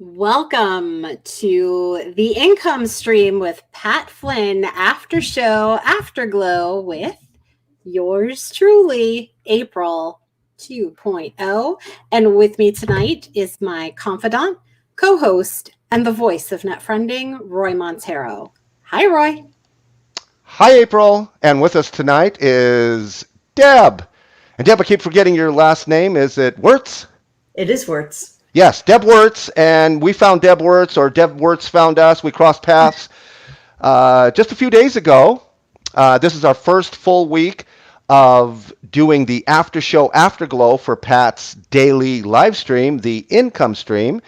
Welcome to the income stream with Pat Flynn after show Afterglow with yours truly, April 2.0. And with me tonight is my confidant, co host, and the voice of net friending, Roy Montero. Hi, Roy. Hi, April. And with us tonight is Deb. And Deb, I keep forgetting your last name. Is it Wirtz? It is Wirtz. Yes, Deb Wirtz. And we found Deb Wirtz, or Deb Wirtz found us. We crossed paths just a few days ago. This is our first full week of doing the after show Afterglow for Pat's daily live stream, the income stream.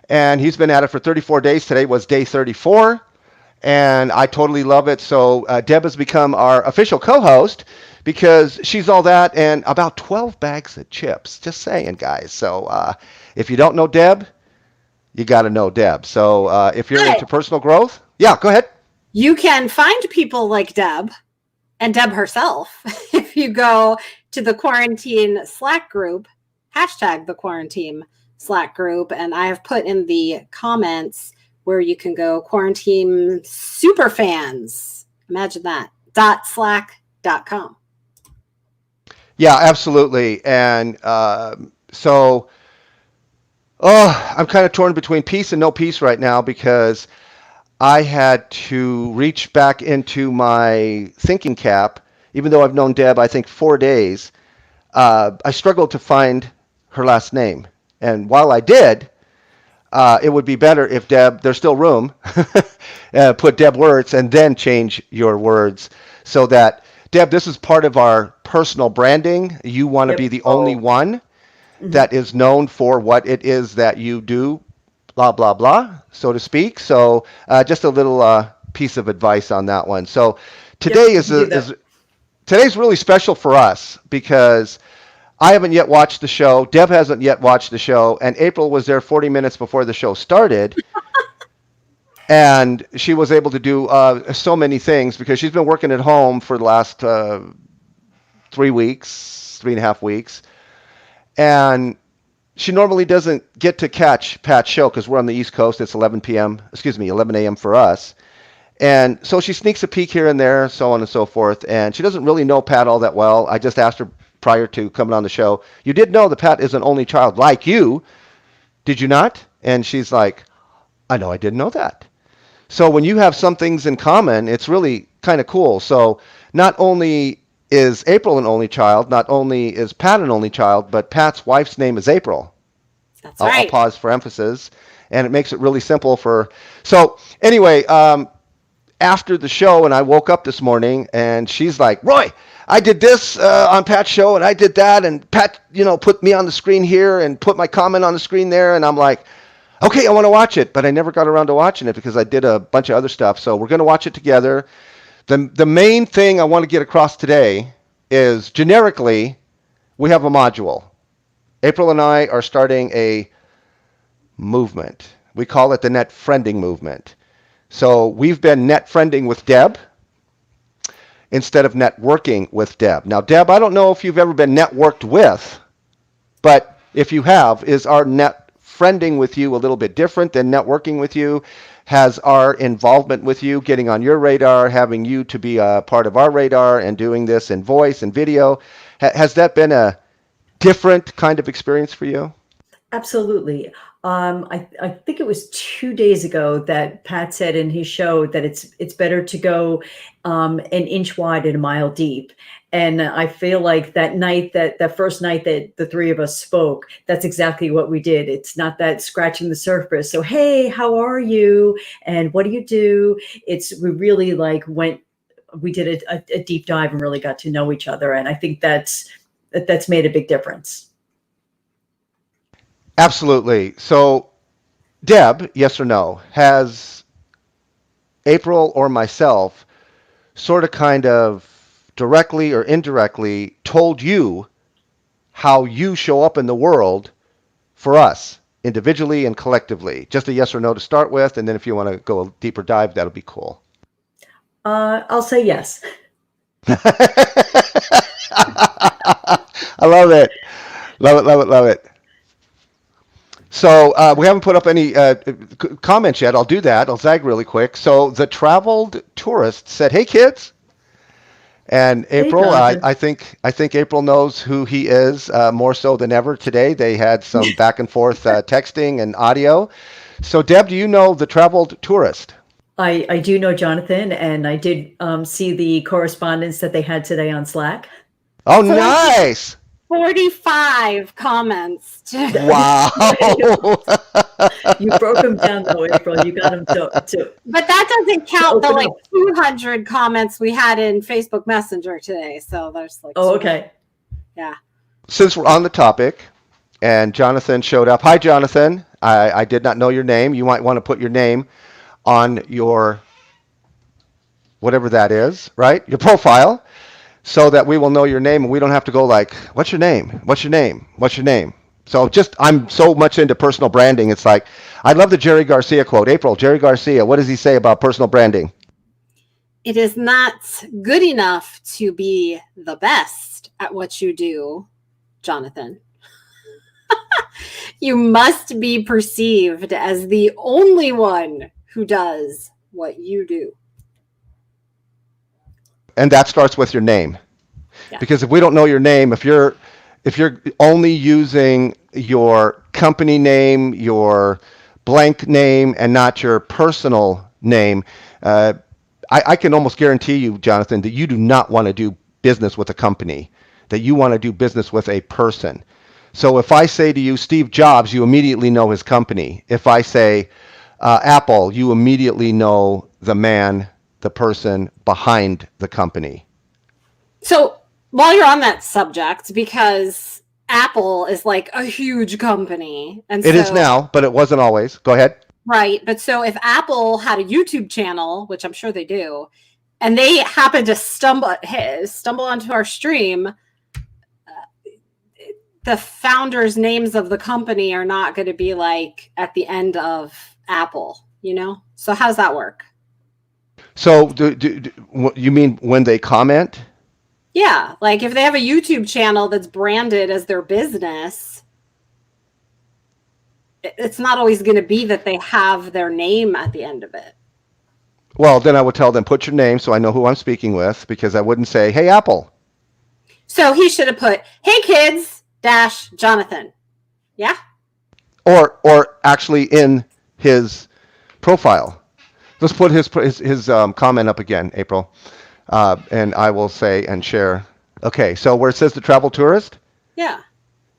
And he's been at it for 34 days. Today was day 34. And I totally love it. So Deb has become our official co-host because she's all that and about 12 bags of chips. Just saying, guys. So if you don't know Deb, you got to know Deb. So if you're into personal growth, yeah, go ahead. You can find people like Deb and Deb herself if you go to the quarantine Slack group, hashtag the quarantine Slack group. And I have put in the comments where you can go quarantine super fans. Imagine that. .slack.com. Yeah, absolutely. And I'm kind of torn between peace and no peace right now because I had to reach back into my thinking cap, even though I've known Deb, I think 4 days. I struggled to find her last name. And while I did, it would be better if Deb, there's still room, put Deb Wirtz and then change your words so that, Deb, this is part of our personal branding. You want to be the only one that is known for what it is that you do, blah, blah, blah, so to speak. So just a little piece of advice on that one. So today today's really special for us because I haven't yet watched the show. Deb hasn't yet watched the show. And April was there 40 minutes before the show started. And she was able to do so many things because she's been working at home for the last 3.5 weeks. And she normally doesn't get to catch Pat's show because we're on the East Coast. It's 11 a.m. for us. And so she sneaks a peek here and there, so on and so forth. And she doesn't really know Pat all that well. I just asked her prior to coming on the show, you did know that Pat is an only child like you, did you not? And she's like, I know I didn't know that. So when you have some things in common, it's really kind of cool. So not only is April an only child, not only is Pat an only child, but Pat's wife's name is April. That's right. I'll pause for emphasis. And it makes it really simple for... So anyway, after the show, and I woke up this morning, and she's like, Roy, I did this on Pat's show, and I did that, and Pat, put me on the screen here and put my comment on the screen there, and I'm like, okay, I want to watch it, but I never got around to watching it because I did a bunch of other stuff, so we're going to watch it together. The main thing I want to get across today is, generically, we have a module. April and I are starting a movement. We call it the Net Friending Movement. So we've been net friending with Deb instead of networking with Deb. Now, Deb, I don't know if you've ever been networked with, but if you have, is our net friending with you a little bit different than networking with you? Has our involvement with you, getting on your radar, having you to be a part of our radar and doing this in voice and video, has that been a different kind of experience for you? Absolutely. I think it was 2 days ago that Pat said in his show that it's better to go an inch wide and a mile deep. And I feel like that first night that the three of us spoke, that's exactly what we did. It's not that scratching the surface. So, hey, how are you? And what do you do? We really we did a deep dive and really got to know each other. And I think that's made a big difference. Absolutely. So, Deb, yes or no, has April or myself sort of kind of directly or indirectly told you how you show up in the world for us, individually and collectively? Just a yes or no to start with, and then if you want to go a deeper dive, that'll be cool. I'll say yes. I love it. Love it, love it, love it. So we haven't put up any comments yet. I'll do that. I'll zag really quick. So the traveled tourist said, "Hey kids," and Hey, April, Jonathan. I think April knows who he is more so than ever today. They had some back and forth texting and audio. So Deb, do you know the traveled tourist? I do know Jonathan, and I did see the correspondence that they had today on Slack. Oh, 40 nice! 45 comments. Wow. You broke them down though, April. You got them to But that doesn't count the open like up. 200 comments we had in Facebook Messenger today. So there's like, Oh, okay. yeah. Since we're on the topic, and Jonathan showed up. Hi, Jonathan. I did not know your name. You might want to put your name on your whatever that is, right? Your profile, so that we will know your name and we don't have to go like, what's your name? What's your name? What's your name? So I'm so much into personal branding. It's like, I love the Jerry Garcia quote. April, Jerry Garcia, what does he say about personal branding? It is not good enough to be the best at what you do, Jonathan. You must be perceived as the only one who does what you do. And that starts with your name. Yeah. Because if we don't know your name, if you're only using your company name, your blank name, and not your personal name, I can almost guarantee you, Jonathan, that you do not want to do business with a company, that you want to do business with a person. So if I say to you, Steve Jobs, you immediately know his company. If I say Apple, you immediately know the man, the person behind the company. So while you're on that subject, because Apple is like a huge company, and It is now, but it wasn't always. Go ahead. right. But so if Apple had a YouTube channel, which I'm sure they do, and they happen to stumble onto our stream, the founders' names of the company are not going to be like at the end of Apple, you know? So how does that work? So you mean when they comment? Yeah, like if they have a YouTube channel that's branded as their business, it's not always going to be that they have their name at the end of it. Well, then I would tell them, put your name so I know who I'm speaking with, because I wouldn't say, hey, Apple. So he should have put, hey, kids, - Jonathan. Yeah? Or actually in his profile. Let's put his comment up again, April. And I will say and share. Okay, so where it says the travel tourist, Yeah,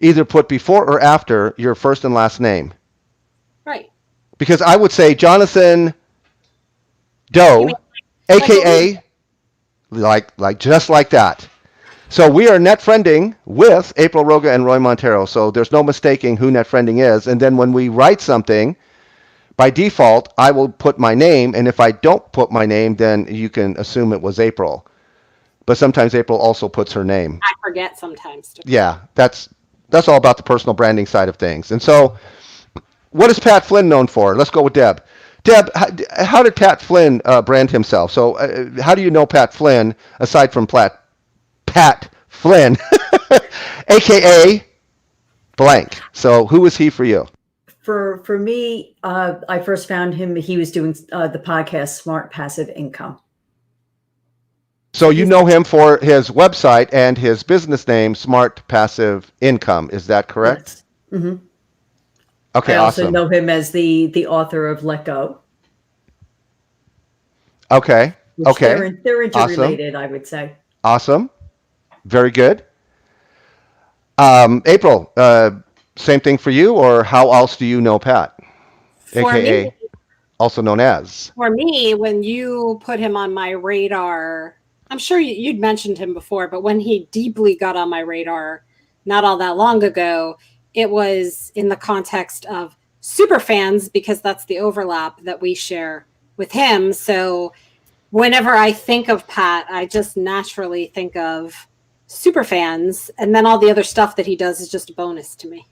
either put before or after your first and last name. right. Because I would say Jonathan You Doe, mean aka like just like that. So we are net friending with April Roga and Roy Montero. So there's no mistaking who net friending is. And then when we write something, by default, I will put my name. And if I don't put my name, then you can assume it was April. But sometimes April also puts her name. I forget sometimes. Yeah, that's all about the personal branding side of things. And so what is Pat Flynn known for? Let's go with Deb. Deb, how did Pat Flynn brand himself? So how do you know Pat Flynn, aside from Pat Flynn, a.k.a. blank? So who is he for you? For me, I first found him. He was doing the podcast Smart Passive Income. So you know him for his website and his business name, Smart Passive Income. Is that correct? Yes. Mm-hmm. Okay, I also awesome. know him as the author of Let Go. Okay, Which okay. They're interrelated, I would say. Awesome. Very good. April, same thing for you, or how else do you know Pat, For aka me, also known as? when you put him on my radar, I'm sure you'd mentioned him before, but when he deeply got on my radar not all that long ago, it was in the context of super fans, because that's the overlap that we share with him. So whenever I think of Pat, I just naturally think of super fans, and then all the other stuff that he does is just a bonus to me.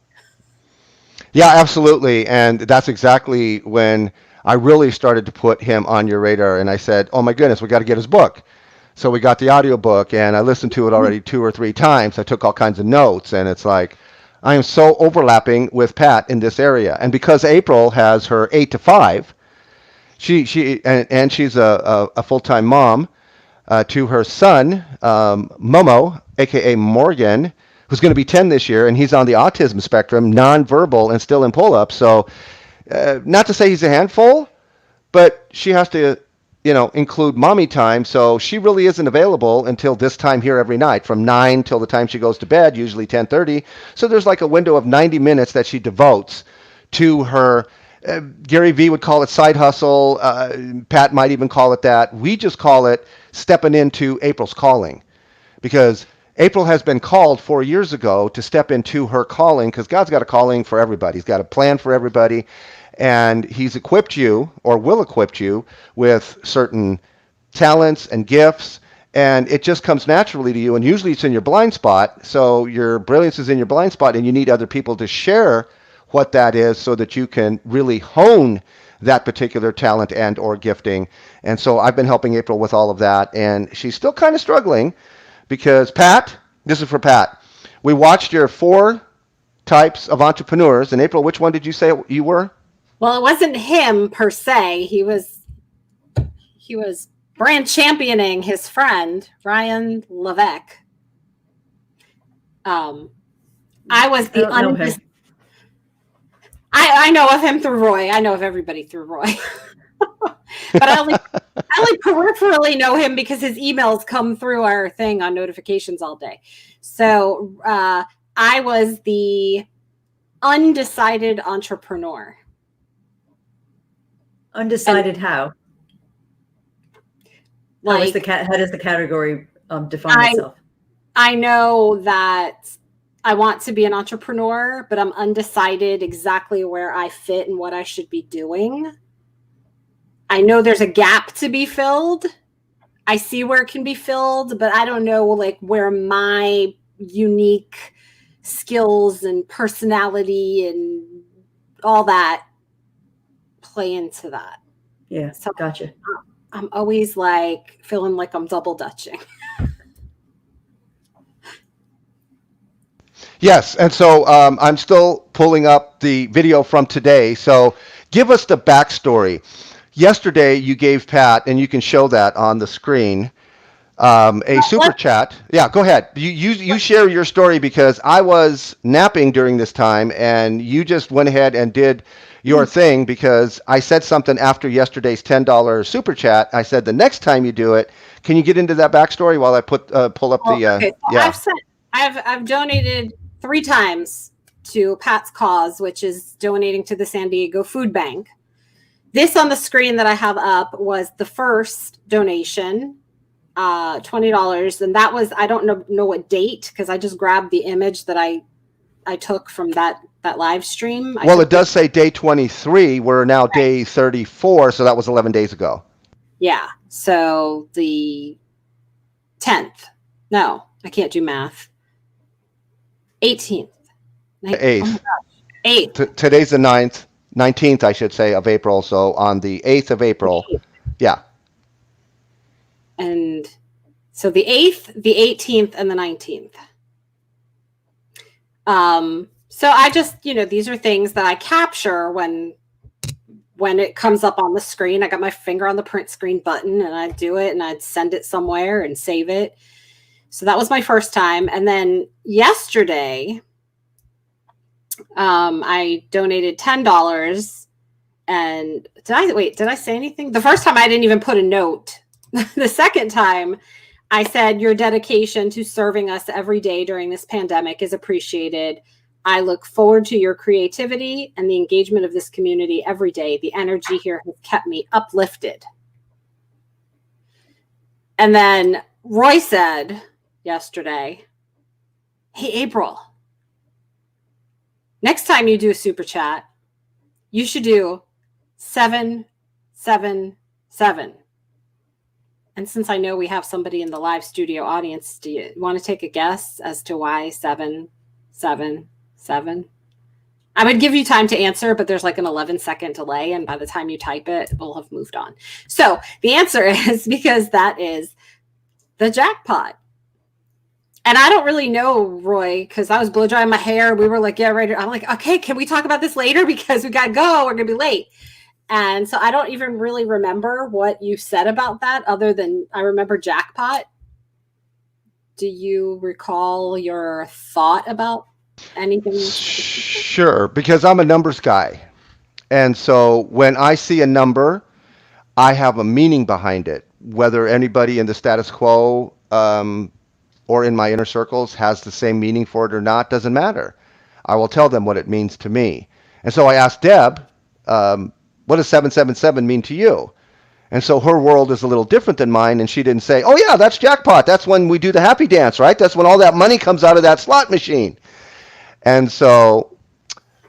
Yeah, absolutely. And that's exactly when I really started to put him on your radar. And I said, oh my goodness, we got to get his book. So we got the audiobook, and I listened to it already 2 or 3 times. I took all kinds of notes, and it's like, I am so overlapping with Pat in this area. And because April has her 8 to 5, and she's a full-time mom to her son, Momo, aka Morgan, who's going to be 10 this year, and he's on the autism spectrum, nonverbal, and still in pull-ups. So, not to say he's a handful, but she has to, include mommy time. So she really isn't available until this time here every night, from 9 till the time she goes to bed, usually 10:30. So there's like a window of 90 minutes that she devotes to her. Gary Vee would call it side hustle. Pat might even call it that. We just call it stepping into April's calling, because April has been called 4 years ago to step into her calling, because God's got a calling for everybody. He's got a plan for everybody, and he's equipped you, or will equip you, with certain talents and gifts, and it just comes naturally to you, and usually it's in your blind spot. So your brilliance is in your blind spot, and you need other people to share what that is so that you can really hone that particular talent and or gifting. And so I've been helping April with all of that, and she's still kind of struggling because Pat, this is for Pat. We watched your 4 types of entrepreneurs, and April, which one did you say you were? Well, it wasn't him per se. He was brand championing his friend Ryan Levesque. I was the I know of him through Roy. I know of everybody through Roy. But I only peripherally know him because his emails come through our thing on notifications all day. So I was the undecided entrepreneur. Undecided how? How does the category define itself? I know that I want to be an entrepreneur, but I'm undecided exactly where I fit and what I should be doing. I know there's a gap to be filled. I see where it can be filled, but I don't know like where my unique skills and personality and all that play into that. Yeah, so gotcha. I'm always like feeling like I'm double dutching. Yes, and so I'm still pulling up the video from today. So give us the backstory. Yesterday you gave Pat, and you can show that on the screen, a super chat. Yeah, go ahead. You share your story, because I was napping during this time, and you just went ahead and did your thing, because I said something after yesterday's $10 super chat. I said the next time you do it, can you get into that backstory while I pull up the okay. So yeah. I've donated 3 times to Pat's cause, which is donating to the San Diego Food Bank. This on the screen that I have up was the first donation, $20, and that was, I don't know what date, because I just grabbed the image that I took from that live stream. Well, it does say day 23. We're now day 34, so that was 11 days ago. Yeah, so the 10th. No, I can't do math. 18th. 8th. Oh 8th. Today's the 19th, I should say, of April. So on the 8th of April. Yeah. And so the 8th, the 18th, and the 19th. So I just, these are things that I capture when it comes up on the screen. I got my finger on the print screen button, and I'd do it, and I'd send it somewhere and save it. So that was my first time. And then yesterday, I donated $10. And did I say anything? The first time I didn't even put a note. The second time I said, your dedication to serving us every day during this pandemic is appreciated. I look forward to your creativity and the engagement of this community every day. The energy here has kept me uplifted. And then Roy said yesterday, hey, April, next time you do a super chat, you should do 777. And since I know we have somebody in the live studio audience, do you want to take a guess as to why 777? I would give you time to answer, but there's like an 11-second delay. And by the time you type it, we'll have moved on. So the answer is because that is the jackpot. And I don't really know, Roy, because I was blow drying my hair. We were like, yeah, right. I'm like, okay, can we talk about this later? Because we got to go. We're going to be late. And so I don't even really remember what you said about that other than I remember jackpot. Do you recall your thought about anything? Sure, because I'm a numbers guy. And so when I see a number, I have a meaning behind it. Whether anybody in the status quo or in my inner circles has the same meaning for it or not doesn't matter. I will tell them what it means to me. And so I asked Deb, what does 777 mean to you? And so her world is a little different than mine, and she didn't say, oh yeah, that's jackpot. That's when we do the happy dance, right? That's when all that money comes out of that slot machine. And so,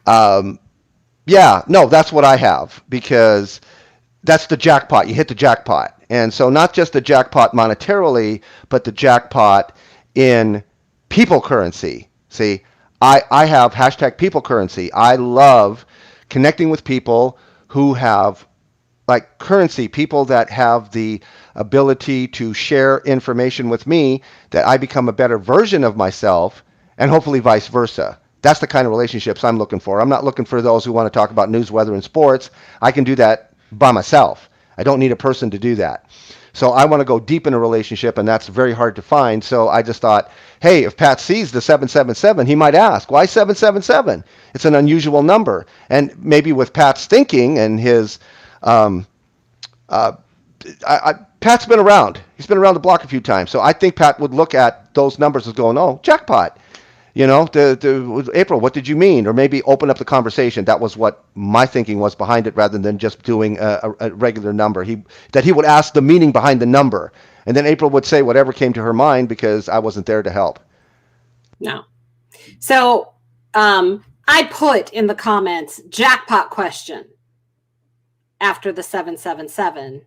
yeah, no, that's what I have, because that's the jackpot. You hit the jackpot. And so not just the jackpot monetarily, but the jackpot in people currency. See, I have hashtag people currency. I love connecting with people who have like currency, people that have the ability to share information with me, that I become a better version of myself, and hopefully vice versa. That's the kind of relationships I'm looking for. I'm not looking for those who want to talk about news, weather, and sports. I can do that by myself. I don't need a person to do that. So I want to go deep in a relationship, and that's very hard to find. So I just thought, hey, if Pat sees the 777, he might ask, why 777? It's an unusual number. And maybe with Pat's thinking and his Pat's been around. He's been around the block a few times. So I think Pat would look at those numbers as going, oh, jackpot. You know, April, what did you mean? Or maybe open up the conversation. That was what my thinking was behind it, rather than just doing a regular number. That he would ask the meaning behind the number. And then April would say whatever came to her mind, because I wasn't there to help. No. So I put in the comments, jackpot question after the 777,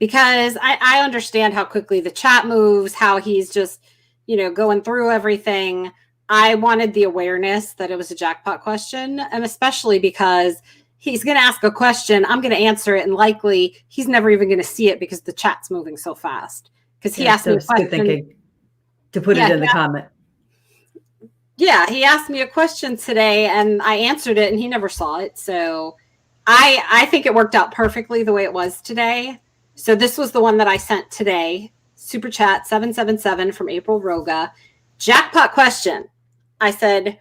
because I understand how quickly the chat moves, how he's just, going through everything. I wanted the awareness that it was a jackpot question, and especially because he's going to ask a question, I'm going to answer it, and likely he's never even going to see it because the chat's moving so fast. Because he asked me a question. Good thinking to put it in the comment. Yeah, he asked me a question today, and I answered it, and he never saw it. So I think it worked out perfectly the way it was today. So this was the one that I sent today. Super chat 777 from April Roga. Jackpot question. I said,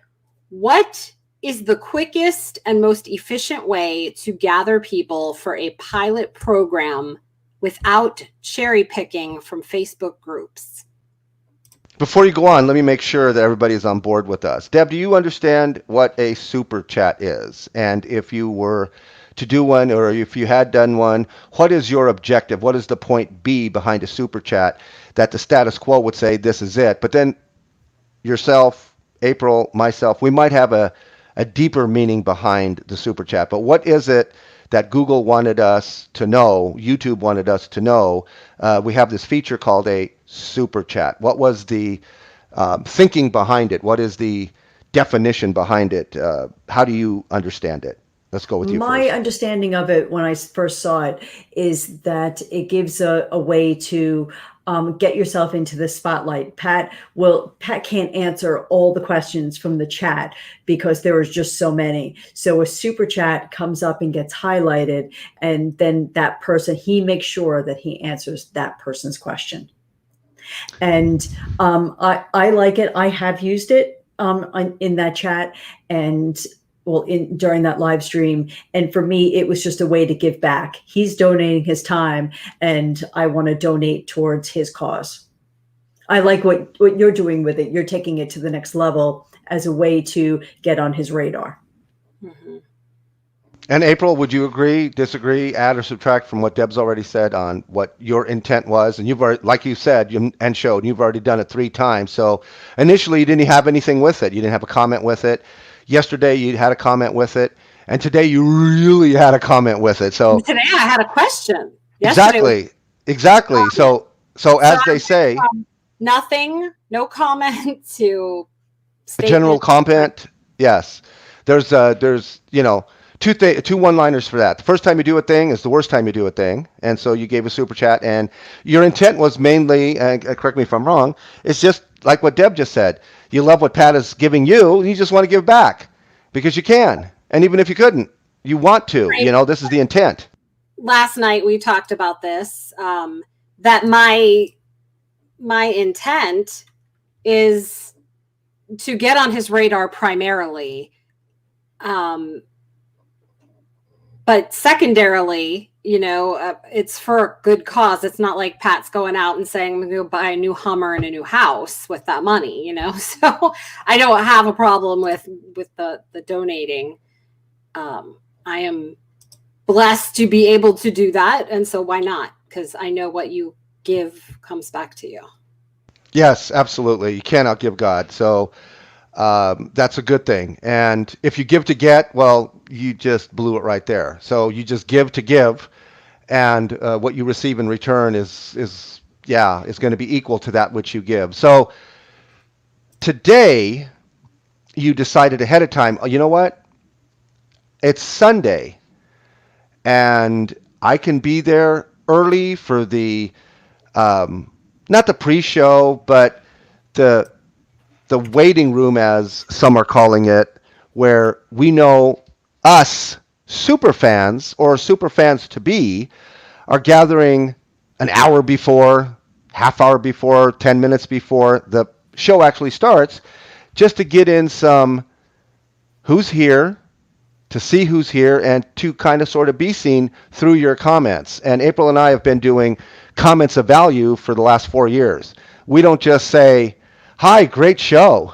what is the quickest and most efficient way to gather people for a pilot program without cherry picking from Facebook groups? Before you go on, let me make sure that everybody is on board with us. Deb, do you understand what a super chat is? And if you were to do one, or if you had done one, what is your objective? What is the point B behind a super chat that the status quo would say this is it? But then yourself, April, myself, we might have a deeper meaning behind the super chat. But what is it that Google wanted us to know, YouTube wanted us to know? We have this feature called a super chat. What was the thinking behind it? What is the definition behind it? How do you understand it? Let's go with you My first. understanding of it when I first saw it is that it gives a way to get yourself into the spotlight. Pat can't answer all the questions from the chat because there is just so many. So a super chat comes up and gets highlighted, and then that person, he makes sure that he answers that person's question. And I like it. I have used it in that chat, and during that live stream. And for me, it was just a way to give back. He's donating his time, and I want to donate towards his cause. I like what you're doing with it. You're taking it to the next level as a way to get on his radar. Mm-hmm. And April, would you agree, disagree, add or subtract from what Deb's already said on what your intent was? And you've already, like you said, and showed, you've already done it 3 times. So initially you didn't have anything with it. You didn't have a comment with it. Yesterday you had a comment with it, and today you really had a comment with it. So today I had a question. Exactly. So as they say, nothing, no comment to a general comment. Yes, there's two one-liners for that. The first time you do a thing is the worst time you do a thing, and so you gave a super chat, and your intent was mainly, correct me if I'm wrong, it's just like what Deb just said. You love what Pat is giving you, and you just want to give back because you can, and even if you couldn't, you want to. Right. This is the intent. Last night we talked about this. That my intent is to get on his radar primarily. But secondarily, it's for a good cause. It's not like Pat's going out and saying, I'm going to go buy a new Hummer and a new house with that money, So I don't have a problem with the donating. I am blessed to be able to do that. And so why not? Because I know what you give comes back to you. Yes, absolutely. You can't outgive God. So that's a good thing. And if you give to get, well, you just blew it right there. So you just give to give, and what you receive in return is going to be equal to that which you give. So today you decided ahead of time, you know what? It's Sunday, and I can be there early for the not the pre-show, but the waiting room, as some are calling it, where we know us super fans or super fans to be are gathering an hour before, half hour before, 10 minutes before the show actually starts, just to get in some who's here, to see who's here, and to kind of sort of be seen through your comments. And April and I have been doing comments of value for the last 4 years. We don't just say, hi, great show.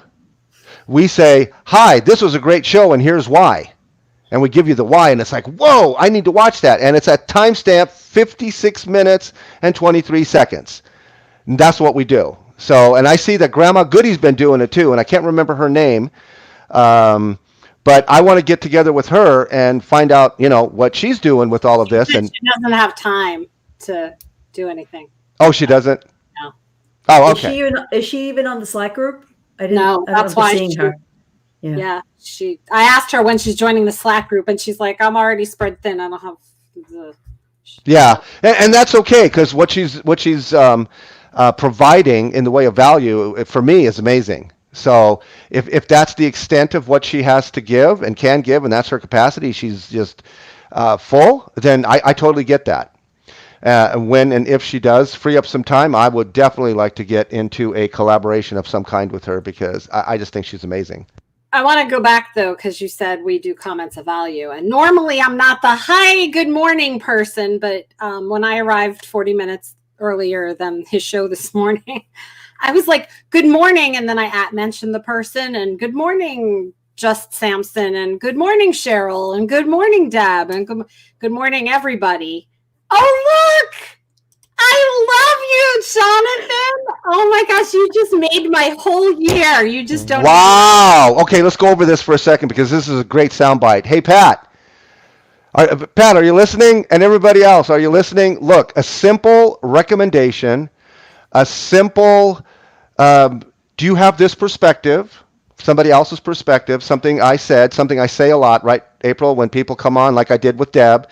We say, hi, this was a great show, and here's why. And we give you the why, and it's like, whoa, I need to watch that. And it's at timestamp 56 minutes and 23 seconds. And that's what we do. So, and I see that Grandma Goody's been doing it too, and I can't remember her name. But I want to get together with her and find out, what she's doing with all of this. And she doesn't have time to do anything. Oh, she doesn't? No. Oh, okay. Is she even on the Slack group? No, that's why seeing her. Yeah. I asked her when she's joining the Slack group, and she's like, I'm already spread thin. I don't have the. Yeah, and that's okay, because what she's providing in the way of value for me is amazing. So if that's the extent of what she has to give and can give, and that's her capacity, she's just full, then I totally get that. When and if she does free up some time, I would definitely like to get into a collaboration of some kind with her, because I just think she's amazing. I want to go back, though, because you said we do comments of value. And normally I'm not the hi, good morning person. But when I arrived 40 minutes earlier than his show this morning, I was like, good morning. And then I mentioned the person, and good morning, Just Samson, and good morning, Cheryl, and good morning, Deb, and good morning, everybody. Oh, look! I love you, Jonathan. Oh my gosh, you just made my whole year. You just don't. Wow. Okay, let's go over this for a second, because this is a great soundbite. Hey, Pat. Pat, are you listening? And everybody else, are you listening? Look, a simple recommendation, a simple, do you have this perspective, somebody else's perspective, something I said, something I say a lot, right, April, when people come on, like I did with Deb.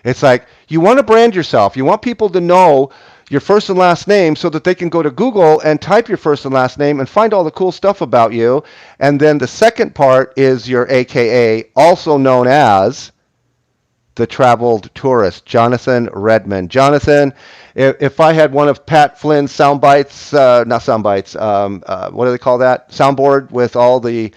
It's like, you want to brand yourself. You want people to know your first and last name so that they can go to Google and type your first and last name and find all the cool stuff about you. And then the second part is your AKA, also known as the traveled tourist, Jonathan Redmond. Jonathan, if I had one of Pat Flynn's sound bites, not sound bites, what do they call that? Soundboard with all the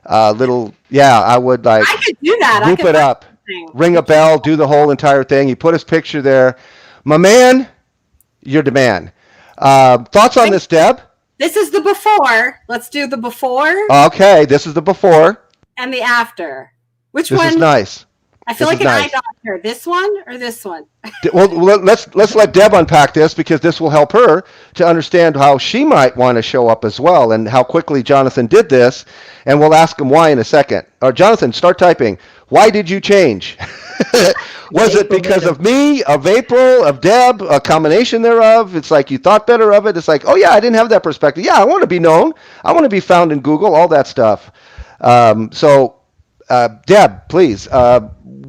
little, I would I could do that. Group it up. Ring a bell, do the whole entire thing. He put his picture there. My man, you're the man. Thoughts on this, Deb? This is the before. Let's do the before. Okay, this is the before. And the after. Which this one? This is nice. I feel like an eye doctor. This one or this one? Well, let's let Deb unpack this, because this will help her to understand how she might want to show up as well, and how quickly Jonathan did this. And we'll ask him why in a second. Jonathan, start typing. Why did you change? Was it because of me, of April, of Deb, a combination thereof? It's like you thought better of it. It's like, oh yeah, I didn't have that perspective. Yeah, I want to be known. I want to be found in Google, all that stuff. So Deb, please,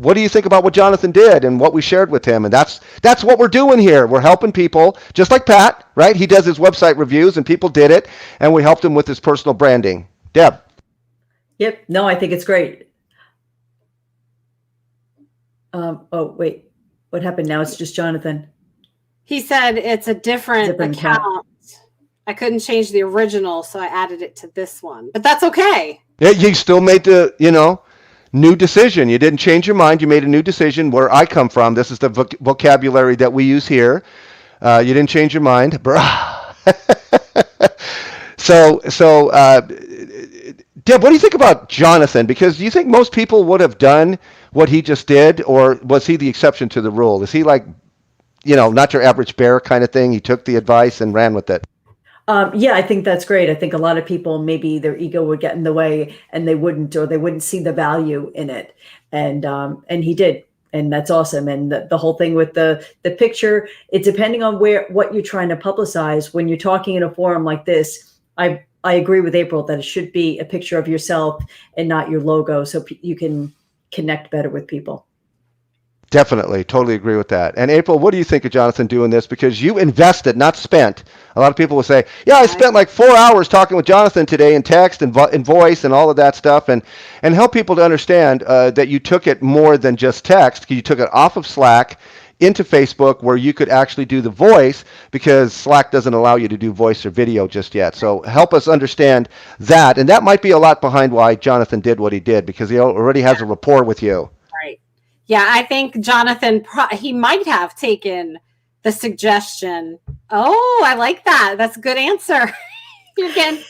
what do you think about what Jonathan did and what we shared with him? And that's what we're doing here. We're helping people, just like Pat, right? He does his website reviews, and people did it, and we helped him with his personal branding. Deb. Yep. No, I think it's great. Oh, wait. What happened now? It's just Jonathan. He said it's a different account. I couldn't change the original, so I added it to this one. But that's okay. Yeah, you still made the, new decision. You didn't change your mind. You made a new decision. Where I come from, this is the vocabulary that we use here. You didn't change your mind. So, Deb, what do you think about Jonathan? Because do you think most people would have done what he just did, or was he the exception to the rule? Is he like, not your average bear kind of thing? He took the advice and ran with it. Yeah, I think that's great. I think a lot of people, maybe their ego would get in the way and they wouldn't see the value in it. And he did. And that's awesome. And the whole thing with the picture, it's depending on what you're trying to publicize. When you're talking in a forum like this, I agree with April that it should be a picture of yourself and not your logo, so you can connect better with people. Definitely. Totally agree with that. And April, what do you think of Jonathan doing this? Because you invested, not spent. A lot of people will say, yeah, I spent like 4 hours talking with Jonathan today in text and voice and all of that stuff, and help people to understand that you took it more than just text. You took it off of Slack into Facebook, where you could actually do the voice, because Slack doesn't allow you to do voice or video just yet. So help us understand that. And that might be a lot behind why Jonathan did what he did, because he already has a rapport with you. Yeah, I think Jonathan, he might have taken the suggestion. Oh, I like that. That's a good answer. You're getting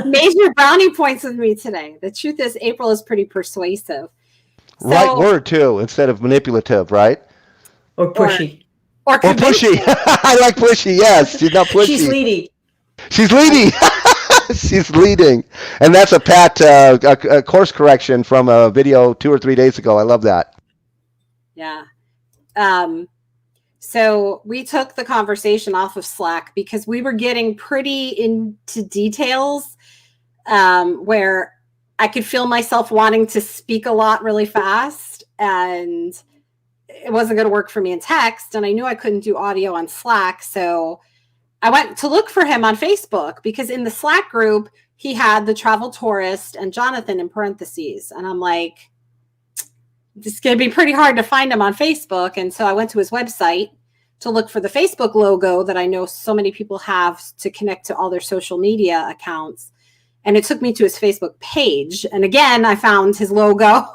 major brownie points with me today. The truth is, April is pretty persuasive. So, right word, too, instead of manipulative, right? Or pushy. Or pushy. I like pushy, yes. She's not pushy. She's leading. She's leading. She's leading. And that's a Pat a course correction from a video 2 or 3 days ago. I love that. Yeah. So we took the conversation off of Slack because we were getting pretty into details where I could feel myself wanting to speak a lot really fast, and it wasn't going to work for me in text. And I knew I couldn't do audio on Slack. So I went to look for him on Facebook, because in the Slack group, he had the travel tourist and Jonathan in parentheses. And I'm like, it's going to be pretty hard to find him on Facebook. And so I went to his website to look for the Facebook logo that I know so many people have to connect to all their social media accounts. And it took me to his Facebook page. And again, I found his logo.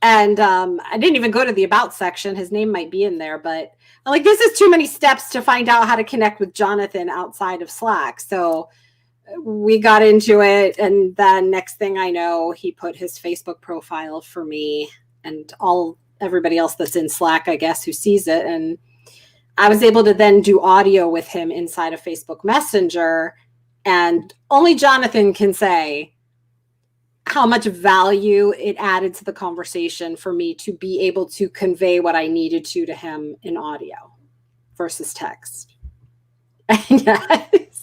And I didn't even go to the About section. His name might be in there. But I'm like, this is too many steps to find out how to connect with Jonathan outside of Slack. So we got into it, and then next thing I know, he put his Facebook profile for me and everybody else that's in Slack, I guess, who sees it. And I was able to then do audio with him inside of Facebook Messenger, and only Jonathan can say how much value it added to the conversation for me to be able to convey what I needed to him in audio versus text. Yes.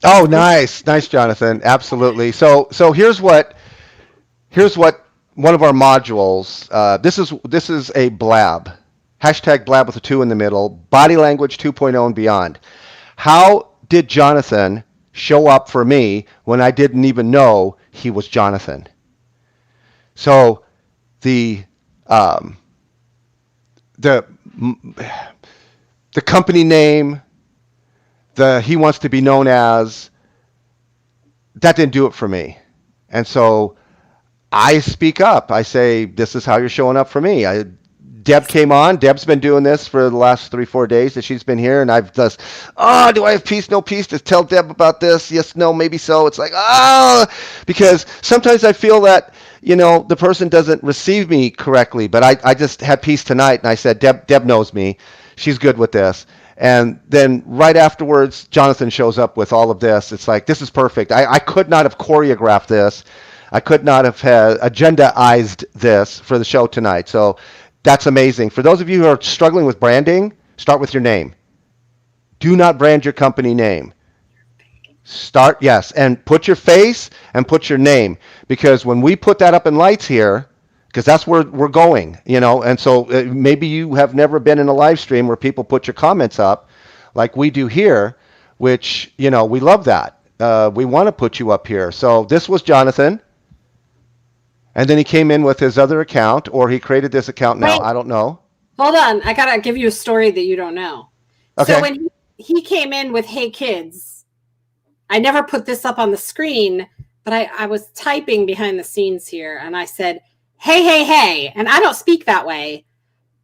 Oh, nice, Jonathan. Absolutely. So here's what one of our modules. This is a blab. Hashtag blab with a 2 in the middle. Body language 2.0 and beyond. How did Jonathan show up for me when I didn't even know he was Jonathan? So the company name, he wants to be known as, that didn't do it for me. And so I speak up. I say, this is how you're showing up for me. Deb came on. Deb's been doing this for the last 3-4 days that she's been here. And I've just, do I have peace, no peace to tell Deb about this? Yes, no, maybe so. It's like, because sometimes I feel that, the person doesn't receive me correctly. But I just had peace tonight. And I said, Deb knows me. She's good with this. And then right afterwards, Jonathan shows up with all of this. It's like, this is perfect. I could not have choreographed this. I could not have agendaized this for the show tonight. So that's amazing. For those of you who are struggling with branding, start with your name. Do not brand your company name. Start, yes, and put your face and put your name, because when we put that up in lights here, because that's where we're going, and so maybe you have never been in a live stream where people put your comments up like we do here, which, we love that. We want to put you up here. So this was Jonathan, and then he came in with his other account, or he created this account now. Wait. I don't know. Hold on. I got to give you a story that you don't know. Okay. So when he came in with Hey Kids, I never put this up on the screen, but I was typing behind the scenes here, and I said, hey, hey, hey. And I don't speak that way.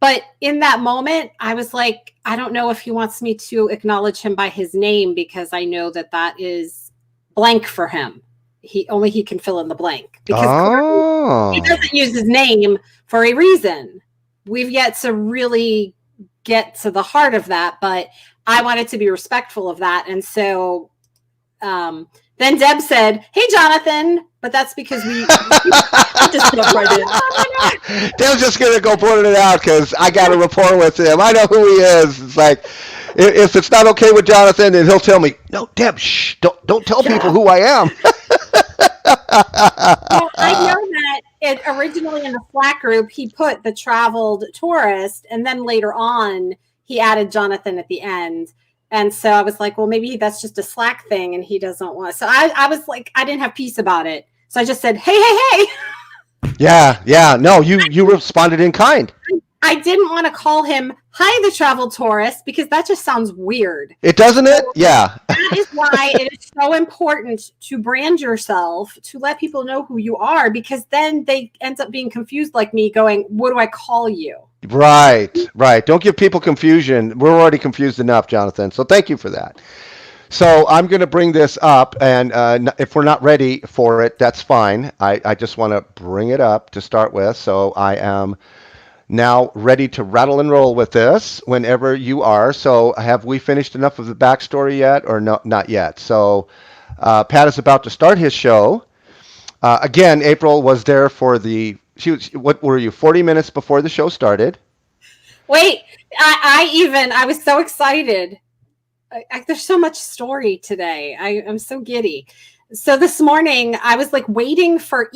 But in that moment, I was like, I don't know if he wants me to acknowledge him by his name, because I know that is blank for him. He can fill in the blank, because he doesn't use his name for a reason. We've yet to really get to the heart of that, but I wanted to be respectful of that. And so then Deb said, hey, Jonathan, but that's because we just jumped right in. Deb's just going to go put it out because I got a rapport with him. I know who he is. It's like, if it's not okay with Jonathan, then he'll tell me, no, Deb, shh, don't tell people who I am. Well, I know that originally in the Slack group, he put the traveled tourist, and then later on, he added Jonathan at the end. And so I was like, well, maybe that's just a Slack thing and he doesn't want. So I was like, I didn't have peace about it. So I just said, hey, hey, hey. Yeah. No, you responded in kind. I didn't want to call him, hi, the travel tourist, because that just sounds weird. It doesn't it? Yeah. That is why it is so important to brand yourself, to let people know who you are, because then they end up being confused like me going, what do I call you? Right. Don't give people confusion. We're already confused enough, Jonathan. So thank you for that. So I'm going to bring this up, and if we're not ready for it, that's fine. I just want to bring it up to start with. So I am now ready to rattle and roll with this whenever you are. So have we finished enough of the backstory yet, or no, not yet? So Pat is about to start his show. Again, April was there for what were you, 40 minutes before the show started? Wait, I was so excited. There's so much story today. I'm so giddy. So this morning I was like waiting for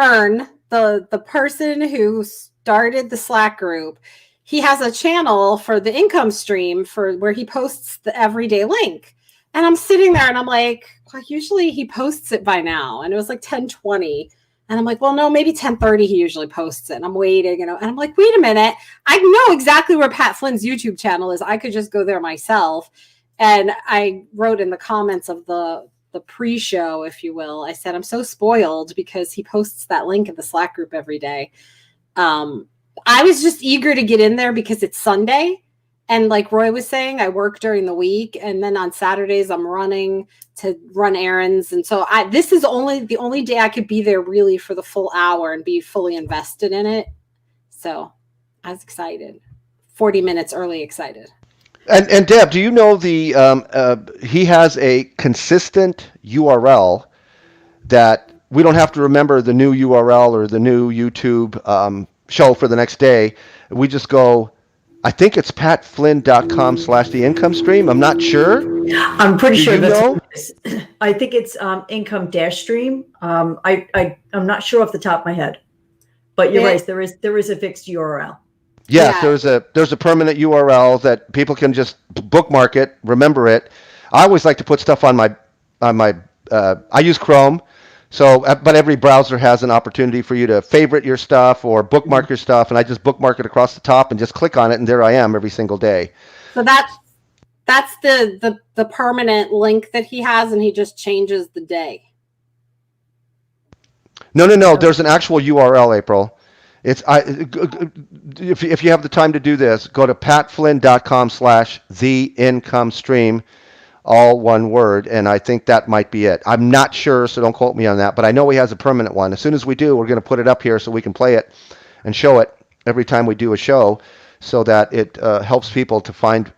Ern, the person who started the Slack group. He has a channel for the income stream for where he posts the everyday link. And I'm sitting there and I'm like, well, usually he posts it by now. And it was like 10:20. And I'm like, well, no, maybe 10:30 he usually posts it. And I'm waiting, and I'm like, wait a minute. I know exactly where Pat Flynn's YouTube channel is. I could just go there myself. And I wrote in the comments of the pre-show, if you will, I said, I'm so spoiled because he posts that link in the Slack group every day. I was just eager to get in there because it's Sunday. And like Roy was saying, I work during the week, and then on Saturdays I'm running to run errands. And so this is the only day I could be there really for the full hour and be fully invested in it. So I was excited. 40 minutes early excited. And Deb, do you know he has a consistent URL that we don't have to remember the new URL or the new YouTube show for the next day. We just go, I think it's patflynn.com/the income stream. I'm not sure. I'm pretty sure that's what it is. I think it's income dash stream. I'm not sure off the top of my head, but you're right. There is a fixed URL. Yes, yeah. There's a permanent URL that people can just bookmark it, remember it. I always like to put stuff on my I use Chrome. So, but every browser has an opportunity for you to favorite your stuff or bookmark your stuff, and I just bookmark it across the top and just click on it, and there I am every single day. So that's the permanent link that he has, and he just changes the day. No. There's an actual URL, April. If you have the time to do this, go to patflynn.com/the income stream. All one word, and I think that might be it. I'm not sure, so don't quote me on that, but I know he has a permanent one. As soon as we do, we're going to put it up here so we can play it and show it every time we do a show, so that it helps people to find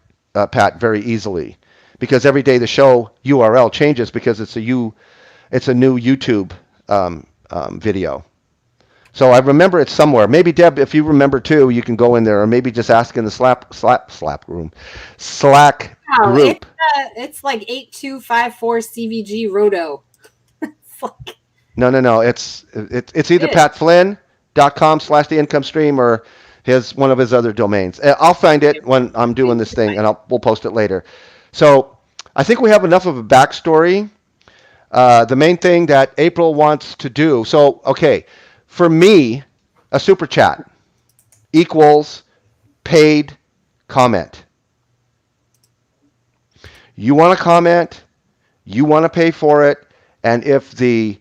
Pat very easily. Because every day the show URL changes because it's a new YouTube video. So I remember it somewhere. Maybe Deb, if you remember too, you can go in there, or maybe just ask in the Slack Oh, group. it's like 8254 CVG Roto. It's like No. It's either it. patflynn.com/the income stream or one of his other domains. I'll find it when I'm doing this thing, and we'll post it later. So I think we have enough of a backstory. The main thing that April wants to do. So okay, for me, a super chat equals paid comment. You want to comment, you want to pay for it, and if the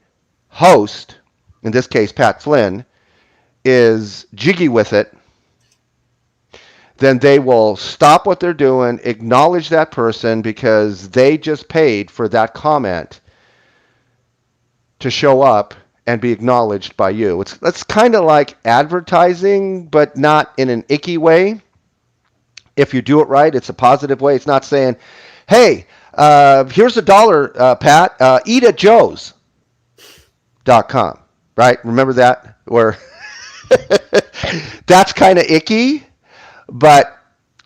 host, in this case Pat Flynn, is jiggy with it, then they will stop what they're doing, acknowledge that person because they just paid for that comment to show up and be acknowledged by you. That's kind of like advertising, but not in an icky way. If you do it right, it's a positive way. It's not saying, hey, here's $1, Pat, eat at joe's.com, right? Remember that? Where that's kind of icky, but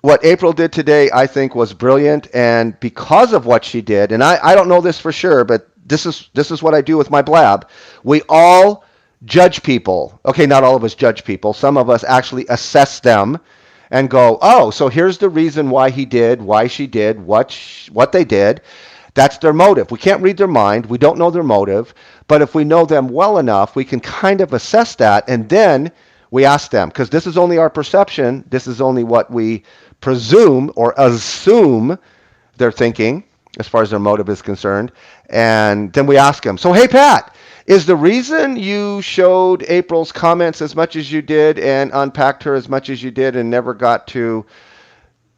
what April did today, I think, was brilliant. And because of what she did, and I don't know this for sure, but this is what I do with my blab. We all judge people. Okay, not all of us judge people. Some of us actually assess them and go, oh, so here's the reason why he did, why she did, what they did. That's their motive. We can't read their mind. We don't know their motive. But if we know them well enough, we can kind of assess that. And then we ask them, because this is only our perception. This is only what we presume or assume they're thinking as far as their motive is concerned. And then we ask them, so, hey, Pat, is the reason you showed April's comments as much as you did and unpacked her as much as you did and never got to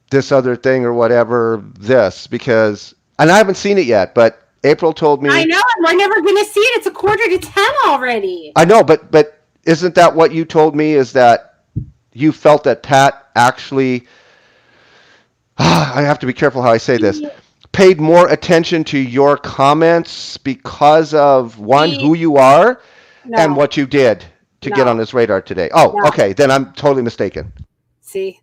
this other thing or whatever this? Because, and I haven't seen it yet, but April told me. I know, and we're never going to see it. It's 9:45 already. I know, but isn't that what you told me, is that you felt that Pat actually, I have to be careful how I say this, paid more attention to your comments because of, who you are and what you did to get on his radar today? Oh, okay, then I'm totally mistaken. See,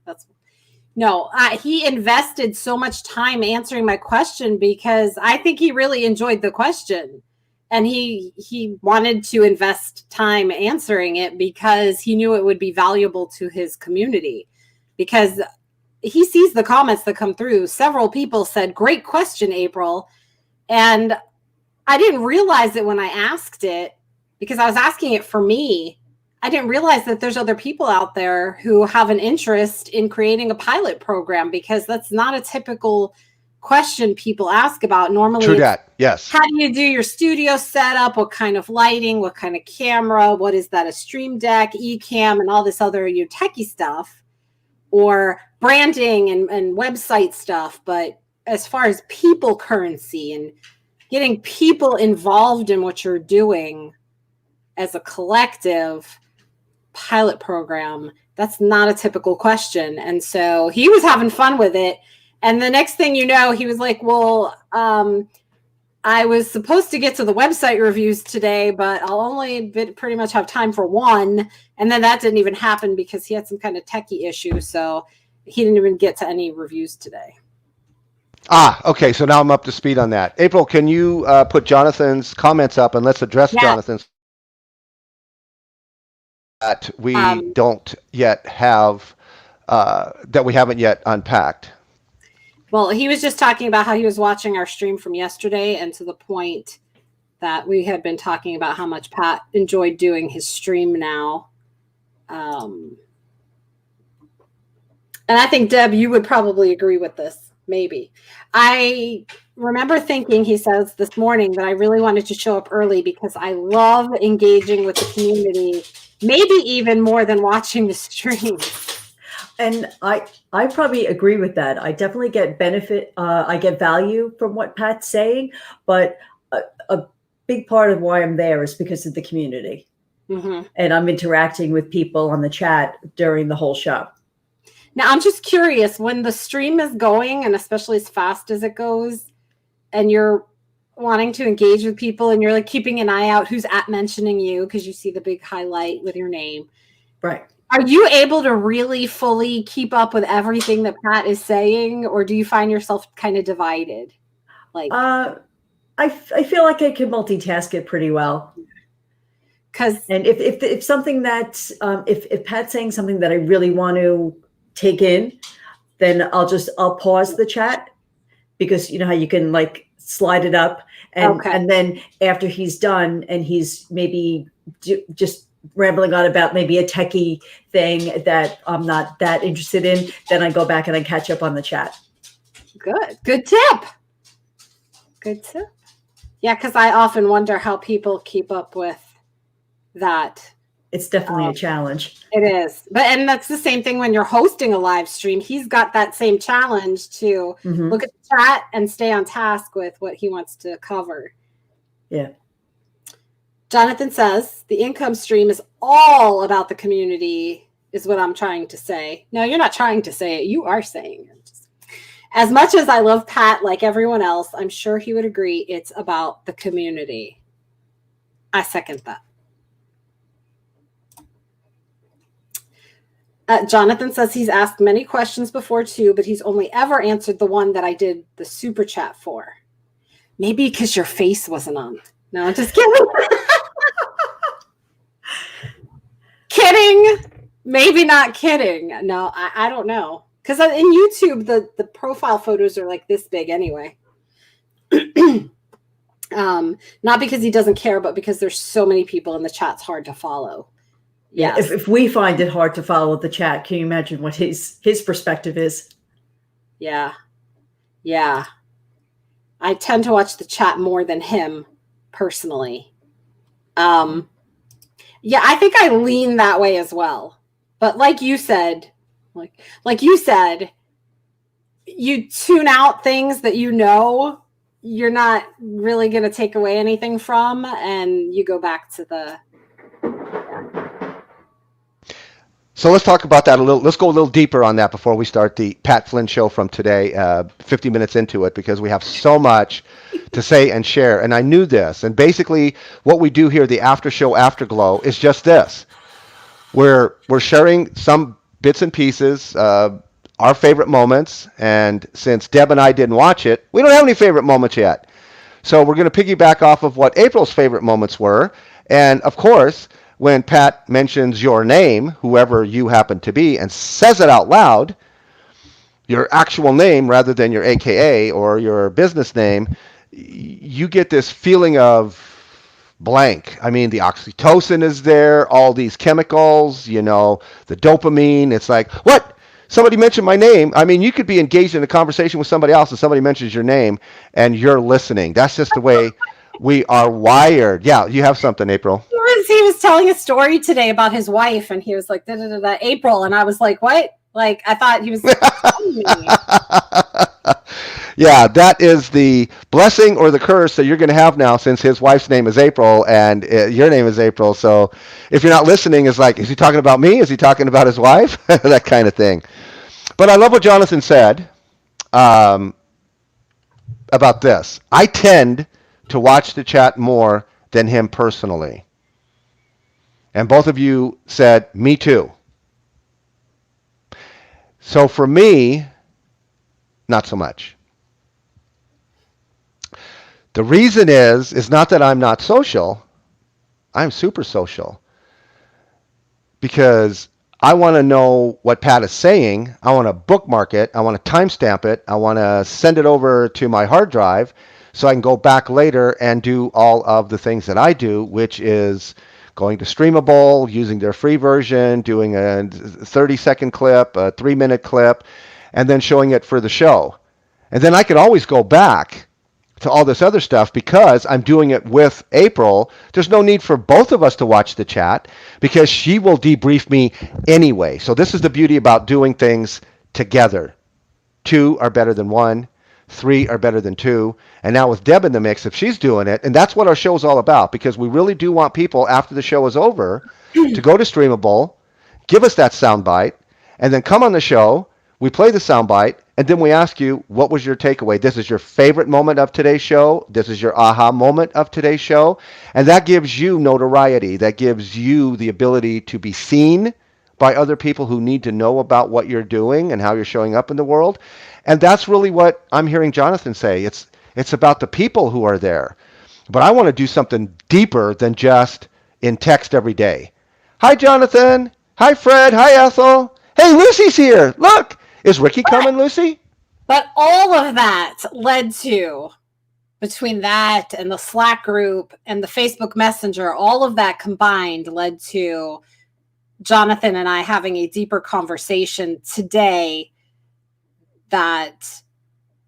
he invested so much time answering my question because I think he really enjoyed the question. And he wanted to invest time answering it because he knew it would be valuable to his community. Because he sees the comments that come through. Several people said, great question, April. And I didn't realize it when I asked it because I was asking it for me. I didn't realize that there's other people out there who have an interest in creating a pilot program, because that's not a typical question people ask about. Normally, true that. Yes. How do you do your studio setup? What kind of lighting? What kind of camera? What is that? A Stream Deck, Ecamm, and all this other techie stuff, or branding and website stuff. But as far as people currency and getting people involved in what you're doing as a collective pilot program, that's not a typical question. And so he was having fun with it. And the next thing you know, he was like, well, I was supposed to get to the website reviews today, but I'll only pretty much have time for one. And then that didn't even happen because he had some kind of techie issue. So he didn't even get to any reviews today. Okay. So now I'm up to speed on that. April, can you put Jonathan's comments up and let's address Jonathan's that we don't yet have, that we haven't yet unpacked? Well, he was just talking about how he was watching our stream from yesterday, and to the point that we had been talking about how much Pat enjoyed doing his stream now. And I think, Deb, you would probably agree with this, maybe. I remember thinking, he says this morning, that I really wanted to show up early because I love engaging with the community, maybe even more than watching the stream. And I probably agree with that. I definitely get benefit. I get value from what Pat's saying, but a big part of why I'm there is because of the community. Mm-hmm. And I'm interacting with people on the chat during the whole show. Now, I'm just curious, when the stream is going, and especially as fast as it goes, and you're wanting to engage with people, and you're like keeping an eye out who's at mentioning you because you see the big highlight with your name. Right. Are you able to really fully keep up with everything that Pat is saying, or do you find yourself kind of divided? Like, I feel like I can multitask it pretty well. because And if something that if Pat's saying something that I really want to take in, then I'll pause the chat, because you know how you can like slide it up, and Okay. and then after he's done and he's maybe just rambling on about maybe a techie thing that I'm not that interested in, then I go back and I catch up on the chat. good tip. Good tip. Yeah, because I often wonder how people keep up with that. It's definitely a challenge. It is. And that's the same thing when you're hosting a live stream. He's got that same challenge to Mhm. look at the chat and stay on task with what he wants to cover. Yeah. Jonathan says the income stream is all about the community, is what I'm trying to say. No, you're not trying to say it. You are saying it. As much as I love Pat, like everyone else, I'm sure he would agree it's about the community. I second that. Jonathan says he's asked many questions before too, but he's only ever answered the one that I did the super chat for. Maybe because your face wasn't on. No, I'm just kidding. Kidding. Maybe not kidding. No, I don't know. Because in YouTube, the profile photos are like this big anyway. Not because he doesn't care, but because there's so many people and the chat's hard to follow. Yes. If we find it hard to follow the chat, can you imagine what his perspective is? Yeah. Yeah. I tend to watch the chat more than him personally. Yeah, I think I lean that way as well. But like you said, you tune out things that you know you're not really going to take away anything from, and you go back to the. So let's talk about that a little. Let's go a little deeper on that before we start the Pat Flynn show from today, 50 minutes into it, because we have so much to say and share. And I knew this. And basically what we do here, the after show Afterglow, is just this. We're sharing some bits and pieces, our favorite moments. And since Deb and I didn't watch it, we don't have any favorite moments yet. So we're going to piggyback off of what April's favorite moments were. And of course, when Pat mentions your name, whoever you happen to be, and says it out loud, your actual name rather than your AKA or your business name, you get this feeling of blank. I mean, the oxytocin is there, all these chemicals, you know, the dopamine. It's like, what? Somebody mentioned my name. I mean, you could be engaged in a conversation with somebody else and somebody mentions your name and you're listening. That's just the way we are wired. Yeah, you have something, April. He was telling a story today about his wife, and he was like, da, da, da, da, April. And I was like, what? Like, I thought he was telling me. Yeah, that is the blessing or the curse that you're going to have now, since his wife's name is April and your name is April. So if you're not listening, it's like, is he talking about me? Is he talking about his wife? That kind of thing. But I love what Jonathan said about this. I tend to watch the chat more than him personally. And both of you said, me too. So for me, not so much. The reason is not that I'm not social. I'm super social. Because I want to know what Pat is saying. I want to bookmark it. I want to timestamp it. I want to send it over to my hard drive so I can go back later and do all of the things that I do, which is going to Streamable, using their free version, doing a 30-second clip, a 3-minute clip, and then showing it for the show. And then I can always go back to all this other stuff because I'm doing it with April. There's no need for both of us to watch the chat because she will debrief me anyway. So this is the beauty about doing things together. 2 are better than 1. 3 are better than 2. And now with Deb in the mix, if she's doing it, and that's what our show is all about, because we really do want people after the show is over to go to Streamable, give us that soundbite, and then come on the show. We play the soundbite, And then we ask you, what was your takeaway? This is your favorite moment of today's show. This is your aha moment of today's show. And that gives you notoriety. That gives you the ability to be seen by other people who need to know about what you're doing and how you're showing up in the world. And that's really what I'm hearing Jonathan say. It's about the people who are there. But I want to do something deeper than just in text every day. Hi, Jonathan. Hi, Fred. Hi, Ethel. Hey, Lucy's here. Look. Is Ricky coming, Lucy? But all of that led to, between that and the Slack group and the Facebook Messenger, all of that combined led to Jonathan and I having a deeper conversation today that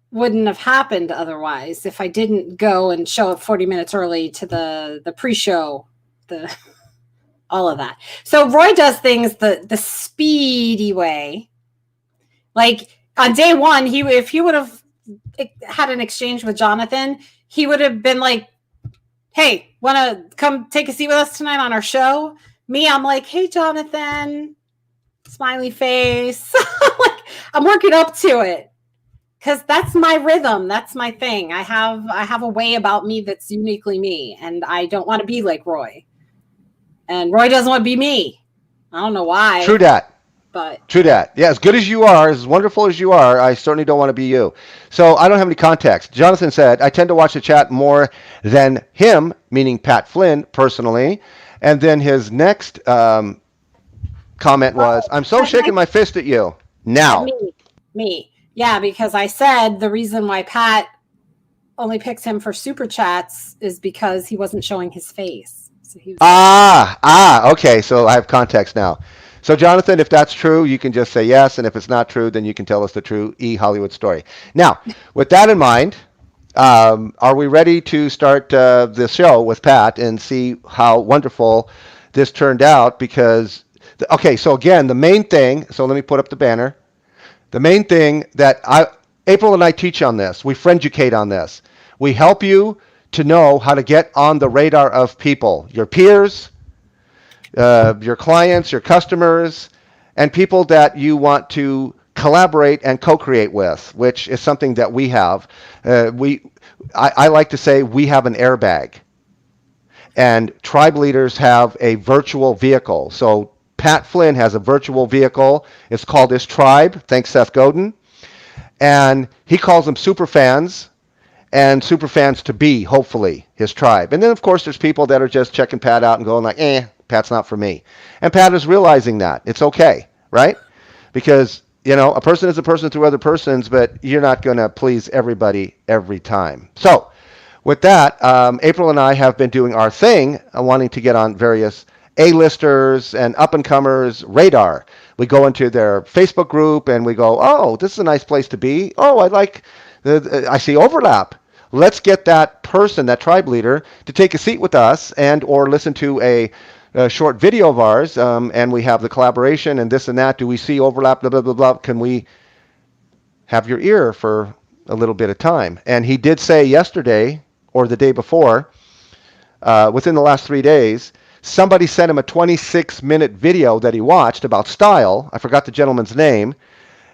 wouldn't have happened otherwise if I didn't go and show up 40 minutes early to the pre-show, all of that. So Roy does things the speedy way. Like on day one, if he would have had an exchange with Jonathan, he would have been like, hey, want to come take a seat with us tonight on our show? Me, I'm like, hey, Jonathan, smiley face. Like, I'm working up to it because that's my rhythm. That's my thing. I have a way about me that's uniquely me, and I don't want to be like Roy. And Roy doesn't want to be me. I don't know why. True that. But true that. Yeah, as good as you are, as wonderful as you are, I certainly don't want to be you. So I don't have any context. Jonathan said, I tend to watch the chat more than him, meaning Pat Flynn, personally. And then his next comment was, I'm so shaking my fist at you. Now. Me. Yeah, because I said the reason why Pat only picks him for super chats is because he wasn't showing his face. So he was okay. So I have context now. So, Jonathan, if that's true, you can just say yes. And if it's not true, then you can tell us the true Hollywood story. Now, with that in mind, are we ready to start the show with Pat and see how wonderful this turned out? Because, okay, so again, the main thing, so let me put up the banner. The main thing that April and I teach on this, we frienducate on this. We help you to know how to get on the radar of people, your peers, your clients, your customers, and people that you want to collaborate and co-create with, which is something that we have. I like to say we have an airbag, and tribe leaders have a virtual vehicle. So Pat Flynn has a virtual vehicle. It's called his tribe. Thanks, Seth Godin. And he calls them super fans, and super fans to be, hopefully, his tribe. And then, of course, there's people that are just checking Pat out and going like, Pat's not for me. And Pat is realizing that. It's okay, right? Because, a person is a person through other persons, but you're not going to please everybody every time. So with that, April and I have been doing our thing, wanting to get on various A-listers and up-and-comers radar. We go into their Facebook group and we go, oh, this is a nice place to be. Oh, I see overlap. Let's get that person, that tribe leader, to take a seat with us and or listen to a short video of ours, and we have the collaboration and this and that. Do we see overlap? Blah, blah, blah, blah. Can we have your ear for a little bit of time? And he did say yesterday or the day before, within the last 3 days, somebody sent him a 26-minute video that he watched about style. I forgot the gentleman's name.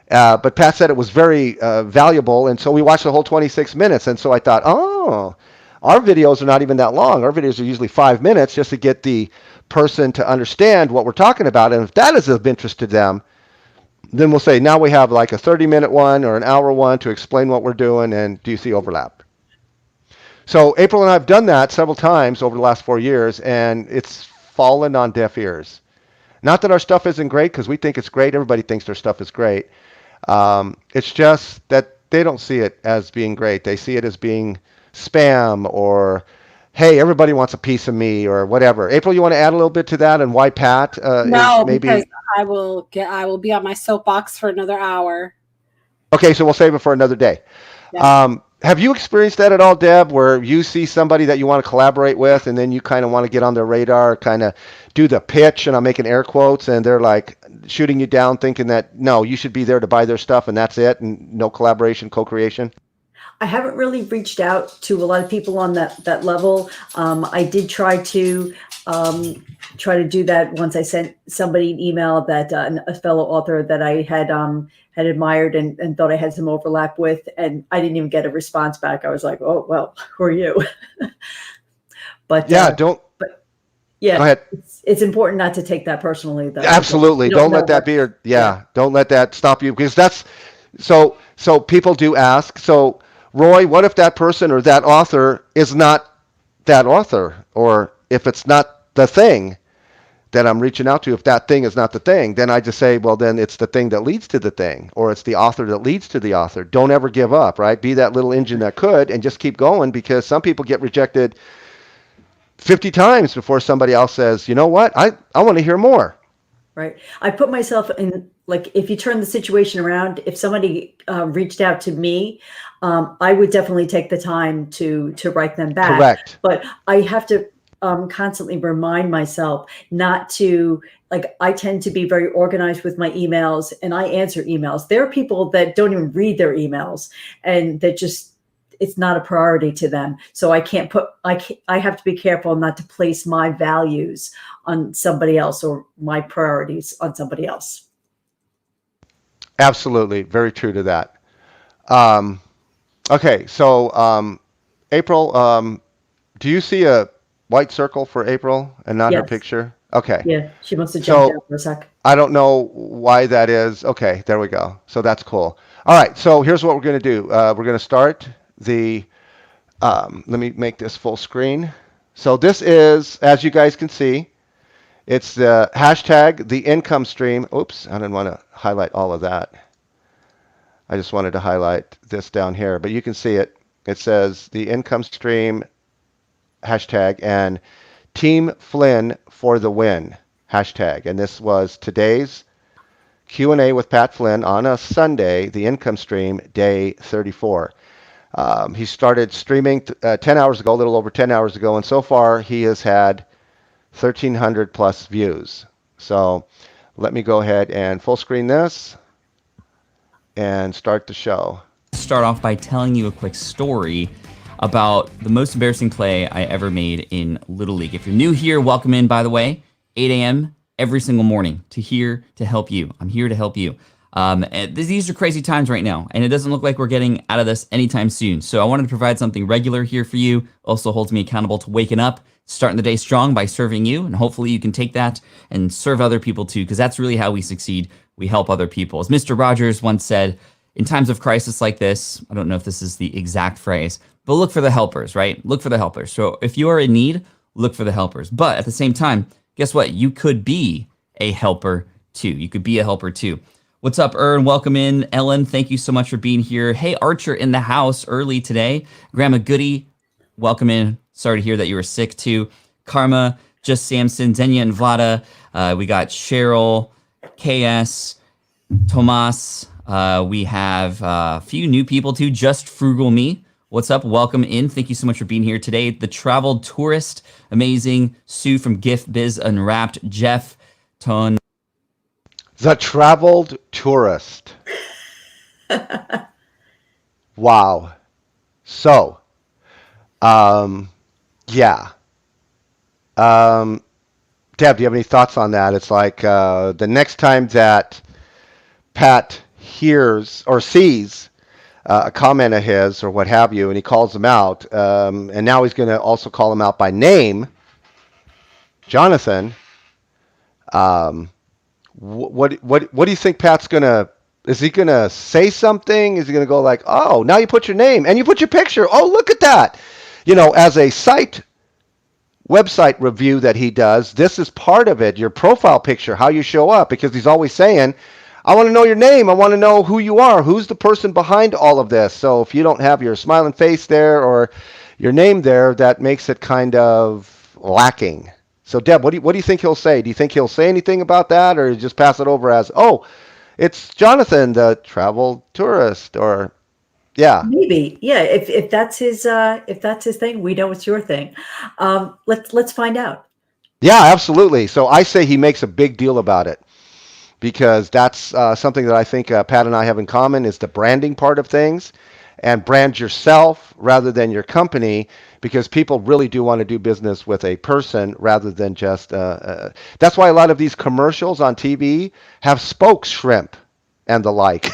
But Pat said it was very valuable, and so we watched the whole 26 minutes. And so I thought, our videos are not even that long. Our videos are usually 5 minutes just to get the person to understand what we're talking about. And if that is of interest to them, then we'll say, now we have like a 30-minute one or an hour one to explain what we're doing, and do you see overlap? So April and I have done that several times over the last 4 years, and it's fallen on deaf ears. Not that our stuff isn't great, because we think it's great. Everybody thinks their stuff is great. It's just that they don't see it as being great. They see it as being spam or, hey, everybody wants a piece of me or whatever. April, you want to add a little bit to that and why Pat no, maybe... because I will be on my soapbox for another hour. Okay, so we'll save it for another day. Yeah. Have you experienced that at all, Deb, where you see somebody that you want to collaborate with and then you kind of want to get on their radar, kind of do the pitch, and I'm making air quotes, and they're like shooting you down thinking that, no, you should be there to buy their stuff and that's it, and no collaboration, co-creation? I haven't really reached out to a lot of people on that level. I did try to do that once. I sent somebody an email that a fellow author that I had admired and thought I had some overlap with, and I didn't even get a response back. I was like, oh well, who are you? But Yeah, don't. But yeah, Go ahead. it's important not to take that personally, though. Absolutely. Don't let that be your, don't let that stop you, because that's so people do ask. So Roy, what if that person or that author is not that author, or if it's not the thing that I'm reaching out to, if that thing is not the thing, then I just say, well, then it's the thing that leads to the thing, or it's the author that leads to the author. Don't ever give up, right? Be that little engine that could, and just keep going, because some people get rejected 50 times before somebody else says, you know what, I want to hear more. Right. I put myself in, like, if you turn the situation around, if somebody reached out to me, I would definitely take the time to write them back. Correct. But I have to constantly remind myself not to, like, I tend to be very organized with my emails, and I answer emails. There are people that don't even read their emails, and that just, it's not a priority to them. So I have to be careful not to place my values on somebody else, or my priorities on somebody else. Absolutely. Very true to that. Okay. So, April, do you see a white circle for April and not her Yes. picture? Okay. Yeah, she must have jumped out for a sec. I don't know why that is. Okay, there we go. So that's cool. All right, so here's what we're going to do. We're going to start the, let me make this full screen. So this is, as you guys can see, it's the hashtag, the income stream. Oops, I didn't want to highlight all of that. I just wanted to highlight this down here, but you can see it. It says the income stream hashtag and Team Flynn for the win hashtag. And this was today's Q&A with Pat Flynn on a Sunday, the income stream, day 34. He started streaming 10 hours ago, a little over 10 hours ago, and so far he has had 1,300 plus views. So let me go ahead and full screen this and start the show. Start off by telling you a quick story about the most embarrassing play I ever made in Little League. If you're new here, welcome in, by the way. 8 a.m. every single morning to help you. I'm here to help you. And these are crazy times right now, and it doesn't look like we're getting out of this anytime soon. So I wanted to provide something regular here for you. Also holds me accountable to waking up, starting the day strong by serving you, and hopefully you can take that and serve other people too, because that's really how we succeed. We help other people. As Mr. Rogers once said, in times of crisis like this, I don't know if this is the exact phrase, but look for the helpers, right? Look for the helpers. So if you are in need, look for the helpers. But at the same time, guess what? You could be a helper too. You could be a helper too. What's up, Ern? Welcome in. Ellen, thank you so much for being here. Hey, Archer in the house early today. Grandma Goody, welcome in. Sorry to hear that you were sick too. Karma, Just Samson, Zenya and Vlada. We got Cheryl, KS, Tomas. We have a few new people too. Just Frugal Me. What's up? Welcome in. Thank you so much for being here today. The Traveled Tourist, amazing. Sue from Gift Biz Unwrapped. Jeff, Ton. The Traveled Tourist. Wow. So, yeah. Deb, do you have any thoughts on that? It's like the next time that Pat hears or sees a comment of his or what have you, and he calls them out, and now he's going to also call him out by name, Jonathan. What do you think Pat's gonna? Is he gonna say something? Is he gonna go like, "Oh, now you put your name and you put your picture. Oh, look at that!" You know, as a website review that he does, this is part of it. Your profile picture, how you show up, because he's always saying, "I want to know your name. I want to know who you are. Who's the person behind all of this?" So if you don't have your smiling face there or your name there, that makes it kind of lacking. So Deb, what do you think he'll say? Do you think he'll say anything about that, or just pass it over as, "Oh, it's Jonathan, the travel tourist," or yeah? Maybe, yeah. If that's his thing, we know it's your thing. Let's find out. Yeah, absolutely. So I say he makes a big deal about it, because that's something that I think Pat and I have in common, is the branding part of things. and brand yourself rather than your company, because people really do want to do business with a person rather than just. That's why a lot of these commercials on TV have spoke shrimp and the like,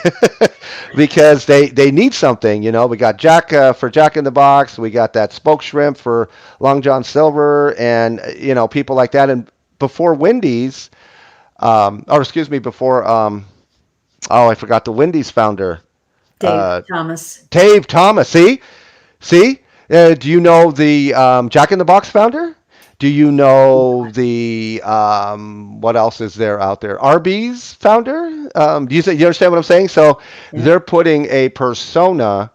because they need something. We got Jack for Jack in the Box. We got that spoke shrimp for Long John Silver, and people like that. And before Wendy's, or excuse me, before I forgot the Wendy's founder. Dave Thomas. Dave Thomas. See? Do you know the Jack in the Box founder? Do you know the what else is there out there? Arby's founder? You understand what I'm saying? So they're putting a persona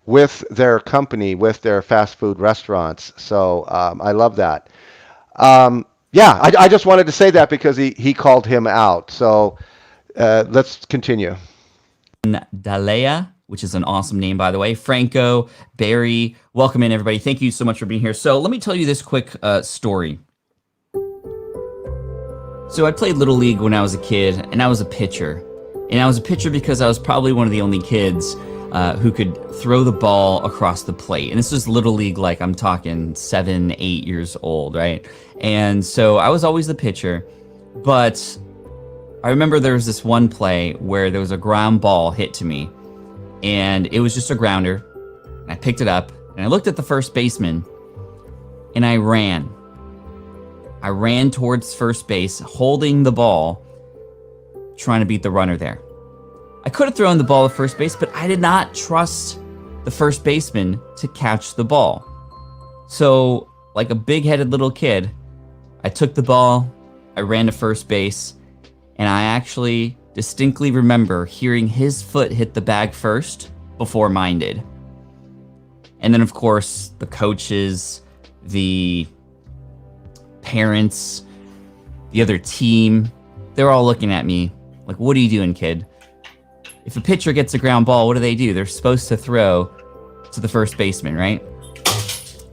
with their company, with their fast food restaurants. So I love that. I just wanted to say that because he called him out. So let's continue. Dalea, which is an awesome name, by the way. Franco, Barry, welcome in, everybody. Thank you so much for being here. So let me tell you this quick story. So I played Little League when I was a kid, and I was a pitcher. And I was a pitcher because I was probably one of the only kids who could throw the ball across the plate. And this was Little League, like I'm talking 7, 8 years old, right? And so I was always the pitcher, but I remember there was this one play where there was a ground ball hit to me, and it was just a grounder. And I picked it up, and I looked at the first baseman, and I ran. I ran towards first base, holding the ball, trying to beat the runner there. I could have thrown the ball to first base, but I did not trust the first baseman to catch the ball. So, like a big-headed little kid, I took the ball, I ran to first base, and I actually distinctly remember hearing his foot hit the bag first before mine did. And then, of course, the coaches, the parents, the other team, they're all looking at me like, what are you doing, kid? If a pitcher gets a ground ball, what do? They're supposed to throw to the first baseman, right?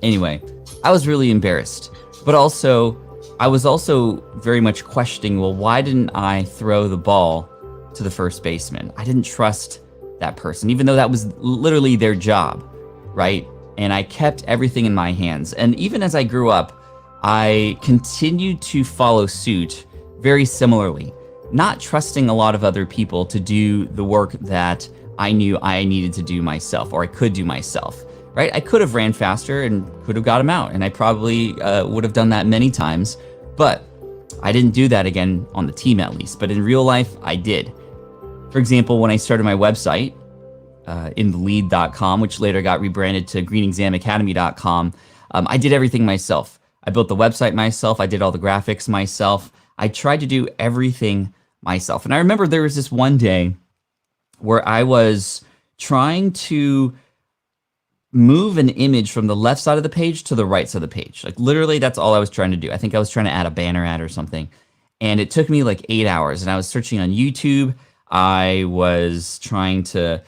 Anyway, I was really embarrassed. But also, I was also very much questioning, well, why didn't I throw the ball to the first baseman? I didn't trust that person, even though that was literally their job, right? And I kept everything in my hands. And even as I grew up, I continued to follow suit very similarly, not trusting a lot of other people to do the work that I knew I needed to do myself, or I could do myself, right? I could have ran faster and could have got him out, and I probably would have done that many times, but I didn't do that again on the team at least. But in real life, I did. For example, when I started my website, inthelead.com, which later got rebranded to greenexamacademy.com, I did everything myself. I built the website myself. I did all the graphics myself. I tried to do everything myself. And I remember there was this one day where I was trying to move an image from the left side of the page to the right side of the page. Like literally, that's all I was trying to do. I think I was trying to add a banner ad or something. And it took me like 8 hours. And I was searching on YouTube. I was trying to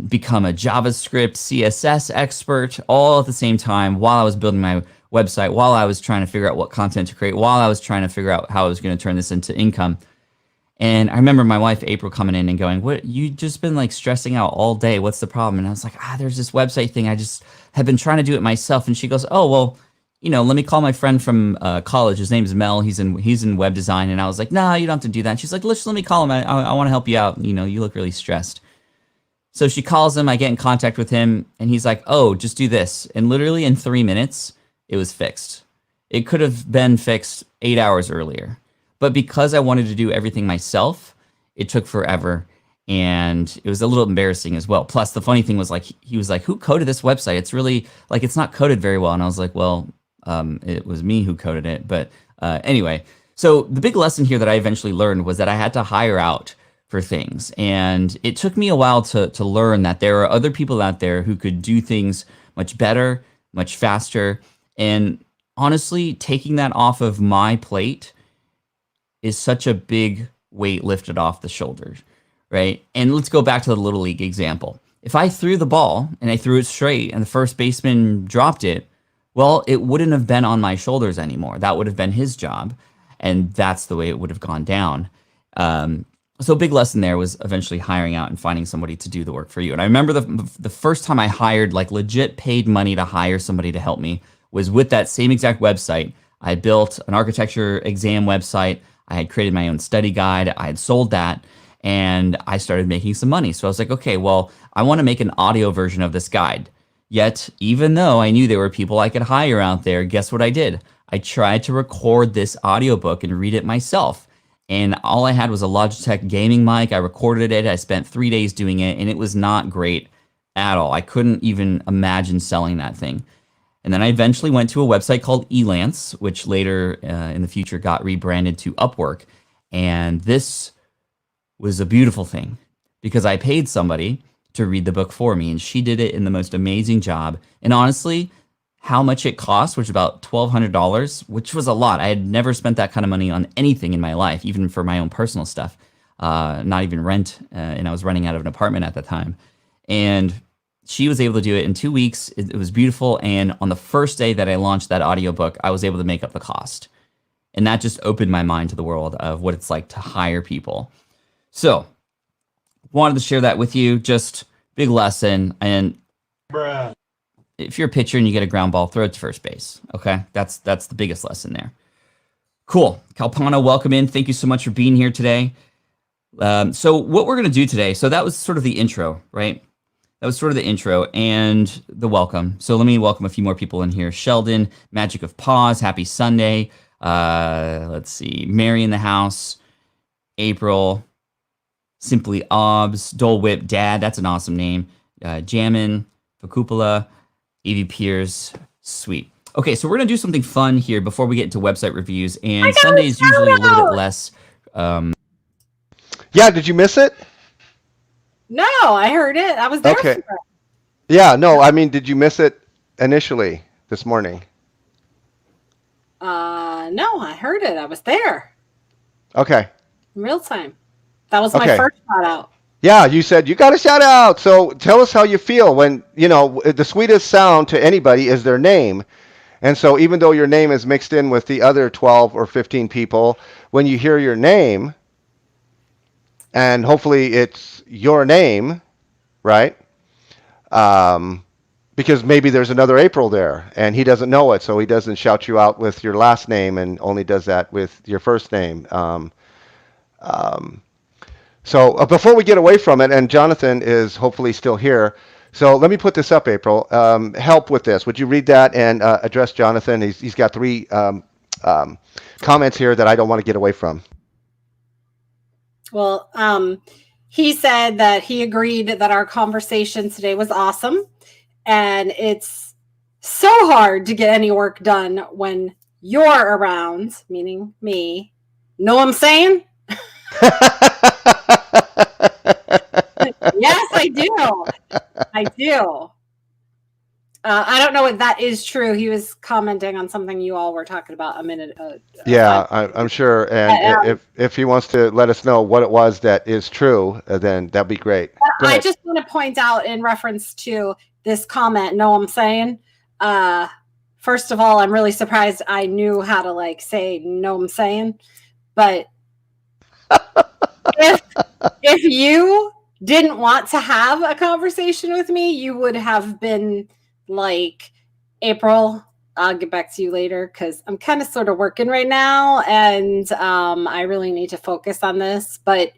become a JavaScript, CSS expert all at the same time while I was building my website, while I was trying to figure out what content to create, while I was trying to figure out how I was going to turn this into income. And I remember my wife, April, coming in and going, "What, you just been like stressing out all day. What's the problem?" And I was like, there's this website thing. I just have been trying to do it myself. And she goes, "Oh, well, let me call my friend from college. His name's Mel. He's in web design." And I was like, "No, you don't have to do that." And she's like, let me call him. I want to help you out. You look really stressed. So she calls him. I get in contact with him, and he's like, "Oh, just do this." And literally in 3 minutes, it was fixed. It could have been fixed 8 hours earlier. But because I wanted to do everything myself, it took forever. And it was a little embarrassing as well. Plus, the funny thing was, like, he was like, "Who coded this website? It's really, like, it's not coded very well." And I was like, "Well, it was me who coded it." But anyway, so the big lesson here that I eventually learned was that I had to hire out for things. And it took me a while to learn that there are other people out there who could do things much better, much faster. And honestly, taking that off of my plate is such a big weight lifted off the shoulders, right? And let's go back to the Little League example. If I threw the ball and I threw it straight and the first baseman dropped it, well, it wouldn't have been on my shoulders anymore. That would have been his job, and that's the way it would have gone down. So a big lesson there was eventually hiring out and finding somebody to do the work for you. And I remember the first time I hired, like legit paid money to hire somebody to help me, was with that same exact website. I had built an architecture exam website. I had created my own study guide. I had sold that, and I started making some money. So I was like, okay, well, I want to make an audio version of this guide. Yet, even though I knew there were people I could hire out there, guess what I did? I tried to record this audiobook and read it myself. And all I had was a Logitech gaming mic. I recorded it. I spent 3 days doing it, and it was not great at all. I couldn't even imagine selling that thing. And then I eventually went to a website called Elance, which later in the future got rebranded to Upwork. And this was a beautiful thing because I paid somebody to read the book for me, and she did it in the most amazing job. And honestly, how much it cost, which was about $1,200, which was a lot. I had never spent that kind of money on anything in my life, even for my own personal stuff, not even rent. And I was renting out of an apartment at the time. And she was able to do it in 2 weeks. It was beautiful. And on the first day that I launched that audiobook, I was able to make up the cost. And that just opened my mind to the world of what it's like to hire people. So wanted to share that with you. Just big lesson. And if you're a pitcher and you get a ground ball, throw it to first base. Okay, that's the biggest lesson there. Cool. Kalpana, welcome in. Thank you so much for being here today. So what we're going to do today, so that was sort of the intro, right? That was sort of the intro and the welcome. So let me welcome a few more people in here. Sheldon, Magic of Pause, happy Sunday. Let's see, Mary in the house, April, Simply Obs, Dole Whip, Dad, that's an awesome name. Jammin, Facupola, AV Piers, sweet. Okay, so we're gonna do something fun here before we get into website reviews, and Sunday is usually a little bit less. Yeah, did you miss it? No, I heard it. I was there Okay. for it. Yeah, no, I mean, did you miss it initially this morning? No, I heard it. I was there Okay. in real time. That was my Okay. first shout out. Yeah, you said you got a shout out. So tell us how you feel when, the sweetest sound to anybody is their name. And so even though your name is mixed in with the other 12 or 15 people, when you hear your name, and hopefully it's your name, right? Because maybe there's another April there and he doesn't know it. So he doesn't shout you out with your last name and only does that with your first name. So before we get away from it, and Jonathan is hopefully still here, so let me put this up, April. Help with this. Would you read that and address Jonathan? He's got three comments here that I don't want to get away from. Well, he said that he agreed that our conversation today was awesome. And it's so hard to get any work done when you're around, meaning me. Know what I'm saying? Yes, I do. I do. I don't know if that is true. He was commenting on something you all were talking about a minute ago. Yeah, I'm sure. And if he wants to let us know what it was that is true, then that'd be great. Go I ahead. just want to point out in reference to this comment, know what I'm saying? First of all, I'm really surprised I knew how to say know what I'm saying. But if you didn't want to have a conversation with me, you would have been like, April, I'll get back to you later because I'm kind of sort of working right now and I really need to focus on this. But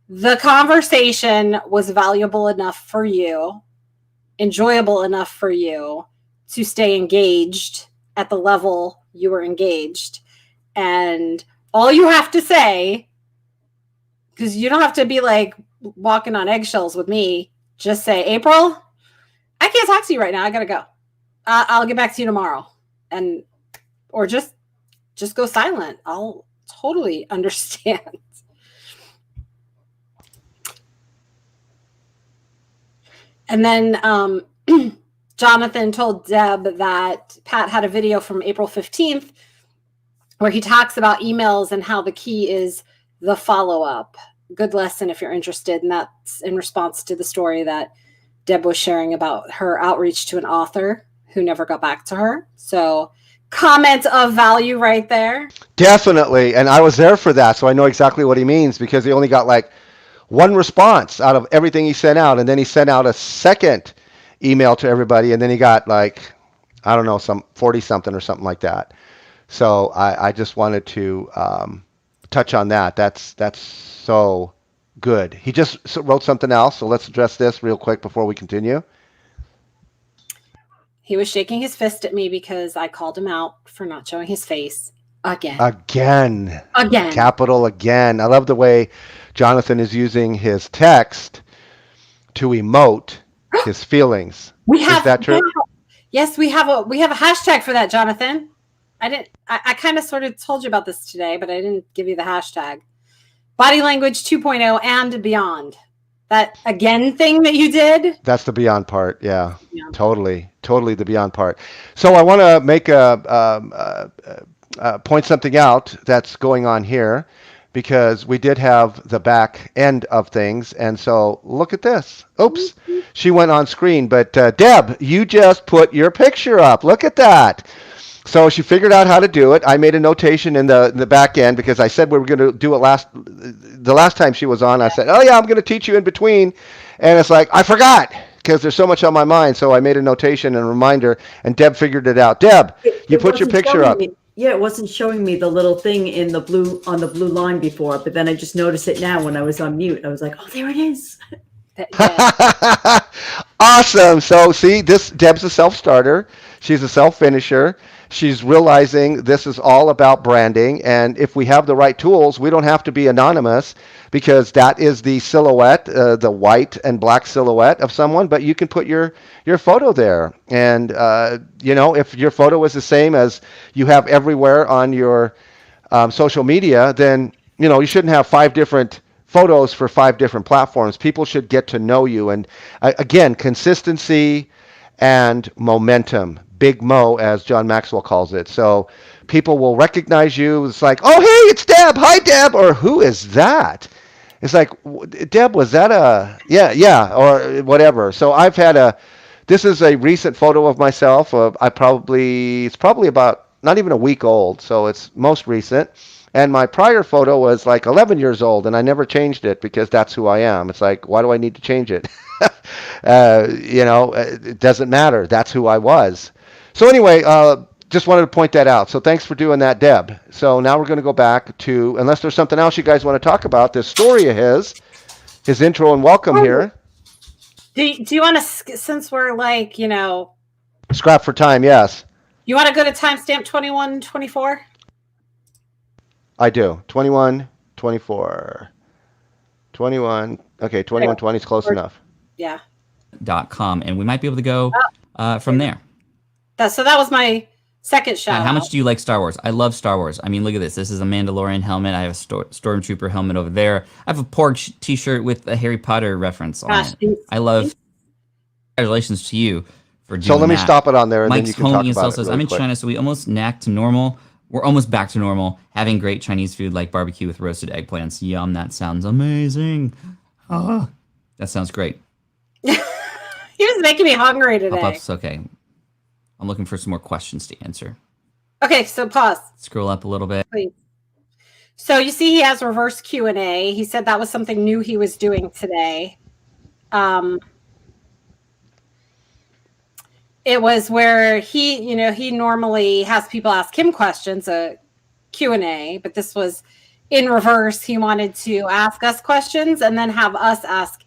the conversation was valuable enough for you, enjoyable enough for you to stay engaged at the level you were engaged. And all you have to say, because you don't have to be walking on eggshells with me, just say, April, I can't talk to you right now. I got to go. I'll get back to you tomorrow. Or just go silent. I'll totally understand. And then Jonathan told Deb that Pat had a video from April 15th where he talks about emails and how the key is the follow-up. Good lesson if you're interested. And that's in response to the story that Deb was sharing about her outreach to an author who never got back to her. So comment of value right there. Definitely. And I was there for that, so I know exactly what he means, because he only got like one response out of everything he sent out. And then he sent out a second email to everybody, and then he got like, I don't know, some 40 something or something like that. So I just wanted to touch on that. That's so good. He just wrote something else, so let's address this real quick before we continue. He was shaking his fist at me because I called him out for not showing his face again. Again. Again. Capital again. I love the way Jonathan is using his text to emote his feelings. Is that true? Yes, we have a hashtag for that, Jonathan. I kind of sort of told you about this today, but I didn't give you the hashtag. Body language 2.0 and beyond. That again thing that you did. That's the beyond part. Yeah, totally the beyond part. So I want to make point something out that's going on here, because we did have the back end of things. And so look at this. Oops, she went on screen. But Deb, you just put your picture up. Look at that. So she figured out how to do it. I made a notation in the back end, because I said we were going to do it the last time she was on. I said, oh yeah, I'm going to teach you in between. And it's like, I forgot, because there's so much on my mind. So I made a notation and a reminder, and Deb figured it out. Deb, you put your picture up. Yeah, it wasn't showing me the little thing on the blue line before, but then I just noticed it now when I was on mute. I was like, oh, there it is. Awesome. So see, Deb's a self-starter. She's a self-finisher. She's realizing this is all about branding. And if we have the right tools, we don't have to be anonymous, because that is the silhouette, the white and black silhouette of someone. But you can put your photo there. And, if your photo is the same as you have everywhere on your social media, then, you shouldn't have 5 different photos for 5 different platforms. People should get to know you. And again, consistency and momentum. Big Mo, as John Maxwell calls it. So people will recognize you. It's like, oh, hey, it's Deb. Hi, Deb. Or who is that? It's like, Deb, was that yeah, or whatever. So I've had this is a recent photo of myself. It's probably about not even a week old. So it's most recent. And my prior photo was like 11 years old, and I never changed it, because that's who I am. It's like, why do I need to change it? It doesn't matter. That's who I was. So anyway, just wanted to point that out. So thanks for doing that, Deb. So now we're going to go back to, unless there's something else you guys want to talk about, this story of his intro and welcome here. Do you want to, since we're like, scrap for time, yes. You want to go to timestamp 2124? I do. 2124. 21. Okay, 2120 is close enough. Yeah. .com, and we might be able to go from there. So that was my second shout. How much do you like Star Wars? I love Star Wars. I mean, look at this. This is a Mandalorian helmet. I have a Stormtrooper helmet over there. I have a Porg t-shirt with a Harry Potter reference on it. I love. Congratulations to you for doing that. So let me stop it on there, and Mike's then you can talk about it says, really I'm in quick. China, so we almost knacked to normal. We're almost back to normal, having great Chinese food like barbecue with roasted eggplants. Yum, that sounds amazing. Oh, that sounds great. He was making me hungry today. Pop-ups, okay. I'm looking for some more questions to answer. Okay, so pause. Scroll up a little bit. Please. So you see he has reverse Q&A. He said that was something new he was doing today. It was where he normally has people ask him questions, a Q&A, but this was in reverse. He wanted to ask us questions and then have us ask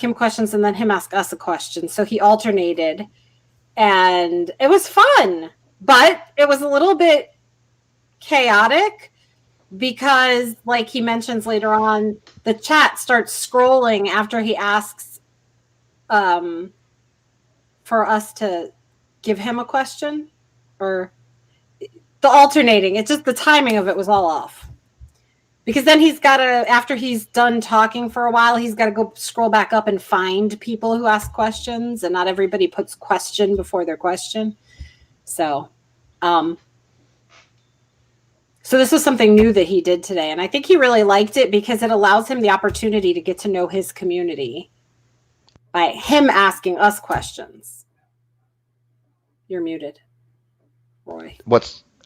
him questions and then him ask us a question. So he alternated, and it was fun, but it was a little bit chaotic because, like he mentions later on, the chat starts scrolling after he asks for us to give him a question, or the alternating. It's just the timing of it was all off. Because then he's got to, after he's done talking for a while, he's got to go scroll back up and find people who ask questions, and not everybody puts question before their question. So this was something new that he did today, and I think he really liked it because it allows him the opportunity to get to know his community by him asking us questions. You're muted, Roy.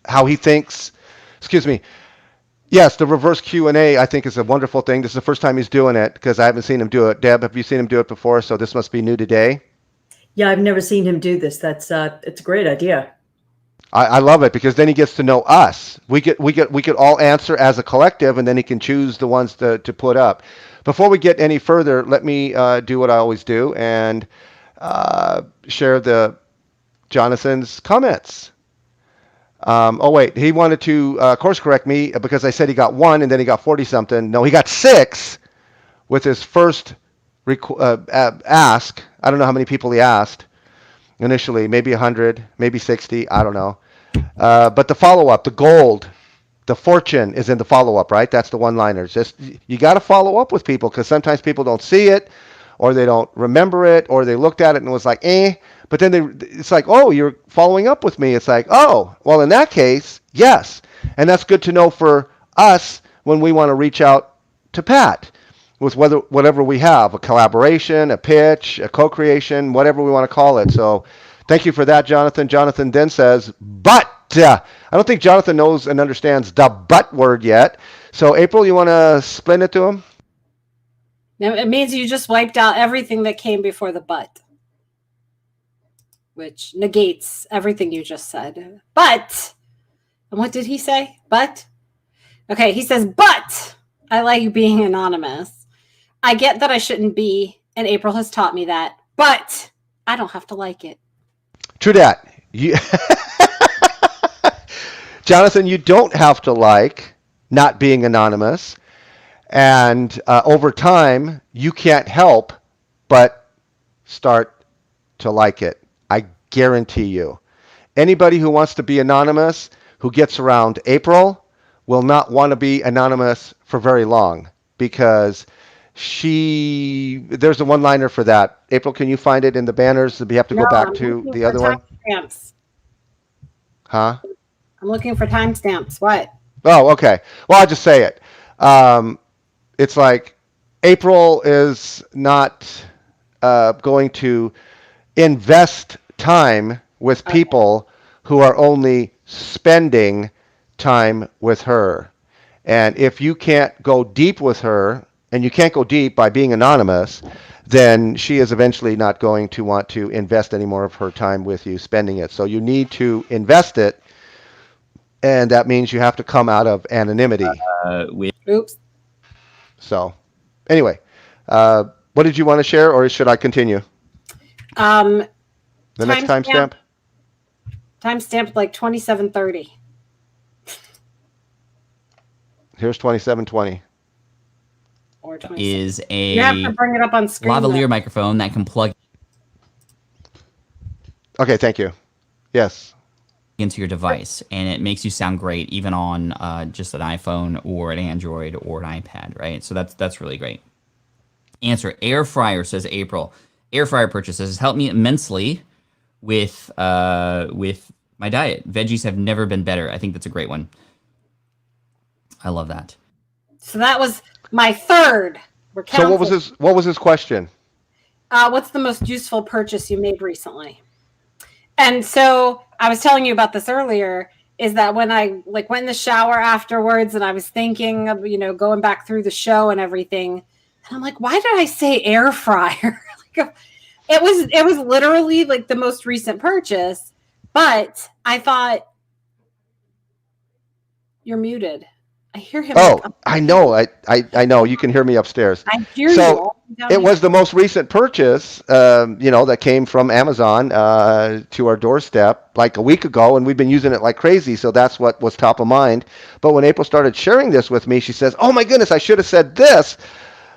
How he thinks. Excuse me. Yes, the reverse Q&A I think is a wonderful thing. This is the first time he's doing it because I haven't seen him do it. Deb, have you seen him do it before? So this must be new today. Yeah, I've never seen him do this. It's a great idea. I love it because then he gets to know us. We could all answer as a collective, and then he can choose the ones to put up. Before we get any further, let me do what I always do and share the Jonathan's comments. Oh wait, he wanted to course correct me because I said he got 1 and then he got 40 something. No, he got 6 with his first ask. I don't know how many people he asked initially, maybe 100, maybe 60, I don't know. But the follow-up, the gold, the fortune is in the follow-up, right? That's the one-liners. Just you got to follow up with people because sometimes people don't see it or they don't remember it or they looked at it and it was like, eh. But then it's like, oh, you're following up with me. It's like, oh, well, in that case, yes. And that's good to know for us when we want to reach out to Pat with whatever we have, a collaboration, a pitch, a co-creation, whatever we want to call it. So thank you for that, Jonathan. Jonathan then says, but I don't think Jonathan knows and understands the but word yet. So April, you want to explain it to him? Now, it means you just wiped out everything that came before the but, which negates everything you just said. But, and what did he say? But? Okay, he says, but I like being anonymous. I get that I shouldn't be, and April has taught me that, but I don't have to like it. True that. Jonathan, you don't have to like not being anonymous. And over time, you can't help but start to like it. I guarantee you. Anybody who wants to be anonymous, who gets around April, will not want to be anonymous for very long because there's a one-liner for that. April, can you find it in the banners? We have to go back to the other one. Timestamps. Huh? I'm looking for timestamps. What? Oh, okay. Well, I'll just say it. It's like April is not going to invest time with people who are only spending time with her. And if you can't go deep with her, and you can't go deep by being anonymous, then she is eventually not going to want to invest any more of her time with you spending it. So you need to invest it, and that means you have to come out of anonymity. Oops. So anyway, what did you want to share, or should I continue? The next timestamp? Timestamp like 27:30. Here's 27:20. Or 27. Is a You have to bring it up on screen. lavalier microphone that can plug Okay, thank you. Yes. into your device, and it makes you sound great even on just an iPhone or an Android or an iPad, right? So that's really great. Answer: air fryer, says April. Air fryer purchases has helped me immensely with my diet. Veggies have never been better. I think that's a great one. I love that. So that was my third. So what was his question? What's the most useful purchase you made recently? And so I was telling you about this earlier, is that when I went in the shower afterwards and I was thinking of, going back through the show and everything, and I'm like, why did I say air fryer? It was literally like the most recent purchase, but I thought, you're muted. I hear him. Oh, I know. I know. You can hear me upstairs. I hear you. So it was the most recent purchase, that came from Amazon to our doorstep like a week ago, and we've been using it like crazy. So that's what was top of mind. But when April started sharing this with me, she says, "Oh my goodness, I should have said this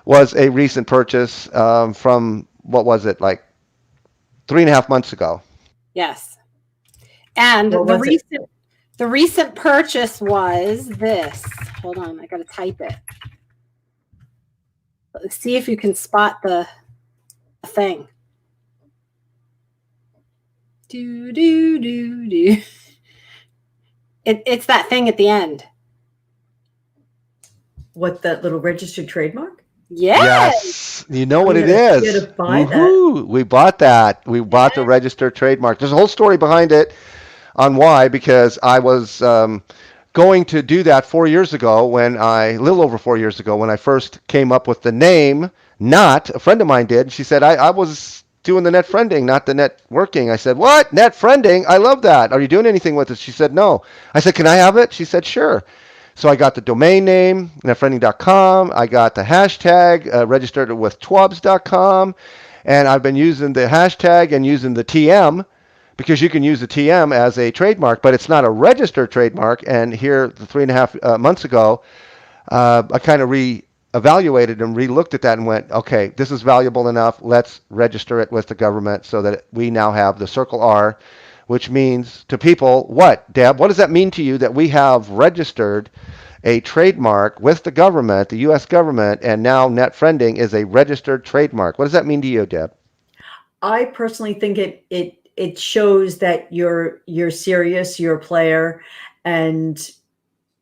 was a recent purchase from what was it, like 3.5 months ago?" Yes, and the recent purchase was this. Hold on, I got to type it. Let's see if you can spot the thing. Do. It's that thing at the end. What, that little registered trademark? Yes. Yes, you know what it You is. gotta buy that. Woohoo! We bought that. We bought the registered trademark. There's a whole story behind it on why, because I was going to do that 4 years ago a little over 4 years ago, when I first came up with the name. Not a friend of mine did. She said, I was doing the net friending, not the networking. I said, what? Net friending? I love that. Are you doing anything with it? She said, no. I said, can I have it? She said, sure. So I got the domain name, netfriending.com. I got the hashtag, registered it with twubs.com. And I've been using the hashtag and using the TM, because you can use the TM as a trademark, but it's not a registered trademark. And here, 3.5 months ago, I kind of re-evaluated and re-looked at that and went, okay, this is valuable enough. Let's register it with the government so that we now have the Circle R, which means to people, what, Deb? What does that mean to you that we have registered a trademark with the government, the U.S. government, and now net friending is a registered trademark? What does that mean to you, Deb? I personally think it shows that you're serious, you're a player, and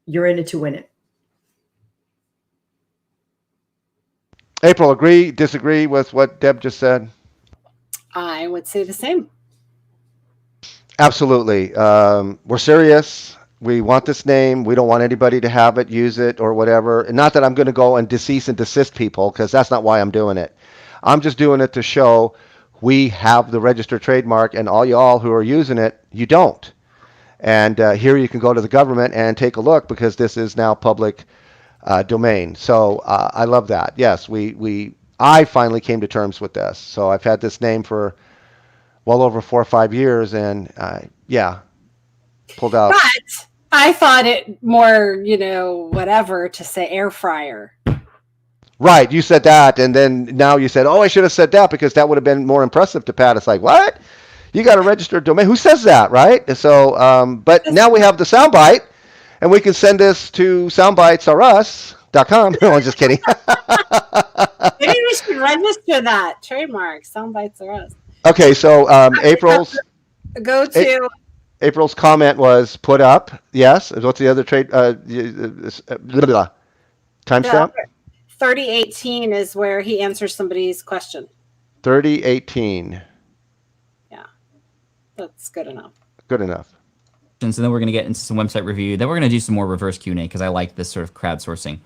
you're in it to win it. April, agree, disagree with what Deb just said? I would say the same. Absolutely. We're serious. We want this name. We don't want anybody to have it, use it, or whatever. And not that I'm going to go and cease and desist people, because that's not why I'm doing it. I'm just doing it to show we have the registered trademark, and all y'all who are using it, you don't. And here you can go to the government and take a look, because this is now public domain. So I love that. Yes, I finally came to terms with this. So I've had this name for well over 4 or 5 years, and pulled out. But I thought it more, whatever to say air fryer. Right, you said that, and then now you said, oh, I should have said that, because that would have been more impressive to Pat. It's like, what? You got a registered domain? Who says that, right? So, but now we have the soundbite, and we can send this to soundbitesareus.com. No, I'm just kidding. Maybe we should register that trademark. Soundbites are us. Okay, so April's comment was put up. Yes. What's the other trade? Timestamp? 3018 is where he answers somebody's question. 3018. Yeah, that's good enough. Good enough. And then we're going to get into some website review. Then we're going to do some more reverse Q&A, because I like this sort of crowdsourcing.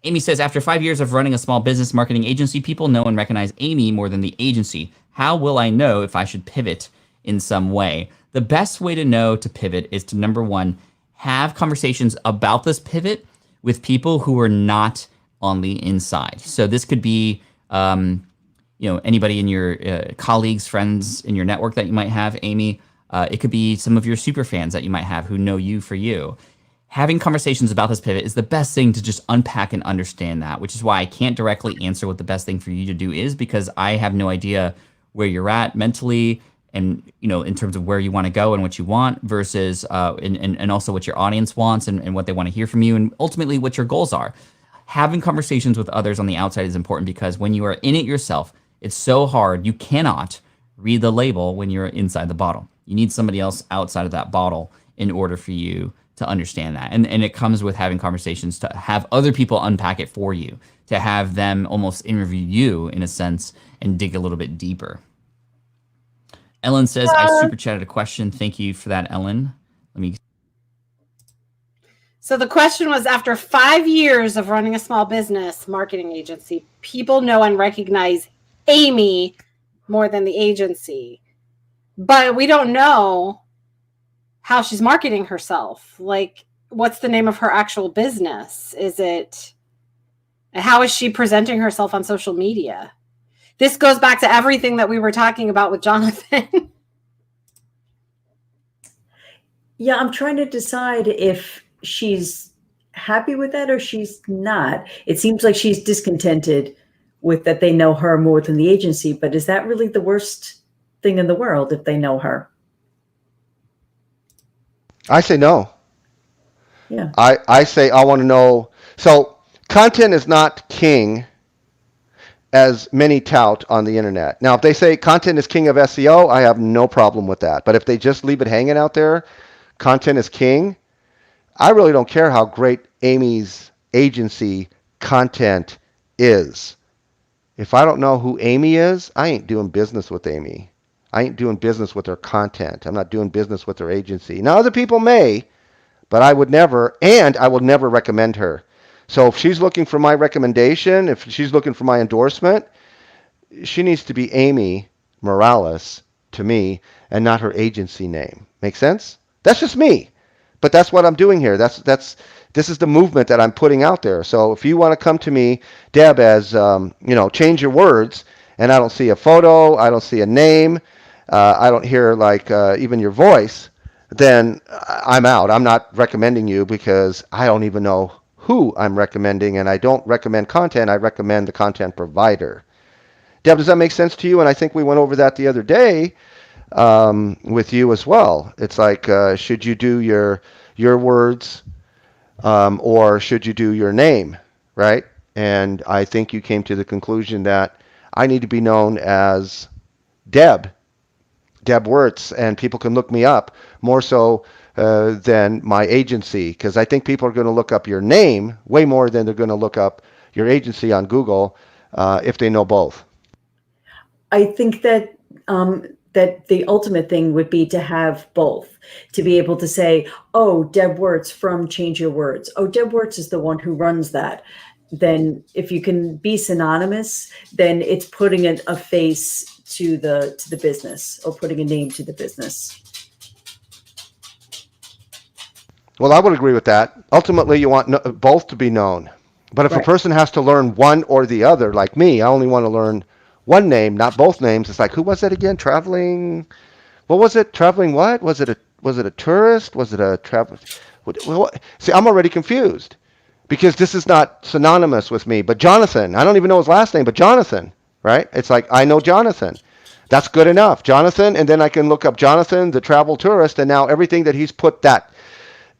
Amy says, after 5 years of running a small business marketing agency, people know and recognize Amy more than the agency. How will I know if I should pivot in some way? The best way to know to pivot is to, number one, have conversations about this pivot with people who are not on the inside. So this could be, anybody in your colleagues, friends in your network that you might have, Amy. It could be some of your super fans that you might have who know you for you. Having conversations about this pivot is the best thing to just unpack and understand that, which is why I can't directly answer what the best thing for you to do is, because I have no idea where you're at mentally and, in terms of where you want to go and what you want versus, and also what your audience wants and what they want to hear from you and ultimately what your goals are. Having conversations with others on the outside is important, because when you are in it yourself, it's so hard. You cannot read the label when you're inside the bottle. You need somebody else outside of that bottle in order for you to understand that. And it comes with having conversations, to have other people unpack it for you, to have them almost interview you in a sense and dig a little bit deeper. Ellen says, I super chatted a question. Thank you for that, Ellen. So the question was, after 5 years of running a small business marketing agency, people know and recognize Amy more than the agency. But we don't know how she's marketing herself. Like, what's the name of her actual business? How is she presenting herself on social media? This goes back to everything that we were talking about with Jonathan. Yeah, I'm trying to decide if she's happy with that or she's not. It seems like she's discontented with that they know her more than the agency, but is that really the worst thing in the world if they know her? I say no. Yeah. I say I want to know. So content is not king, as many tout on the internet. Now, if they say content is king of SEO, I have no problem with that. But if they just leave it hanging out there, content is king, I really don't care how great Amy's agency content is. If I don't know who Amy is, I ain't doing business with Amy. I ain't doing business with her content. I'm not doing business with her agency. Now, other people may, but I would never, and I will never recommend her. So if she's looking for my recommendation, if she's looking for my endorsement, she needs to be Amy Morales to me and not her agency name. Make sense? That's just me. But that's what I'm doing here. This is the movement that I'm putting out there. So if you want to come to me, Deb, as change your words, and I don't see a photo, I don't see a name, I don't hear even your voice, then I'm out. I'm not recommending you because I don't even know who I'm recommending, and I don't recommend content. I recommend the content provider. Deb, does that make sense to you? And I think we went over that the other day with you as well. It's like, should you do your words or should you do your name, right? And I think you came to the conclusion that I need to be known as Deb Wirtz, and people can look me up more so than my agency, because I think people are going to look up your name way more than they're going to look up your agency on Google if they know both. I think that that the ultimate thing would be to have both, to be able to say, oh, Deb Wirtz from Change Your Words. Oh, Deb Wirtz is the one who runs that. Then if you can be synonymous, then it's putting a face to the business, or putting a name to the business. Well, I would agree with that. Ultimately, you want both to be known. But if a person has to learn one or the other, like me, I only want to learn one name, not both names. It's like, who was that again? Traveling? What was it? Traveling what? Was it a tourist? Was it a travel? See, I'm already confused because this is not synonymous with me. But Jonathan, I don't even know his last name, but Jonathan, right? It's like, I know Jonathan. That's good enough. Jonathan, and then I can look up Jonathan, the travel tourist, and now everything that he's put that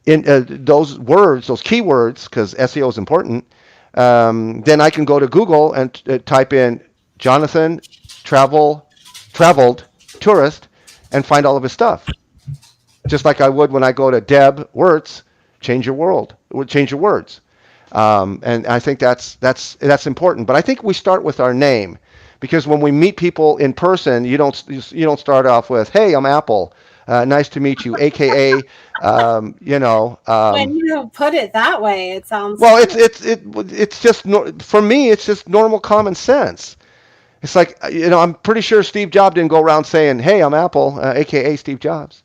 in those words, those keywords, because SEO is important, then I can go to Google and type in Jonathan traveled tourist and find all of his stuff. Just like I would when I go to Deb Wirtz, change your words. And I think that's important. But I think we start with our name, because when we meet people in person, you don't start off with, "Hey, I'm Apple. Nice to meet you," AKA, when you put it that way, it sounds well. It's just for me. It's just normal common sense. It's like, I'm pretty sure Steve Jobs didn't go around saying, "Hey, I'm Apple," AKA Steve Jobs.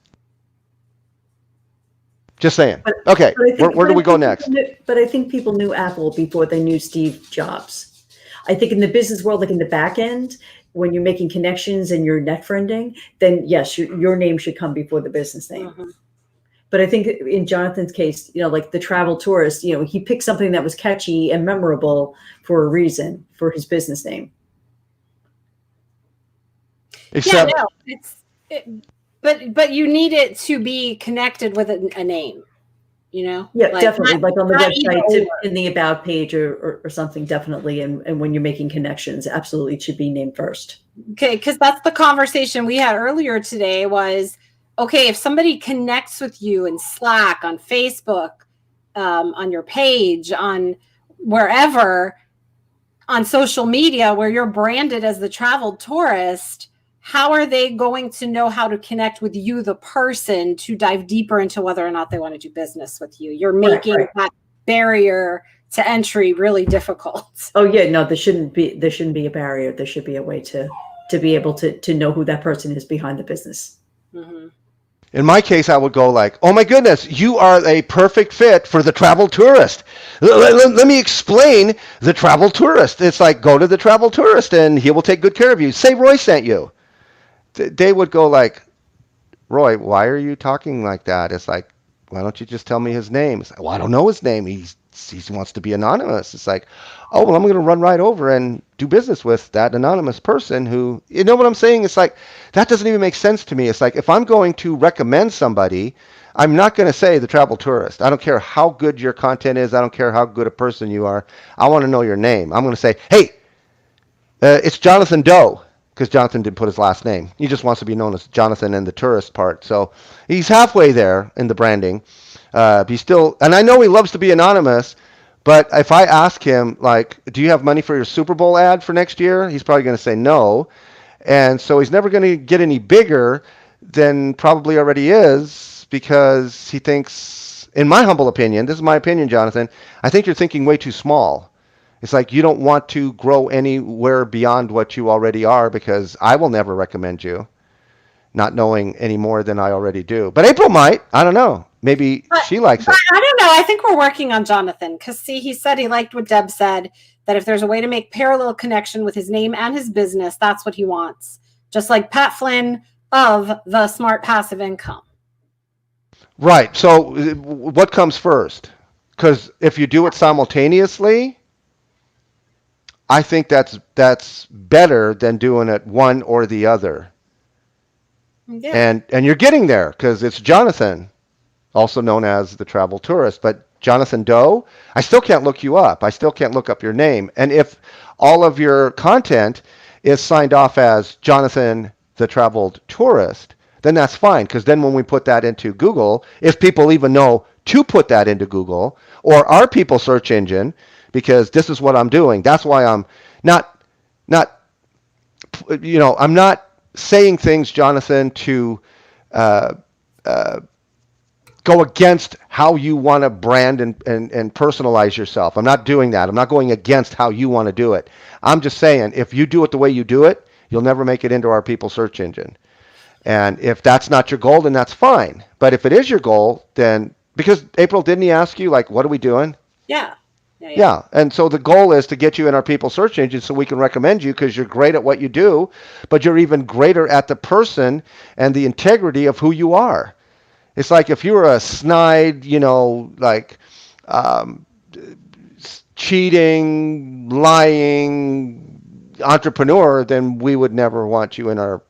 Just saying. Okay, where do we go next? But I think people knew Apple before they knew Steve Jobs. I think in the business world, like in the back end, when you're making connections and you're net friending, then yes, your name should come before the business name. Mm-hmm. But I think in Jonathan's case, like the travel tourist, he picked something that was catchy and memorable for a reason, for his business name. But you need it to be connected with a name, Yeah, definitely. Like on the website, in the about page or something, definitely. And when you're making connections, absolutely it should be named first. Okay, because that's the conversation we had earlier today was, okay, if somebody connects with you in Slack, on Facebook, on your page, on wherever, on social media where you're branded as the travel tourist, how are they going to know how to connect with you, the person, to dive deeper into whether or not they want to do business with you? You're making that barrier to entry really difficult. Oh yeah, no, there shouldn't be a barrier. There should be a way to be able to know who that person is behind the business. Mm-hmm. In my case, I would go like, "Oh my goodness, you are a perfect fit for the travel tourist. Let me explain the travel tourist." It's like, go to the travel tourist and he will take good care of you. Say Roy sent you. They would go like, "Roy, why are you talking like that?" It's like, "Why don't you just tell me his name?" It's like, "Well, I don't know his name. He wants to be anonymous." It's like, "Oh, well, I'm going to run right over and do business with that anonymous person who," you know what I'm saying? It's like, that doesn't even make sense to me. It's like, if I'm going to recommend somebody, I'm not going to say the travel tourist. I don't care how good your content is. I don't care how good a person you are. I want to know your name. I'm going to say, "Hey, it's Jonathan Doe." Because Jonathan didn't put his last name. He just wants to be known as Jonathan and the tourist part. So he's halfway there in the branding. He's still, and I know he loves to be anonymous, But if I ask him, like, do you have money for your Super Bowl ad for next year? He's probably going to say no. And so he's never going to get any bigger than probably already is because he thinks, in my humble opinion, this is my opinion, Jonathan, I think you're thinking way too small. It's like you don't want to grow anywhere beyond what you already are because I will never recommend you, not knowing any more than I already do. But April might. I don't know. Maybe she likes it. I don't know. I think we're working on Jonathan because, see, he said he liked what Deb said, that if there's a way to make parallel connection with his name and his business, that's what he wants. Just like Pat Flynn of the Smart Passive Income. Right. So what comes first? Because if you do it simultaneously, I think that's better than doing it one or the other. Yeah. And you're getting there because it's Jonathan, also known as the travel tourist. But Jonathan Doe, I still can't look you up. I still can't look up your name. And if all of your content is signed off as Jonathan the traveled tourist, then that's fine. Because then when we put that into Google, if people even know to put that into Google or our people search engine, because this is what I'm doing. That's why I'm not, I'm not saying things, Jonathan, to go against how you want to brand and personalize yourself. I'm not doing that. I'm not going against how you want to do it. I'm just saying if you do it the way you do it, you'll never make it into our people search engine. And if that's not your goal, then that's fine. But if it is your goal, then because April, didn't he ask you, like, what are we doing? Yeah. Yeah. And so the goal is to get you in our people search engine so we can recommend you because you're great at what you do, but you're even greater at the person and the integrity of who you are. It's like if you were a snide, cheating, lying entrepreneur, then we would never want you in our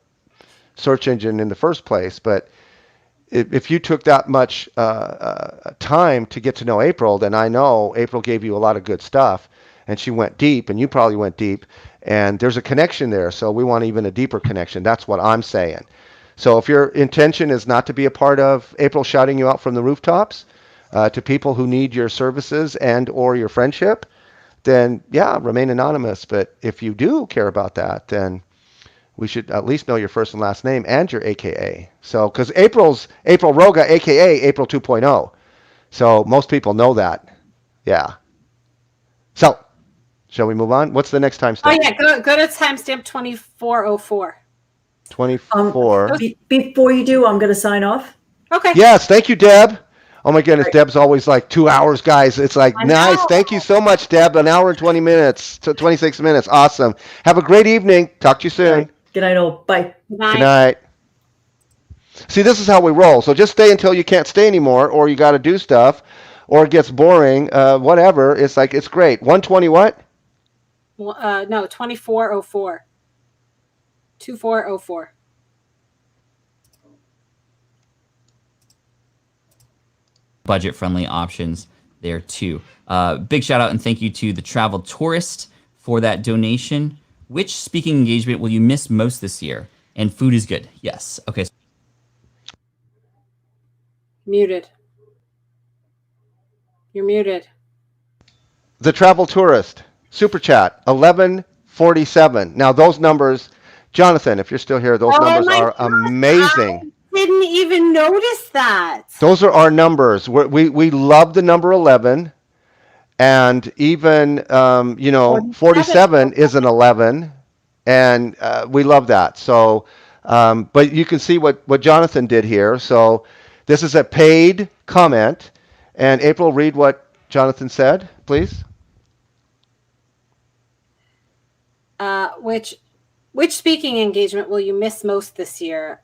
search engine in the first place. But if you took that much time to get to know April, then I know April gave you a lot of good stuff, and she went deep, and you probably went deep, and there's a connection there. So we want even a deeper connection. That's what I'm saying. So if your intention is not to be a part of April shouting you out from the rooftops to people who need your services and or your friendship, then yeah, remain anonymous. But if you do care about that, then we should at least know your first and last name and your AKA. So, because April's April Roga, AKA April 2.0. So most people know that. Yeah. So, shall we move on? What's the next timestamp? Oh, yeah. Go to timestamp 2404. 24. Before you do, I'm going to sign off. Okay. Yes, thank you, Deb. Oh my goodness, Deb's always like 2 hours, guys. It's like, nice. Thank you so much, Deb. An hour and 20 minutes, 26 minutes. Awesome. Have a great evening. Talk to you soon. Right. Good night, all. Bye. Good night. See, this is how we roll. So just stay until you can't stay anymore, or you got to do stuff, or it gets boring, whatever. It's like, it's great. 120 what? No, 2404. 2404. Budget-friendly options there too. Big shout out and thank you to the Travel Tourist for that donation. Which speaking engagement will you miss most this year? And food is good. Yes. Okay. Muted. You're muted. The Travel Tourist. Super Chat. 1147. Now, those numbers, Jonathan, if you're still here, those numbers are amazing. I didn't even notice that. Those are our numbers. We love the number 11. And even, 47 is an 11. And we love that. So, but you can see what Jonathan did here. So this is a paid comment. And April, read what Jonathan said, please. Which speaking engagement will you miss most this year?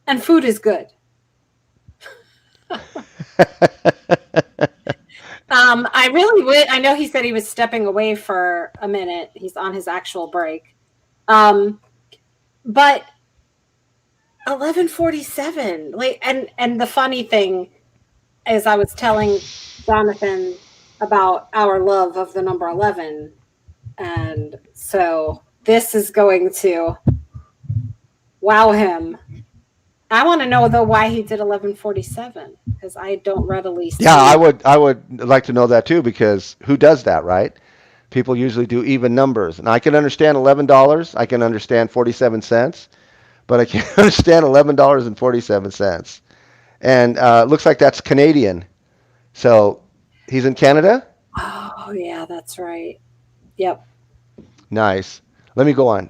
And food is good. I really would. I know he said he was stepping away for a minute. He's on his actual break. But 1147. And the funny thing is, I was telling Jonathan about our love of the number 11, and so this is going to wow him. I want to know though why he did 1147. because I don't readily see. Yeah, I would like to know that too, because who does that, right? People usually do even numbers. And I can understand $11, I can understand 47 cents, but I can't understand $11.47. And it looks like that's Canadian. So he's in Canada? Oh, yeah, that's right. Yep. Nice. Let me go on.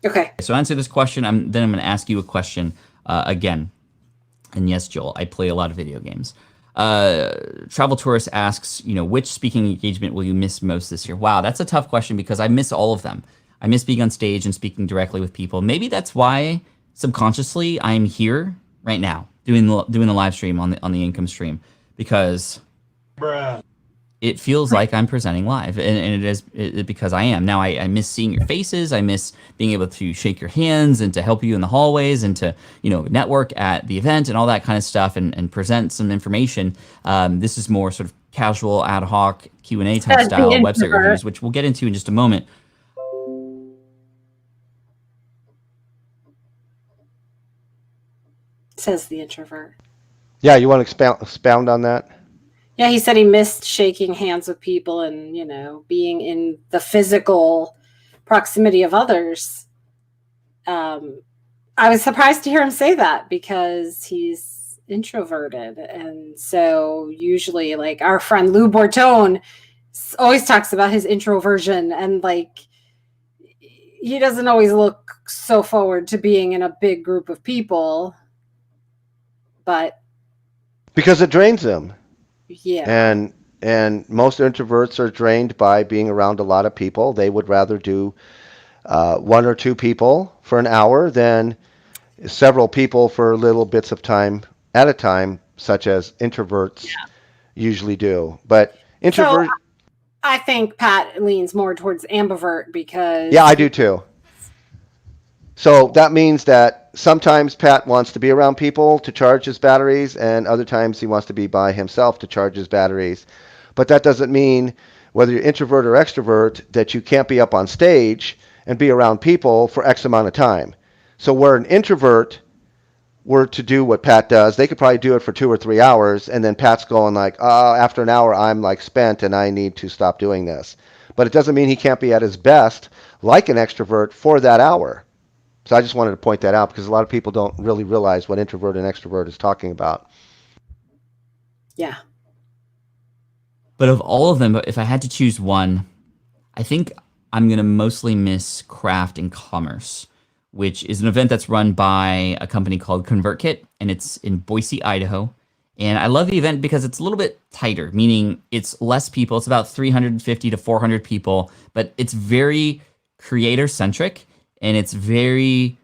Okay. So answer this question. Then I'm going to ask you a question again. And yes, Joel, I play a lot of video games. Travel Tourist asks, which speaking engagement will you miss most this year? Wow, that's a tough question because I miss all of them. I miss being on stage and speaking directly with people. Maybe that's why subconsciously I'm here right now doing the live stream on the income stream, because it feels like I'm presenting live, and it is because I am. Now I miss seeing your faces. I miss being able to shake your hands and to help you in the hallways and to network at the event and all that kind of stuff and present some information. This is more sort of casual, ad hoc Q&A type style website reviews, which we'll get into in just a moment. Says the introvert. Yeah, you want to expound on that? Yeah, he said he missed shaking hands with people and, being in the physical proximity of others. I was surprised to hear him say that because he's introverted. And so usually, like, our friend Lou Bortone always talks about his introversion, and, like, he doesn't always look so forward to being in a big group of people. But because it drains them. Yeah. And most introverts are drained by being around a lot of people. They would rather do one or two people for an hour than several people for little bits of time at a time, such as introverts usually do. But introvert. So I think Pat leans more towards ambivert because. Yeah, I do too. So that means that sometimes Pat wants to be around people to charge his batteries, and other times he wants to be by himself to charge his batteries. But that doesn't mean, whether you're introvert or extrovert, that you can't be up on stage and be around people for X amount of time. So where an introvert were to do what Pat does, they could probably do it for 2 or 3 hours, and then Pat's going like, after an hour, I'm like spent and I need to stop doing this. But it doesn't mean he can't be at his best like an extrovert for that hour. So I just wanted to point that out because a lot of people don't really realize what introvert and extrovert is talking about. Yeah. But of all of them, if I had to choose one, I think I'm going to mostly miss Craft and Commerce, which is an event that's run by a company called ConvertKit, and it's in Boise, Idaho. And I love the event because it's a little bit tighter, meaning it's less people. It's about 350 to 400 people, but it's very creator-centric. And it's very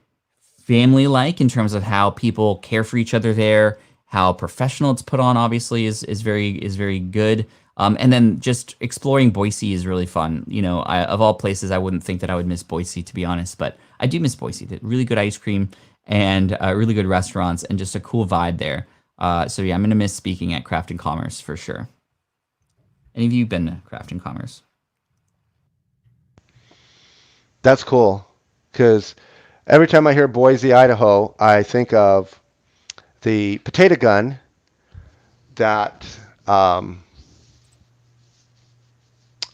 family-like in terms of how people care for each other there, how professional it's put on. Obviously, is very good. And then just exploring Boise is really fun. Of all places, I wouldn't think that I would miss Boise, to be honest, but I do miss Boise. Really good ice cream and really good restaurants and just a cool vibe there. So yeah, I'm gonna miss speaking at Craft and Commerce for sure. Any of you been to Craft and Commerce? That's cool. Because every time I hear Boise, Idaho, I think of the potato gun that, oh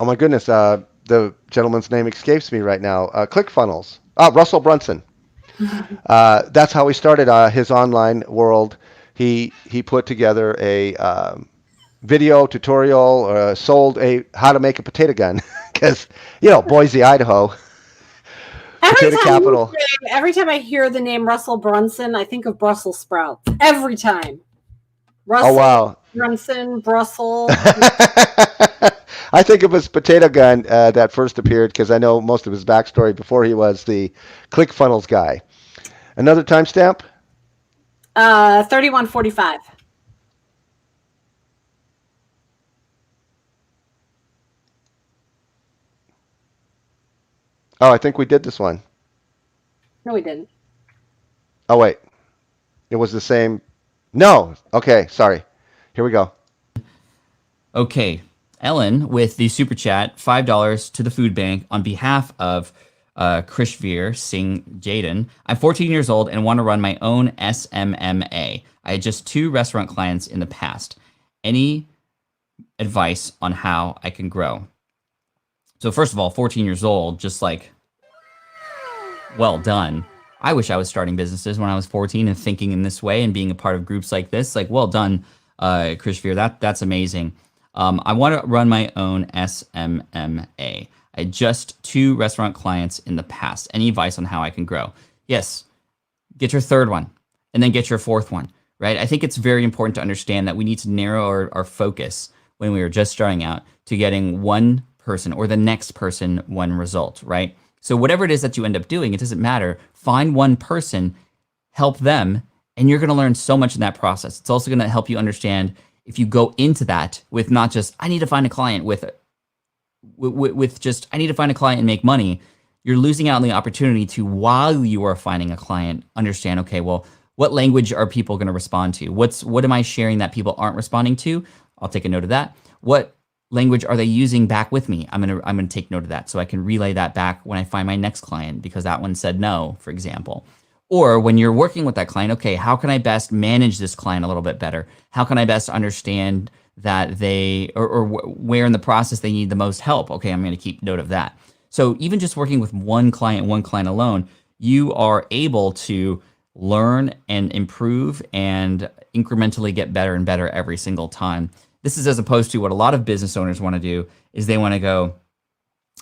my goodness, the gentleman's name escapes me right now. ClickFunnels. Russell Brunson. That's how he started his online world. He put together a video tutorial, sold how to make a potato gun. Because, Boise, Idaho. Every time I hear the name Russell Brunson, I think of Brussels sprouts. Every time. Russell Brunson, Brussels. I think of his potato gun that first appeared because I know most of his backstory before he was the ClickFunnels guy. Another timestamp? 31:45. Oh, I think we did this one. No, we didn't. Oh, wait. It was the same. No. Okay, sorry. Here we go. Okay. Ellen with the super chat, $5 to the food bank on behalf of Krishveer Singh Jaden. I'm 14 years old and want to run my own SMMA. I had just 2 restaurant clients in the past. Any advice on how I can grow? So first of all, 14 years old, just like, well done. I wish I was starting businesses when I was 14 and thinking in this way and being a part of groups like this. Like, well done, Krishveer. That's amazing. I want to run my own SMMA. I had just 2 restaurant clients in the past. Any advice on how I can grow? Yes. Get your 3rd one and then get your 4th one, right? I think it's very important to understand that we need to narrow our focus when we are just starting out to getting one person or the next person one result, right? So whatever it is that you end up doing, it doesn't matter. Find one person, help them, and you're going to learn so much in that process. It's also going to help you understand if you go into that with not just, I need to find a client with just, I need to find a client and make money. You're losing out on the opportunity to, while you are finding a client, understand, okay, well, what language are people going to respond to? What am I sharing that people aren't responding to? I'll take a note of that. What language are they using back with me? I'm gonna take note of that so I can relay that back when I find my next client because that one said no, for example. Or when you're working with that client, okay, how can I best manage this client a little bit better? How can I best understand that they, or where in the process they need the most help? Okay, I'm gonna keep note of that. So even just working with one client alone, you are able to learn and improve and incrementally get better and better every single time. This is as opposed to what a lot of business owners want to do is they want to go,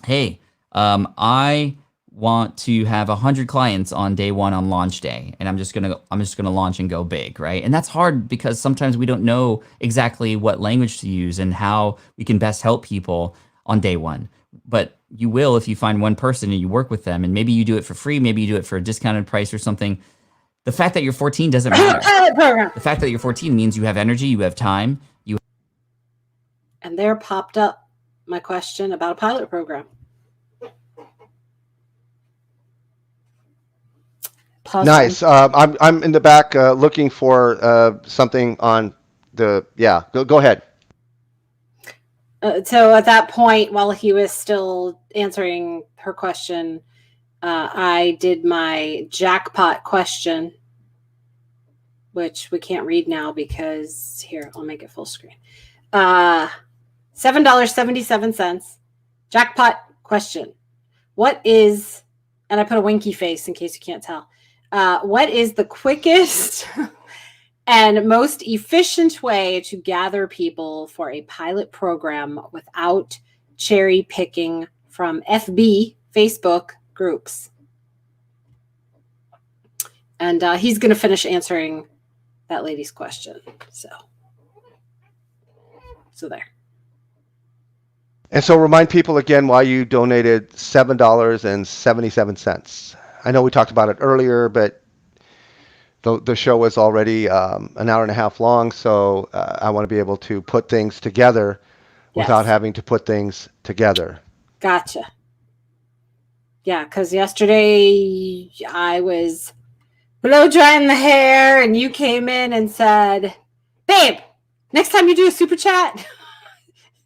hey, I want to have 100 clients on day 1 on launch day, and I'm just gonna launch and go big, right? And that's hard because sometimes we don't know exactly what language to use and how we can best help people on day 1. But you will if you find one person and you work with them, and maybe you do it for free, maybe you do it for a discounted price or something. The fact that you're 14 doesn't matter. The fact that you're 14 means you have energy, you have time. And there popped up my question about a pilot program. Pause. Nice. I'm in the back looking for something on the, yeah, go ahead. So at that point, while he was still answering her question, I did my jackpot question, which we can't read now because here, I'll make it full screen. $7.77. Jackpot question. What is, and I put a winky face in case you can't tell. What is the quickest and most efficient way to gather people for a pilot program without cherry picking from FB, Facebook groups? And he's going to finish answering that lady's question. So there. And so remind people again why you donated $7.77. I know we talked about it earlier, but the show was already an hour and a half long, so I want to be able to put things together without having to put things together. Gotcha. Yeah, because yesterday I was blow drying the hair, and you came in and said, "Babe, next time you do a super chat,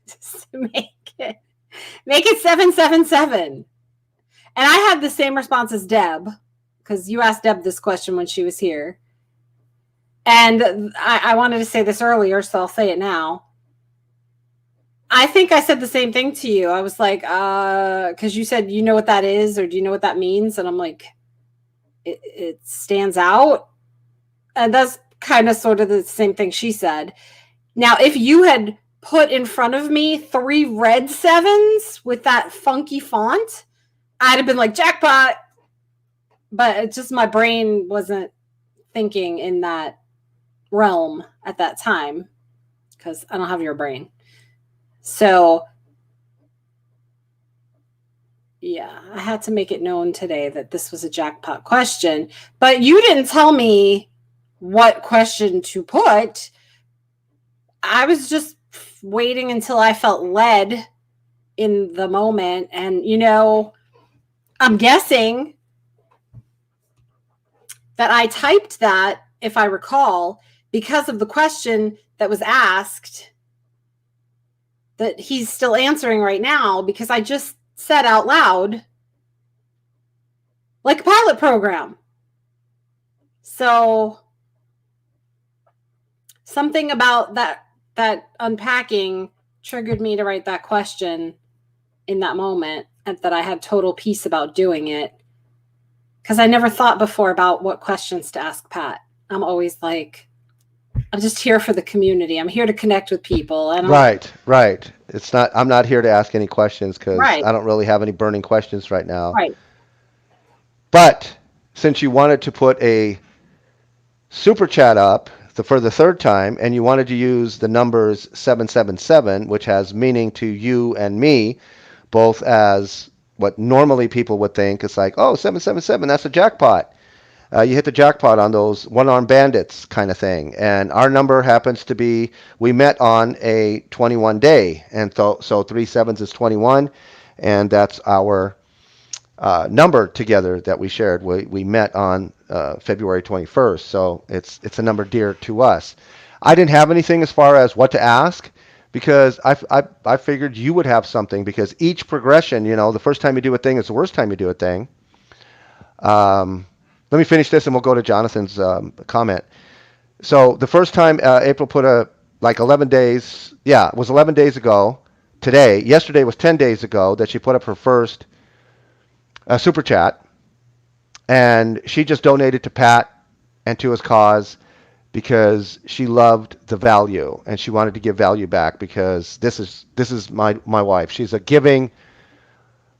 just make it 777." And I had the same response as Deb, because you asked Deb this question when she was here. And I wanted to say this earlier, so I'll say it now. I think I said the same thing to you. I was like, because you said, you know what that is, or do you know what that means? And I'm like, it stands out. And that's kind of sort of the same thing she said. Now, if you had put in front of me 3 red 7s with that funky font, I'd have been like, jackpot. But it's just my brain wasn't thinking in that realm at that time because I don't have your brain. So, yeah, I had to make it known today that this was a jackpot question. But you didn't tell me what question to put. I was just waiting until I felt led in the moment. And, you know, I'm guessing that I typed that, if I recall, because of the question that was asked that he's still answering right now, because I just said out loud, like a pilot program. So something about that unpacking triggered me to write that question in that moment, and that I had total peace about doing it, because I never thought before about what questions to ask Pat. I'm always like, I'm just here for the community. I'm here to connect with people. And Right. I'm not here to ask any questions because Right. I don't really have any burning questions right now. Right. But since you wanted to put a super chat up for the third time, and you wanted to use the numbers 777, which has meaning to you and me, both as what normally people would think. It's like, oh, 777, that's a jackpot. You hit the jackpot on those one-armed bandits kind of thing. And our number happens to be, we met on a 21 day. And so 3 sevens is 21. And that's our number together that we shared. We met on February 21st. So it's a number dear to us. I didn't have anything as far as what to ask, because I figured you would have something, because each progression, the first time you do a thing is the worst time you do a thing. Let me finish this and we'll go to Jonathan's comment. So the first time April put 11 days, it was 11 days ago today. Yesterday was 10 days ago that she put up her first super chat. And she just donated to Pat and to his cause because she loved the value and she wanted to give value back, because this is my wife. She's a giving,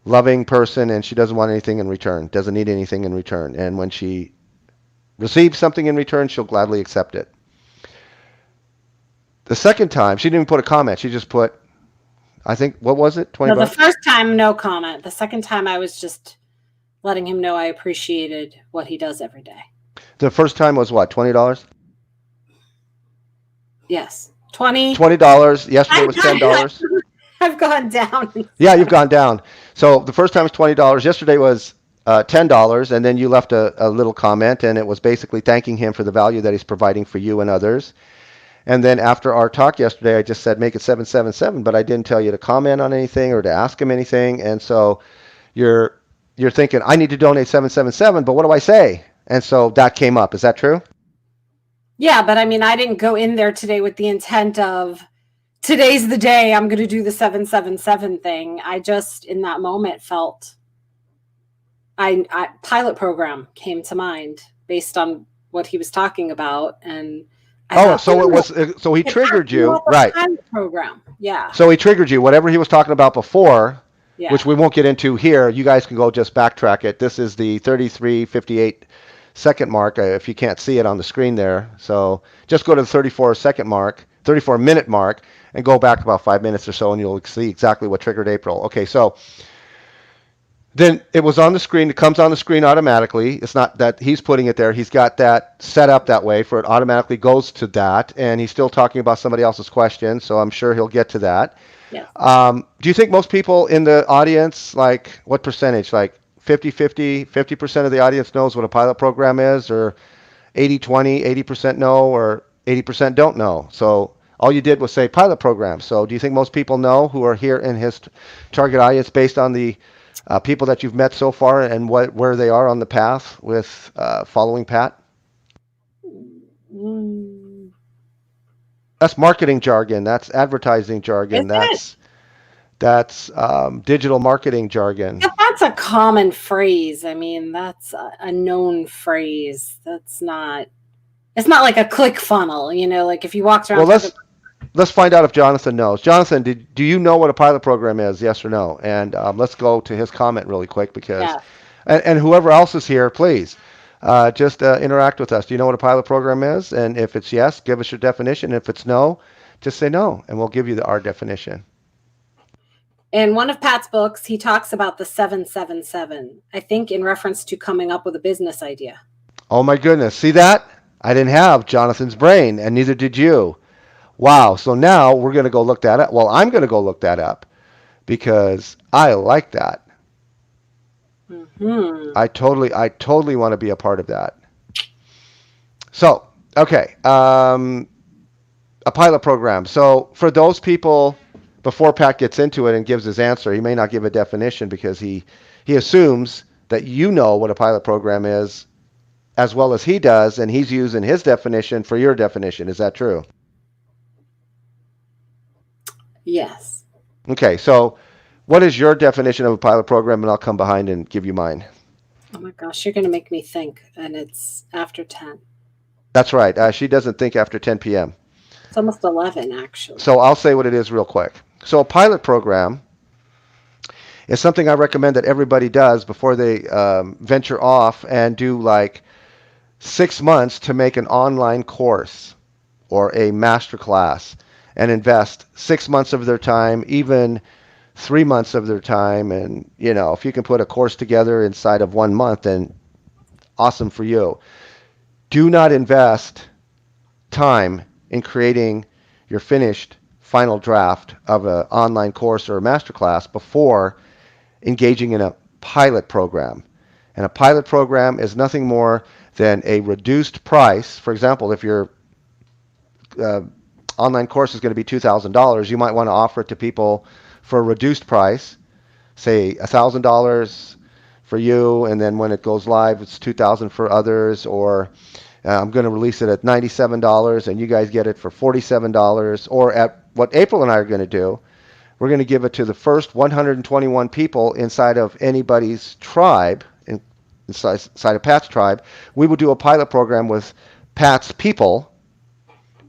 loving person, and she doesn't want anything in return, doesn't need anything in return. And when she receives something in return, she'll gladly accept it. The second time, she didn't even put a comment. She just put, I think, what was it? 20 bucks? The first time, no comment. The second time, I was just letting him know I appreciated what he does every day. The first time was what, $20? Yes. $20. Yesterday was $10. I've gone down. Yeah, you've gone down. So the first time was $20. Yesterday was $10, and then you left a little comment, and it was basically thanking him for the value that he's providing for you and others. And then after our talk yesterday, I just said make it 777, but I didn't tell you to comment on anything or to ask him anything. And so you're thinking, I need to donate 777, but what do I say? And so that came up. Is that true? Yeah, but I mean, I didn't go in there today with the intent of, today's the day I'm going to do the 777 thing. I just, in that moment, felt I pilot program came to mind based on what he was talking about. And so he triggered you, right? Pilot program, yeah. So he triggered you. Whatever he was talking about before, yeah, which we won't get into here. You guys can go just backtrack it. This is the 33:58 second mark, if you can't see it on the screen there. So just go to the 34 minute mark, and go back about 5 minutes or so, and you'll see exactly what triggered April. Okay, so then it was on the screen. It comes on the screen automatically. It's not that he's putting it there. He's got that set up that way for it automatically goes to that, and he's still talking about somebody else's question, so I'm sure he'll get to that. Yeah. Do you think most people in the audience, like what percentage, like 50% of the audience knows what a pilot program is, or 80-20, 80% know, or 80% don't know? So all you did was say pilot program. So do you think most people know, who are here in his target audience, based on the people that you've met so far and where they are on the path with following Pat? That's marketing jargon. That's advertising jargon. That's digital marketing jargon. Yeah, that's a common phrase. I mean, that's a known phrase. It's not like a click funnel, like if you walked around. Well, let's find out if Jonathan knows. Jonathan, do you know what a pilot program is? Yes or no? And let's go to his comment really quick, because, yeah. and whoever else is here, please just interact with us. Do you know what a pilot program is? And if it's yes, give us your definition. If it's no, just say no, and we'll give you our definition. In one of Pat's books, he talks about the 777, I think in reference to coming up with a business idea. Oh my goodness. See that? I didn't have Jonathan's brain, and neither did you. Wow. So now we're going to go look that up. Well, I'm going to go look that up because I like that. Mm-hmm. I totally want to be a part of that. So, okay. A pilot program. So for those people, before Pat gets into it and gives his answer, he may not give a definition because he assumes that you know what a pilot program is as well as he does, and he's using his definition for your definition. Is that true? Yes. Okay, so what is your definition of a pilot program? And I'll come behind and give you mine. Oh my gosh, you're going to make me think, and it's after 10. That's right. She doesn't think after 10 p.m. It's almost 11, actually. So I'll say what it is real quick. So a pilot program is something I recommend that everybody does before they venture off and do like 6 months to make an online course or a master class and invest 6 months of their time, even 3 months of their time. And, you know, if you can put a course together inside of 1 month, then awesome for you. Do not invest time in creating your finished final draft of an online course or a masterclass before engaging in a pilot program. And a pilot program is nothing more than a reduced price. For example, if your online course is going to be $2,000, you might want to offer it to people for a reduced price, say $1,000 for you, and then when it goes live, it's $2,000 for others, or I'm going to release it at $97 and you guys get it for $47, or at what April and I are going to do, we're going to give it to the first 121 people inside of anybody's tribe, inside of Pat's tribe. We will do a pilot program with Pat's people,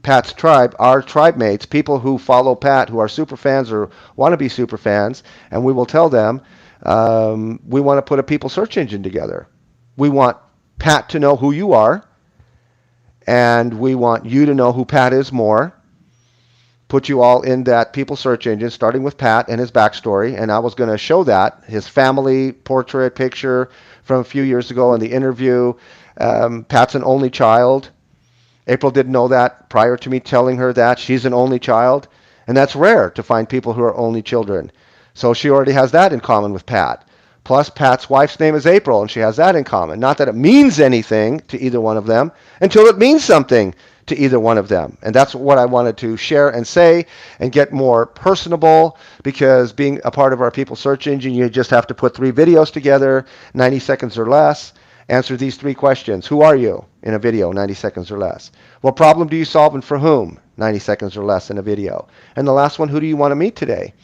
Pat's tribe, our tribe mates, people who follow Pat, who are super fans or want to be super fans, and we will tell them we want to put a people search engine together. We want Pat to know who you are, and we want you to know who Pat is more. Put you all in that people search engine, starting with Pat and his backstory. And I was going to show that, his family portrait picture from a few years ago in the interview. Pat's an only child. April didn't know that prior to me telling her that. She's an only child. And that's rare to find people who are only children. So she already has that in common with Pat. Plus, Pat's wife's name is April, and she has that in common. Not that it means anything to either one of them until it means something to either one of them. And that's what I wanted to share and say and get more personable, because being a part of our people search engine, you just have to put 3 videos together, 90 seconds or less. Answer these 3 questions. Who are you in a video, 90 seconds or less? What problem do you solve and for whom? 90 seconds or less in a video. And the last one, who do you want to meet today?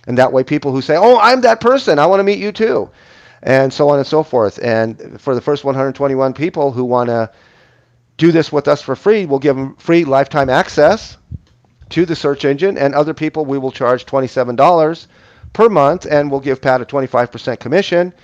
And that way people who say, oh, I'm that person, I want to meet you too. And so on and so forth. And for the first 121 people who want to do this with us for free, we'll give them free lifetime access to the search engine. And other people, we will charge $27 per month, and we'll give Pat a 25% commission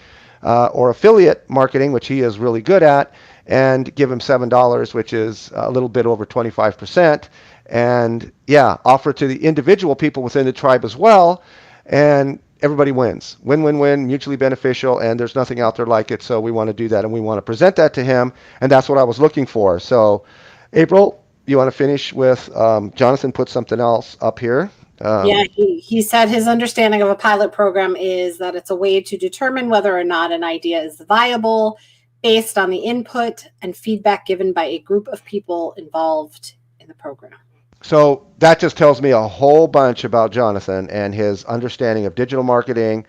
or affiliate marketing, which he is really good at, and give him $7, which is a little bit over 25%. And yeah, offer to the individual people within the tribe as well. And everybody wins. Win, win, win, mutually beneficial, and there's nothing out there like it, so we want to do that, and we want to present that to him, and that's what I was looking for. So, April, you want to finish with, Jonathan put something else up here. Yeah, he said his understanding of a pilot program is that it's a way to determine whether or not an idea is viable based on the input and feedback given by a group of people involved in the program. So that just tells me a whole bunch about Jonathan and his understanding of digital marketing,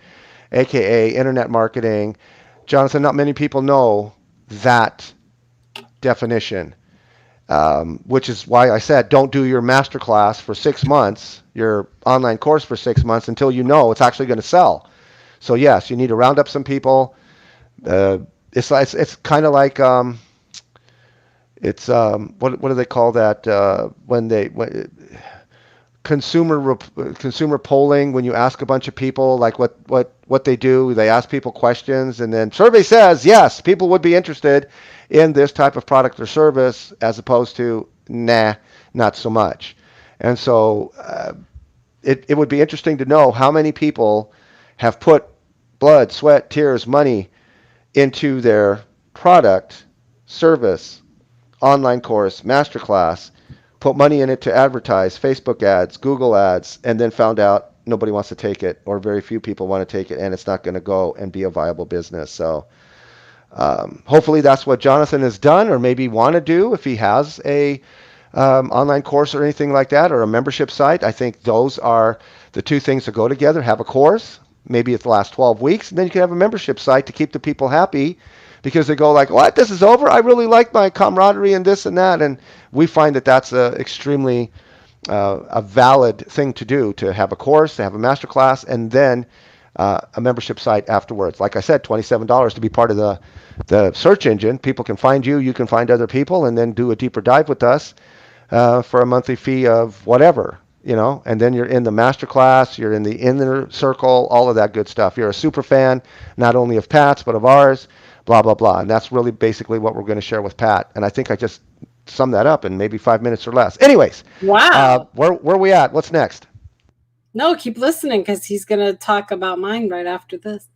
aka internet marketing. Jonathan, not many people know that definition, which is why I said don't do your masterclass for 6 months, your online course for 6 months, until you know it's actually going to sell. So yes, you need to round up some people. It's kind of like it's what do they call that when consumer polling, when you ask a bunch of people like what they do, they ask people questions, and then survey says yes, people would be interested in this type of product or service, as opposed to nah, not so much. And so it would be interesting to know how many people have put blood, sweat, tears, money into their product, service, online course, masterclass, put money in it to advertise, Facebook ads, Google ads, and then found out nobody wants to take it, or very few people want to take it, and it's not going to go and be a viable business. So hopefully that's what Jonathan has done, or maybe want to do if he has a online course or anything like that, or a membership site. I think those are the 2 things that go together. Have a course, maybe it's the last 12 weeks, and then you can have a membership site to keep the people happy because they go like, what, this is over? I really like my camaraderie and this and that. And we find that that's a extremely a valid thing to do, to have a course, to have a master class, and then a membership site afterwards. Like I said, $27 to be part of the search engine. People can find you, you can find other people, and then do a deeper dive with us for a monthly fee of whatever, and then you're in the master class, you're in the inner circle, all of that good stuff. You're a super fan, not only of Pat's, but of ours, blah, blah, blah. And that's really basically what we're going to share with Pat. And I think I just summed that up in maybe 5 minutes or less. Anyways, Wow. where are we at? What's next? No, keep listening because he's going to talk about mine right after this.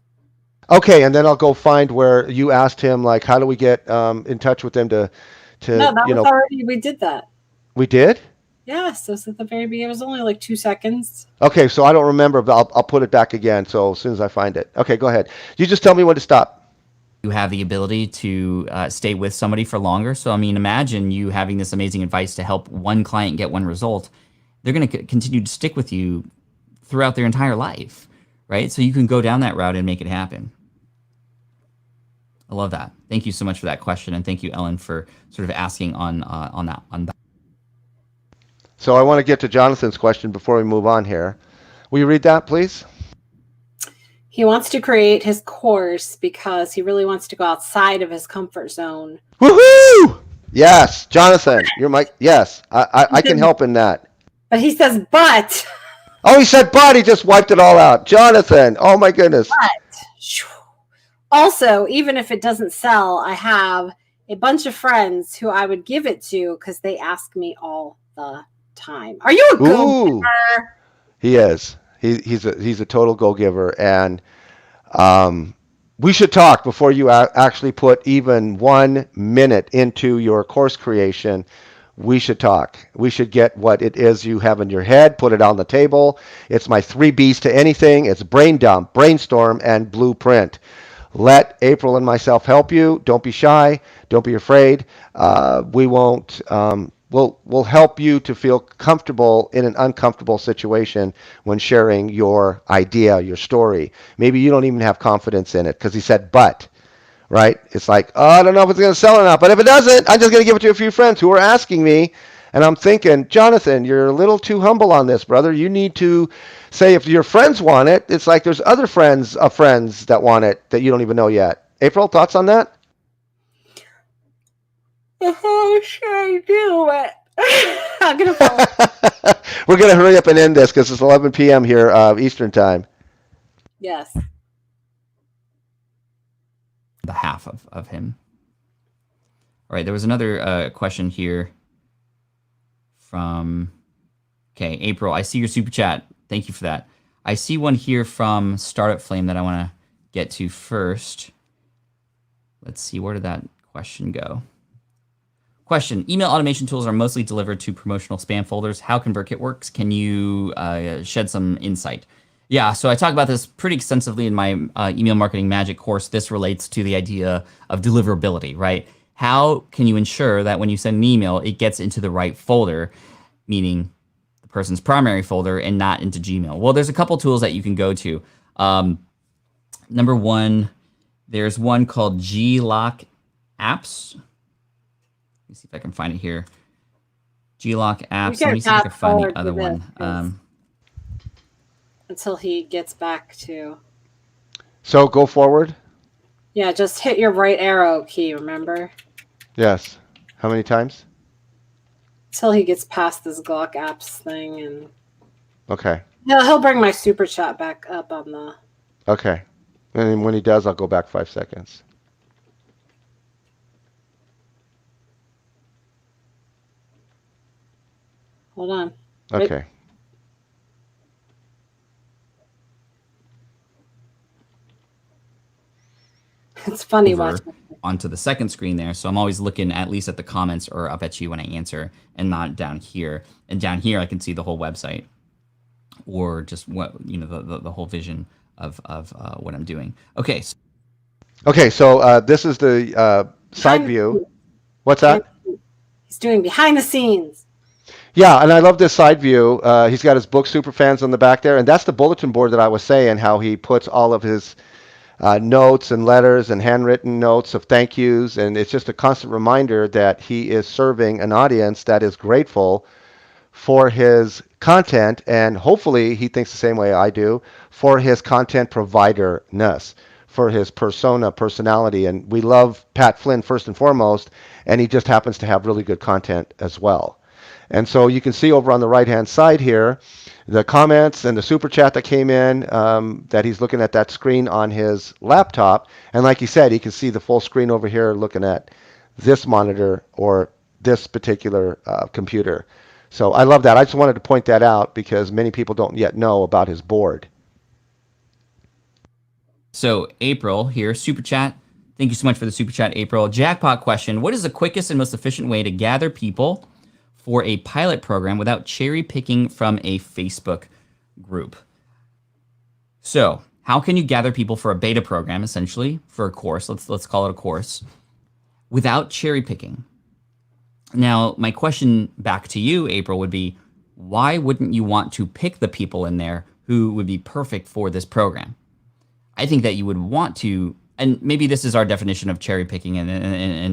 Okay, and then I'll go find where you asked him, like, how do we get in touch with them to No, that was already, we did that. We did? Yes, it was at the very beginning. It was only like 2 seconds. Okay, so I don't remember, but I'll put it back again. So as soon as I find it. Okay, go ahead. You just tell me when to stop. You have the ability to stay with somebody for longer. So, I mean, imagine you having this amazing advice to help one client get one result. They're going to continue to stick with you throughout their entire life, right? So you can go down that route and make it happen. I love that. Thank you so much for that question, and thank you, Ellen, for sort of asking on that. So I want to get to Jonathan's question before we move on here. Will you read that, please? He wants to create his course because he really wants to go outside of his comfort zone. Woohoo! Yes, Jonathan, you're my yes. I can help in that. But he says, but. Oh, he said, but he just wiped it all out. Jonathan, oh my goodness. But also, even if it doesn't sell, I have a bunch of friends who I would give it to because they ask me all the time. Are you a go-giver? He is. He's a total go-giver, and we should talk before you actually put even 1 minute into your course creation. We should talk. We should get what it is you have in your head, put it on the table. It's my 3 B's to anything. It's brain dump, brainstorm, and blueprint. Let April and myself help you. Don't be shy. Don't be afraid. We won't. We'll help you to feel comfortable in an uncomfortable situation when sharing your idea, your story. Maybe you don't even have confidence in it because he said, but, right? It's like, oh, I don't know if it's going to sell or not, but if it doesn't, I'm just going to give it to a few friends who are asking me. And I'm thinking, Jonathan, you're a little too humble on this, brother. You need to say if your friends want it, it's like there's other friends of friends that want it that you don't even know yet. April, thoughts on that? Oh, sure do it. I'm gonna fall. We're gonna hurry up and end this because it's 11 p.m. here Eastern time. Yes. The half of him. All right, there was another question here from April. I see your super chat. Thank you for that. I see one here from Startup Flame that I want to get to first. Let's see, where did that question go? Question: email automation tools are mostly delivered to promotional spam folders. How ConvertKit works? Can you shed some insight? Yeah, so I talk about this pretty extensively in my email marketing magic course. This relates to the idea of deliverability, right? How can you ensure that when you send an email, it gets into the right folder, meaning the person's primary folder and not into Gmail? Well, there's a couple tools that you can go to. Number one, there's one called Glock Apps. Let me see if I can find it here. Glock Apps. Let me see if I can find the other one. Until he gets back to. So go forward. Yeah, just hit your right arrow key, remember? Yes. How many times? Until he gets past this Glock Apps thing. And okay. He'll bring my super chat back up on the. Okay. And when he does, I'll go back 5 seconds. Hold on. Okay. It's funny watching. Onto the second screen there. So I'm always looking at least at the comments or up at you when I answer and not down here. And down here, I can see the whole website or just what, the whole vision of what I'm doing. Okay. Okay. So this is the side view. What's that? He's doing behind the scenes. Yeah, and I love this side view. He's got his book Superfans on the back there, and that's the bulletin board that I was saying, how he puts all of his notes and letters and handwritten notes of thank yous, and it's just a constant reminder that he is serving an audience that is grateful for his content, and hopefully he thinks the same way I do, for his content provider-ness, for his personality. And we love Pat Flynn first and foremost, and he just happens to have really good content as well. And so you can see over on the right-hand side here, the comments and the super chat that came in, that he's looking at that screen on his laptop. And like he said, he can see the full screen over here looking at this monitor or this particular computer. So I love that. I just wanted to point that out because many people don't yet know about his board. So April here, super chat. Thank you so much for the super chat, April. Jackpot question: what is the quickest and most efficient way to gather people for a pilot program without cherry picking from a Facebook group? So how can you gather people for a beta program, essentially for a course? Let's call it a course, without cherry picking. Now, my question back to you, April, would be, why wouldn't you want to pick the people in there who would be perfect for this program? I think that you would want to, and maybe this is our definition of cherry picking, and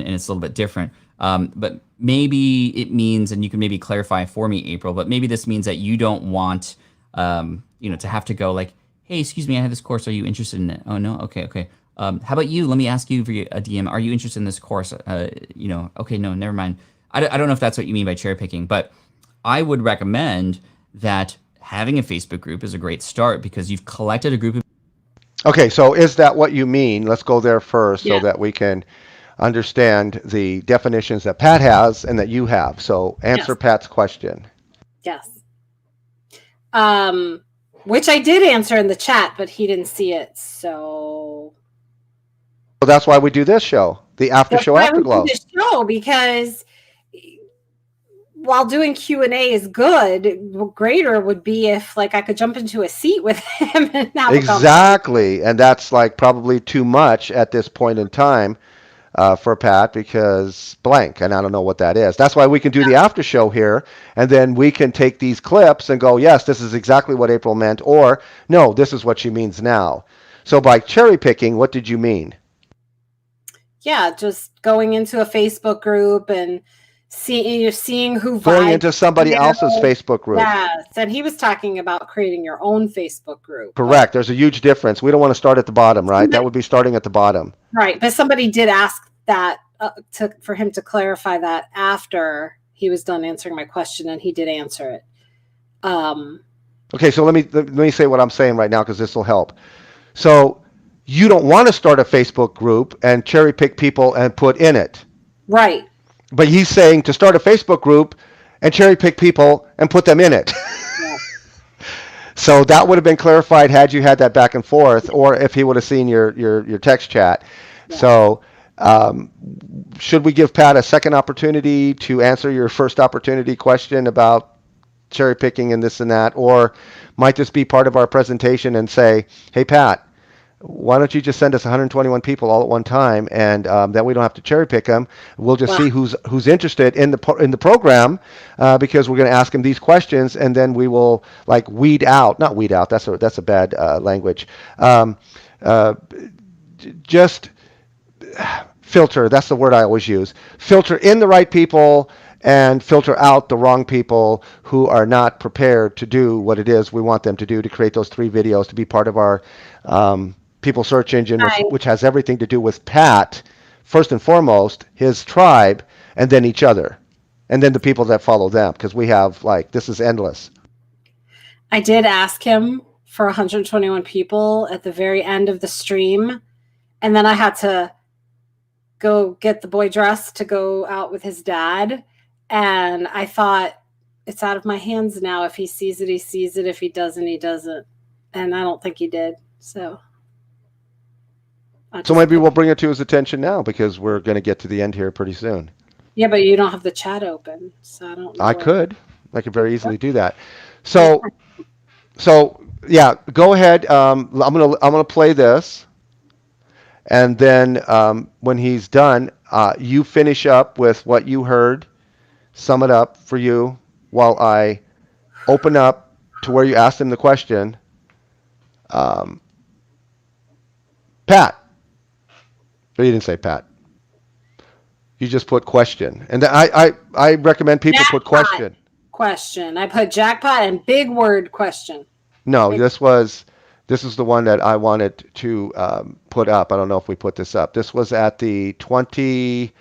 it's a little bit different. But maybe it means, and you can maybe clarify for me, April, but maybe this means that you don't want, to have to go like, hey, excuse me, I have this course. Are you interested in it? Oh, no? Okay. How about you? Let me ask you for a DM. Are you interested in this course? Okay, no, never mind. I don't know if that's what you mean by cherry picking, but I would recommend that having a Facebook group is a great start because you've collected a group of. Okay, so is that what you mean? Let's go there first Yeah. so that we can understand the definitions that Pat has and that you have. So answer Yes. Pat's question. Yes. Which I did answer in the chat, but he didn't see it. So that's why we do this show, the after show Afterglow. This show, because while doing Q&A is good, greater would be if like I could jump into a seat with him and have Exactly, and that's like probably too much at this point in time for Pat because blank, and I don't know what that is. That's why we can do the after show here, and then we can take these clips and go, yes, this is exactly what April meant, or no, this is what she means now. So by cherry picking, what did you mean? Yeah, just going into a Facebook group and seeing who Going vibes into somebody else's Facebook group. Yes, and he was talking about creating your own Facebook group. Correct. There's a huge difference. We don't want to start at the bottom, right? That would be starting at the bottom. Right, but somebody did ask that for him to clarify that after he was done answering my question, and he did answer it. Okay, so let me say what I'm saying right now because this will help. So you don't want to start a Facebook group and cherry pick people and put in it. Right. But he's saying to start a Facebook group and cherry pick people and put them in it. Yeah. So that would have been clarified had you had that back and forth, or if he would have seen your text chat. Yeah. So should we give Pat a second opportunity to answer your first opportunity question about cherry picking and this and that, or might this be part of our presentation and say, hey Pat, why don't you just send us 121 people all at one time, and then we don't have to cherry pick them. We'll just see who's interested in the program, because we're going to ask them these questions, and then we will like weed out. Not weed out. That's a bad language. Just filter. That's the word I always use. Filter in the right people and filter out the wrong people who are not prepared to do what it is we want them to do to create those 3 videos to be part of our people search engine, which has everything to do with Pat, first and foremost, his tribe, and then each other, and then the people that follow them, because we have this is endless. I did ask him for 121 people at the very end of the stream, and then I had to go get the boy dressed to go out with his dad, and I thought, it's out of my hands now. If he sees it, he sees it. If he doesn't, he doesn't. And I don't think he did. So maybe we'll bring it to his attention now, because we're going to get to the end here pretty soon. Yeah, but you don't have the chat open, so I don't know. I could very easily do that. So yeah, go ahead. I'm gonna play this, and then when he's done, you finish up with what you heard. Sum it up for you. while I open up to where you asked him the question. Pat. But you didn't say Pat. You just put question. And I recommend people put question. Question. I put jackpot and big word question. No, this is the one that I wanted to put up. I don't know if we put this up. This was at the 21-minute,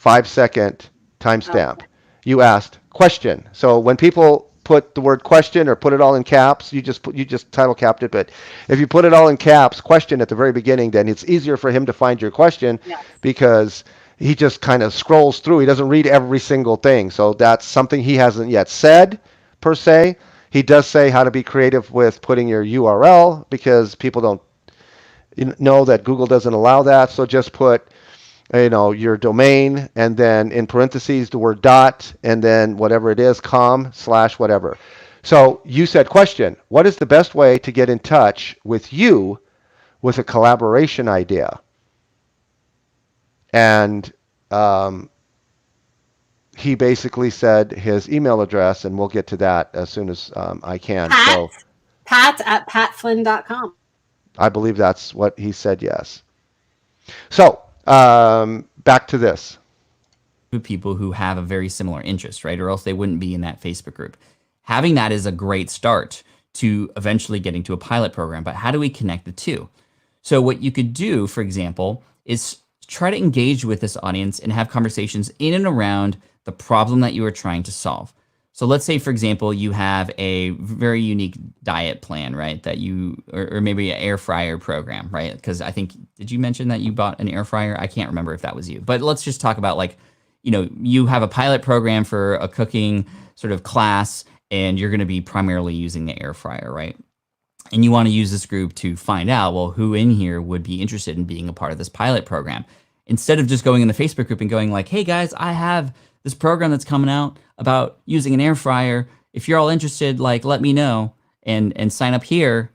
5-second timestamp. You asked question. So when people put the word question or put it all in caps, you just title capped it. But if you put it all in caps, question at the very beginning, then it's easier for him to find your question because he just kind of scrolls through. He doesn't read every single thing. So that's something he hasn't yet said per se. He does say how to be creative with putting your URL because people don't know that Google doesn't allow that. So just put your domain, and then in parentheses the word dot, and then whatever it is, com/whatever. So you said question, what is the best way to get in touch with you with a collaboration idea? And he basically said his email address, and we'll get to that as soon as I can. Pat@patflynn.com. I believe that's what he said, yes. So back to this. People who have a very similar interest, right? Or else they wouldn't be in that Facebook group. Having that is a great start to eventually getting to a pilot program. But how do we connect the two? So what you could do, for example, is try to engage with this audience and have conversations in and around the problem that you are trying to solve. So let's say, for example, you have a very unique diet plan, right? That or maybe an air fryer program, right? Because I think, did you mention that you bought an air fryer? I can't remember if that was you, but let's just talk about you have a pilot program for a cooking sort of class and you're going to be primarily using the air fryer, right? And you want to use this group to find out, well, who in here would be interested in being a part of this pilot program? Instead of just going in the Facebook group and going like, hey guys, I have this program that's coming out about using an air fryer. If you're all interested, let me know and sign up here.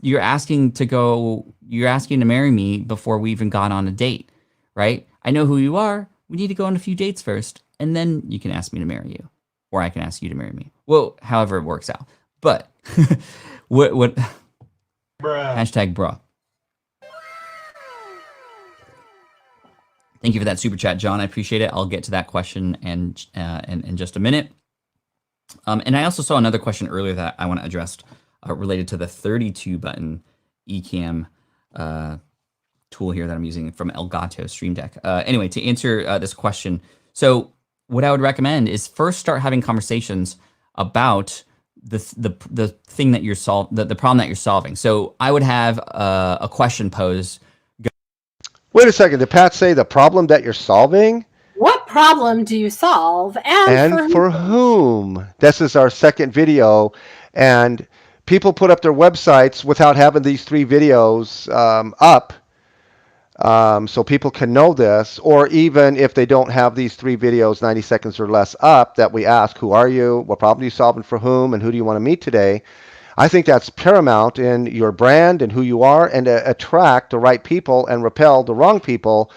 You're asking to marry me before we even got on a date, right? I know who you are. We need to go on a few dates first, and then you can ask me to marry you, or I can ask you to marry me. Well, however it works out. But what hashtag bruh. Thank you for that super chat, John. I appreciate it. I'll get to that question in just a minute. And I also saw another question earlier that I want to address related to the 32-button Ecamm tool here that I'm using from Elgato Stream Deck. Anyway, to answer this question, so what I would recommend is first start having conversations about the thing that you're the problem that you're solving. So I would have a question posed. Wait a second. Did Pat say the problem that you're solving? What problem do you solve? And for whom? This is our second video. And people put up their websites without having these 3 videos up. So people can know this. Or even if they don't have these 3 videos, 90 seconds or less up, that we ask, who are you? What problem are you solving for whom? And who do you want to meet today? I think that's paramount in your brand and who you are, and to attract the right people and repel the wrong people.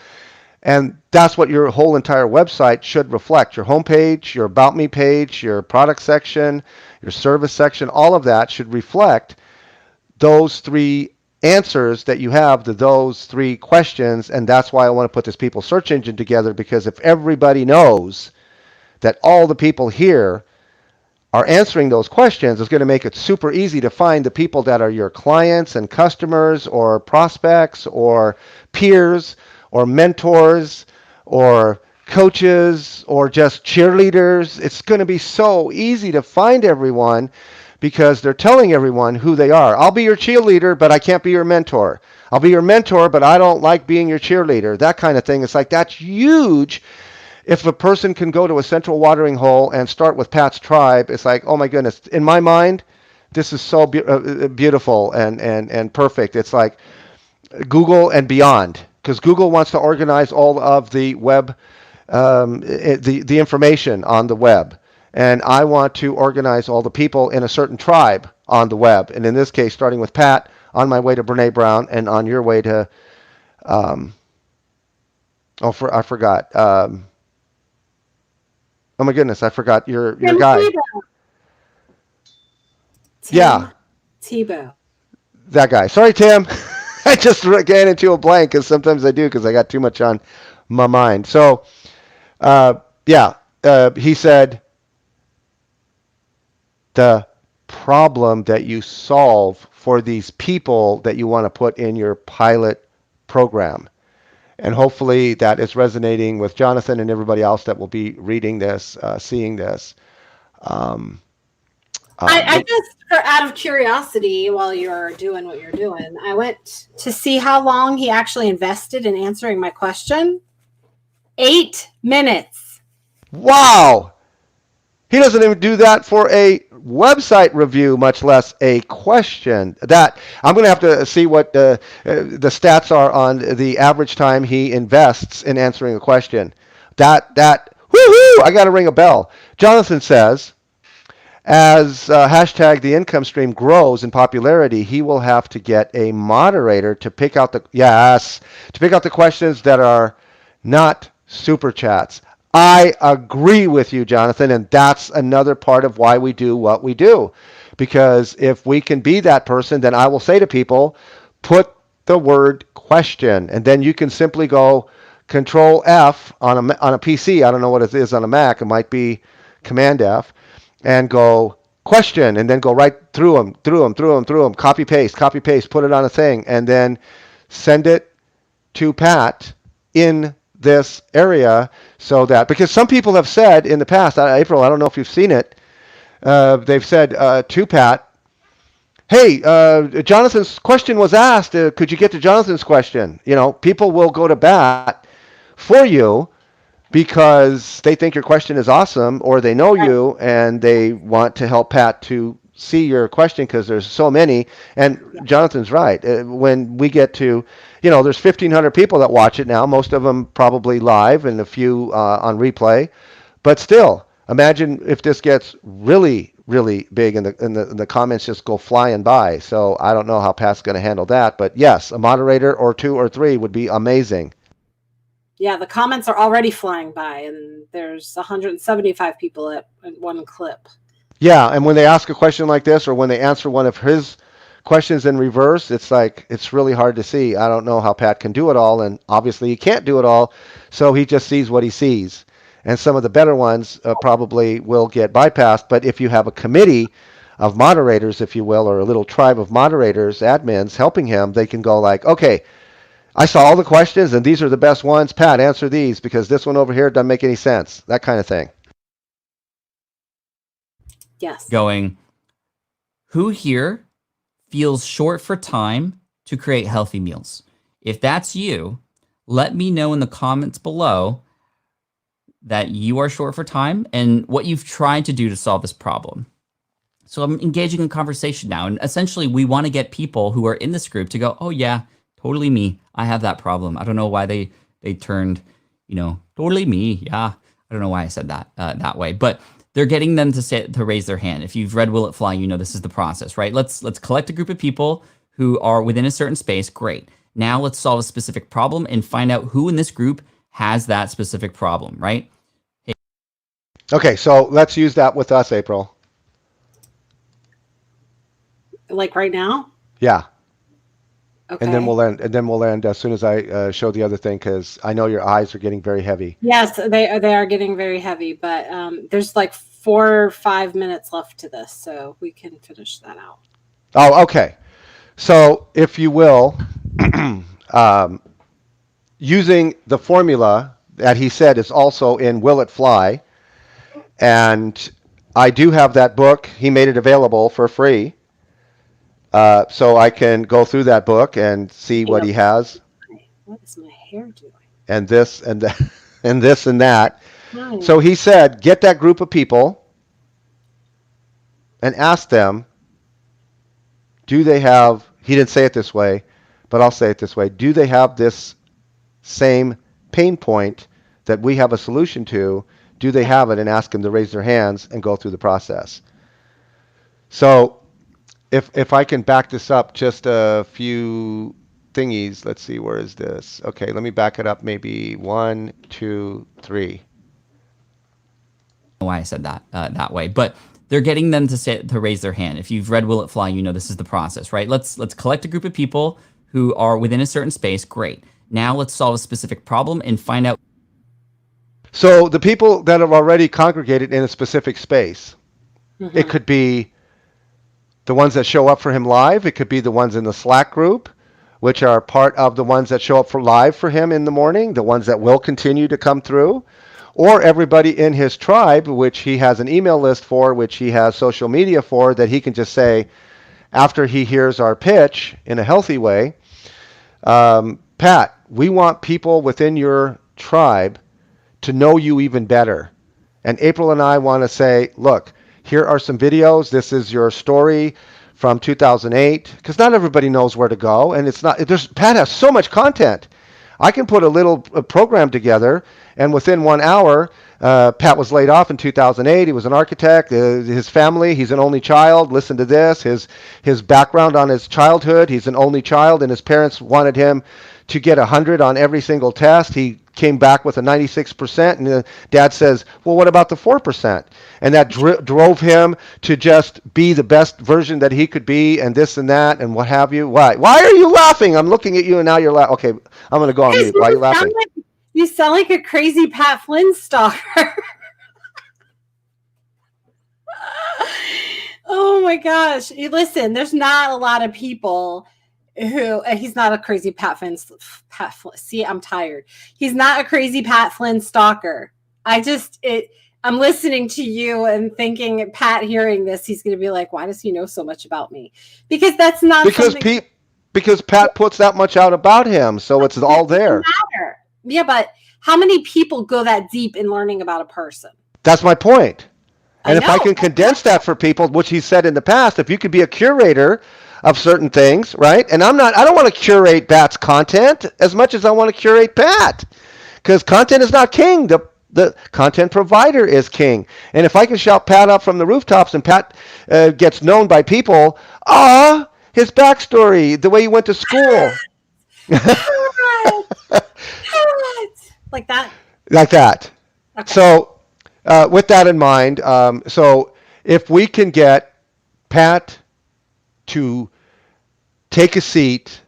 And that's what your whole entire website should reflect. Your homepage, your About Me page, your product section, your service section, all of that should reflect those 3 answers that you have to those 3 questions. And that's why I want to put this people search engine together, because if everybody knows that all the people here are answering those questions, is going to make it super easy to find the people that are your clients and customers or prospects or peers or mentors or coaches or just cheerleaders. It's going to be so easy to find everyone because they're telling everyone who they are. I'll be your cheerleader, but I can't be your mentor. I'll be your mentor, but I don't like being your cheerleader. That kind of thing. It's like, that's huge. If a person can go to a central watering hole and start with Pat's tribe, it's like, oh my goodness. In my mind, this is so beautiful and perfect. It's like Google and beyond, because Google wants to organize all of the web, the information on the web. And I want to organize all the people in a certain tribe on the web. And in this case, starting with Pat, on my way to Brene Brown, and on your way to, I forgot. Oh my goodness, I forgot your Tim guy. Tebow. Yeah, Tim Tebow. that guy. Sorry, Tim. I just ran into a blank because sometimes I do because I got too much on my mind. So, yeah, he said the problem that you solve for these people that you want to put in your pilot program. And hopefully that is resonating with Jonathan and everybody else that will be reading this, seeing this. Um, I just, out of curiosity, while you're doing what you're doing, I went to see how long he actually invested in answering my question. 8 minutes. wow! He doesn't even do that for a website review, much less a question. That I'm going to have to see what the stats are on the average time he invests in answering a question. That woohoo! I got to ring a bell. Jonathan says, as hashtag the income stream grows in popularity, he will have to get a moderator to pick out the questions that are not super chats. I agree with you, Jonathan, and that's another part of why we do what we do. Because if we can be that person, then I will say to people, put the word question, and then you can simply go Control F on a PC. I don't know what it is on a Mac. It might be Command F, and go question, and then go right through them, copy paste, put it on a thing, and then send it to Pat in this area, so that, because some people have said in the past, April, I don't know if you've seen it, they've said to Pat, hey, Jonathan's question was asked. Could you get to Jonathan's question? You know, people will go to bat for you because they think your question is awesome, or they know you and they want to help Pat to see your question because there's so many. And Jonathan's right. When we get to, there's 1,500 people that watch it now, most of them probably live and a few on replay. But still, imagine if this gets really, really big and the comments just go flying by. So I don't know how Pat's going to handle that. But yes, a moderator or 2 or 3 would be amazing. Yeah, the comments are already flying by, and there's 175 people at one clip. Yeah, and when they ask a question like this, or when they answer one of his questions in reverse, it's really hard to see. I don't know how Pat can do it all, and obviously he can't do it all, so he just sees what he sees. And some of the better ones probably will get bypassed, but if you have a committee of moderators, if you will, or a little tribe of moderators, admins, helping him, they can go like, okay, I saw all the questions, and these are the best ones. Pat, answer these, because this one over here doesn't make any sense. That kind of thing. Yes. Going, who here feels short for time to create healthy meals? If that's you, let me know in the comments below that you are short for time and what you've tried to do to solve this problem. So I'm engaging in conversation now. And essentially, we want to get people who are in this group to go, oh, yeah, totally me. I have that problem. I don't know why they turned, totally me. Yeah. I don't know why I said that that way. But they're getting them to raise their hand. If you've read Will It Fly, this is the process, right? Let's collect a group of people who are within a certain space. Great. Now let's solve a specific problem and find out who in this group has that specific problem, right? Hey. Okay, so let's use that with us, April. Like right now? Yeah. Okay. And then we'll end as soon as I show the other thing, because I know your eyes are getting very heavy. Yes, they are getting very heavy, but there's like 4 or 5 minutes left to this, so we can finish that out. Oh, okay. So if you will, using the formula that he said is also in Will It Fly, and I do have that book. He made it available for free. So I can go through that book and see what he has. What is my hair doing? And this and that and this and that. Hi. So he said, get that group of people and ask them, do they have, he didn't say it this way, but I'll say it this way, do they have this same pain point that we have a solution to? Do they have it? And ask them to raise their hands and go through the process. So if I can back this up just a few thingies, let's see, where is this? Okay, let me back it up maybe 1, 2, 3. why I said that that way, but they're getting them to raise their hand. If you've read Will It Fly, you know this is the process, right? Let's collect a group of people who are within a certain space. Great. Now let's solve a specific problem and find out. So the people that have already congregated in a specific space, it could be the ones that show up for him live. It could be the ones in the Slack group, which are part of the ones that show up for live for him in the morning, the ones that will continue to come through, or everybody in his tribe, which he has an email list for, which he has social media for, that he can just say, after he hears our pitch in a healthy way, Pat, we want people within your tribe to know you even better. And April and I want to say, look, here are some videos. This is your story from 2008, because not everybody knows where to go. And Pat has so much content. I can put a little program together, and within 1 hour, Pat was laid off in 2008. He was an architect. His family, he's an only child. Listen to this. His background on his childhood, he's an only child, and his parents wanted him to get 100 on every single test. He came back with a 96%, and the dad says, well, what about the 4%? And that drove him to just be the best version that he could be, and this and that, and what have you. Why are you laughing? I'm looking at you, and now you're laughing. Okay, I'm going to go on mute. Why are you laughing? You sound like a crazy Pat Flynn stalker. Oh my gosh. Listen, there's not a lot of people who, he's not a crazy Pat Flynn. See, I'm tired. He's not a crazy Pat Flynn stalker. I'm listening to you and thinking, Pat, hearing this, he's going to be like, why does he know so much about me? Because that's not because Pat puts that much out about him, so it's all there. Matter. Yeah, but how many people go that deep in learning about a person? That's my point. And if I can condense that for people, which he said in the past, if you could be a curator of certain things, right? And I don't want to curate Pat's content as much as I want to curate Pat, because content is not king. The content provider is king. And if I can shout Pat up from the rooftops and Pat gets known by people, his backstory, the way he went to school. Like that? Like that. Okay. So with that in mind, so if we can get Pat to take a seat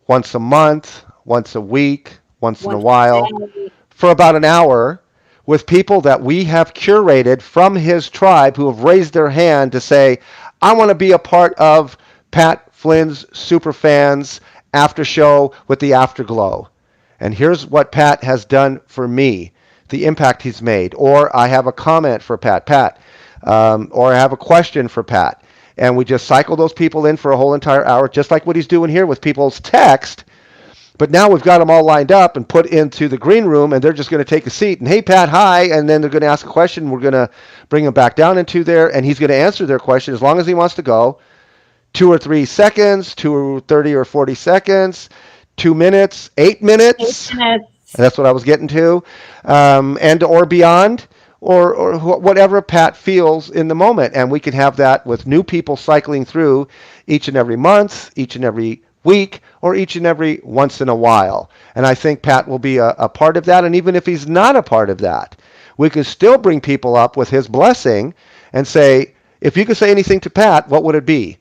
once a month, once a week, once in a while, for about an hour, with people that we have curated from his tribe who have raised their hand to say, I want to be a part of Pat Flynn's Superfans after show with the Afterglow. And here's what Pat has done for me, the impact he's made. Or I have a comment for Pat, or I have a question for Pat. And we just cycle those people in for a whole entire hour, just like what he's doing here with people's text. But now we've got them all lined up and put into the green room, and they're just going to take a seat. And, hey, Pat, hi. And then they're going to ask a question. We're going to bring him back down into there, and he's going to answer their question as long as he wants to go. 2 or 3 seconds, 30 or 40 seconds, 2 minutes, 8 minutes. 8 minutes. That's what I was getting to. And or beyond, or whatever Pat feels in the moment. And we can have that with new people cycling through each and every month, each and every week, or each and every once in a while. And I think Pat will be a part of that. And even if he's not a part of that, we can still bring people up with his blessing and say, if you could say anything to Pat, what would it be?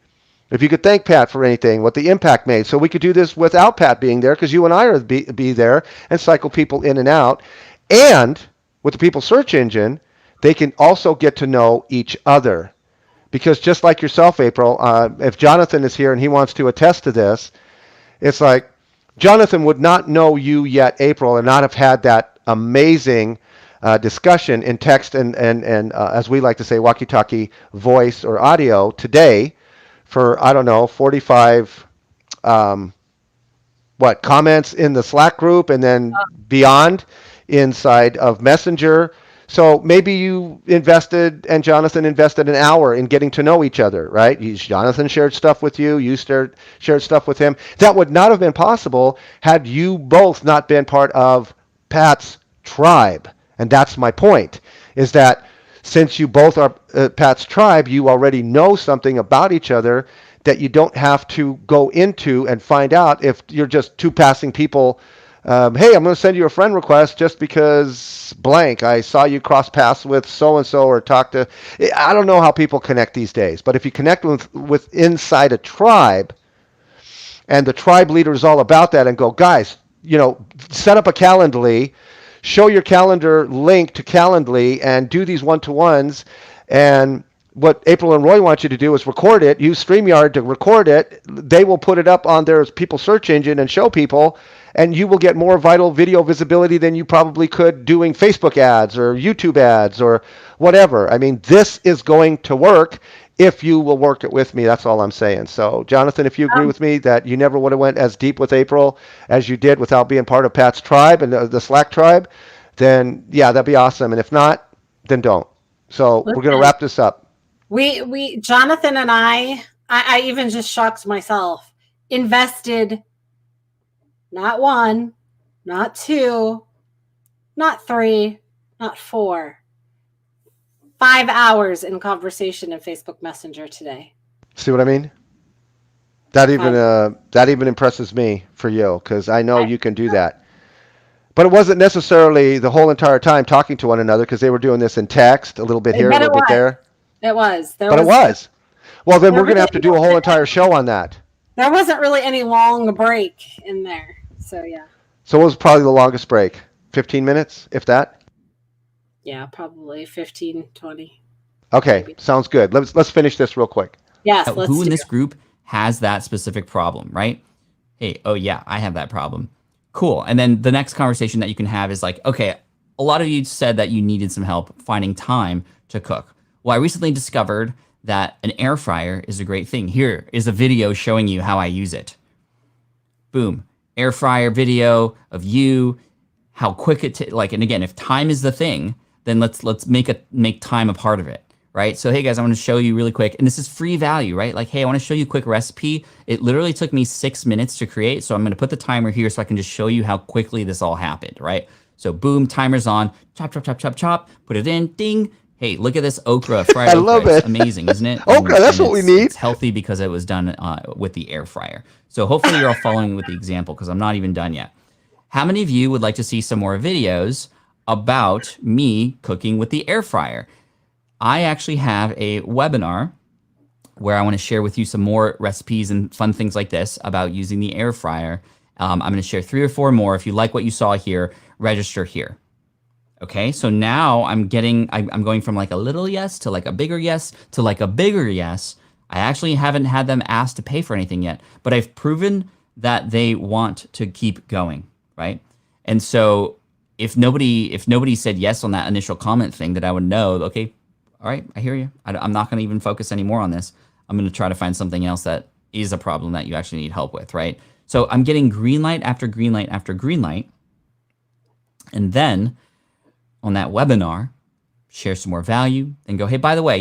If you could thank Pat for anything, what the impact made. So we could do this without Pat being there, because you and I are be there and cycle people in and out. And with the People Search Engine, they can also get to know each other. Because just like yourself, April, if Jonathan is here and he wants to attest to this, it's like Jonathan would not know you yet, April, and not have had that amazing discussion in text and as we like to say, walkie-talkie voice or audio today for, 45 comments in the Slack group, and then beyond inside of Messenger. So maybe you invested, and Jonathan invested an hour in getting to know each other, right? Jonathan shared stuff with you. You shared stuff with him. That would not have been possible had you both not been part of Pat's tribe. And that's my point, is that since you both are Pat's tribe, you already know something about each other that you don't have to go into and find out if you're just two passing people hey, I'm going to send you a friend request just because blank. I saw you cross paths with so and so or talk to. I don't know how people connect these days, but if you connect with inside a tribe, and the tribe leader is all about that, and go, guys, set up a Calendly, show your calendar link to Calendly, and do these one-to-ones. And what April and Roy want you to do is record it, use StreamYard to record it. They will put it up on their people search engine and show people, and you will get more vital video visibility than you probably could doing Facebook ads or YouTube ads or whatever. I mean, this is going to work if you will work it with me. That's all I'm saying. So, Jonathan, if you agree with me that you never would have went as deep with April as you did without being part of Pat's tribe and the Slack tribe, then yeah, that'd be awesome. And if not, then don't. So we're going to wrap this up. We Jonathan and I even just shocked myself, invested not 1, not 2, not 3, not 4, 5 hours in conversation in Facebook Messenger today. See what I mean? That even impresses me for you, because I know you can do that. But it wasn't necessarily the whole entire time talking to one another, because they were doing this in text, a little bit here, a little bit there. It was. It was. Well, then we're going to have to do a whole entire show on that. There wasn't really any long break in there. So, yeah. So what was probably the longest break? 15 minutes, if that? Yeah, probably 15, 20. Okay, maybe. Sounds good. Let's finish this real quick. Yes, who in this group has that specific problem, right? Hey, oh yeah, I have that problem. Cool. And then the next conversation that you can have is like, okay, a lot of you said that you needed some help finding time to cook. Well, I recently discovered that an air fryer is a great thing. Here is a video showing you how I use it. Boom. Air fryer video of you, how quick it and again, if time is the thing, then let's make time a part of it, right? So hey guys, I want to show you really quick, and this is free value, right? Like, hey, I want to show you a quick recipe. It literally took me 6 minutes to create, so I'm going to put the timer here so I can just show you how quickly this all happened, right? So boom, timer's on, chop, chop, chop, chop, chop, put it in, ding. Hey, look at this okra, fried okra. Love it. It's amazing, isn't it? Okra, that's what we need. It's healthy because it was done with the air fryer. So hopefully you're all following with the example, because I'm not even done yet. How many of you would like to see some more videos about me cooking with the air fryer? I actually have a webinar where I want to share with you some more recipes and fun things like this about using the air fryer. I'm going to share 3 or 4 more. If you like what you saw here, register here. Okay, so now I'm going from like a little yes to like a bigger yes to like a bigger yes. I actually haven't had them ask to pay for anything yet, but I've proven that they want to keep going, right? And so if nobody said yes on that initial comment thing, that I would know, okay, all right, I hear you. I'm not going to even focus anymore on this. I'm going to try to find something else that is a problem that you actually need help with, right? So I'm getting green light after green light after green light. And then on that webinar, share some more value and go, hey, by the way,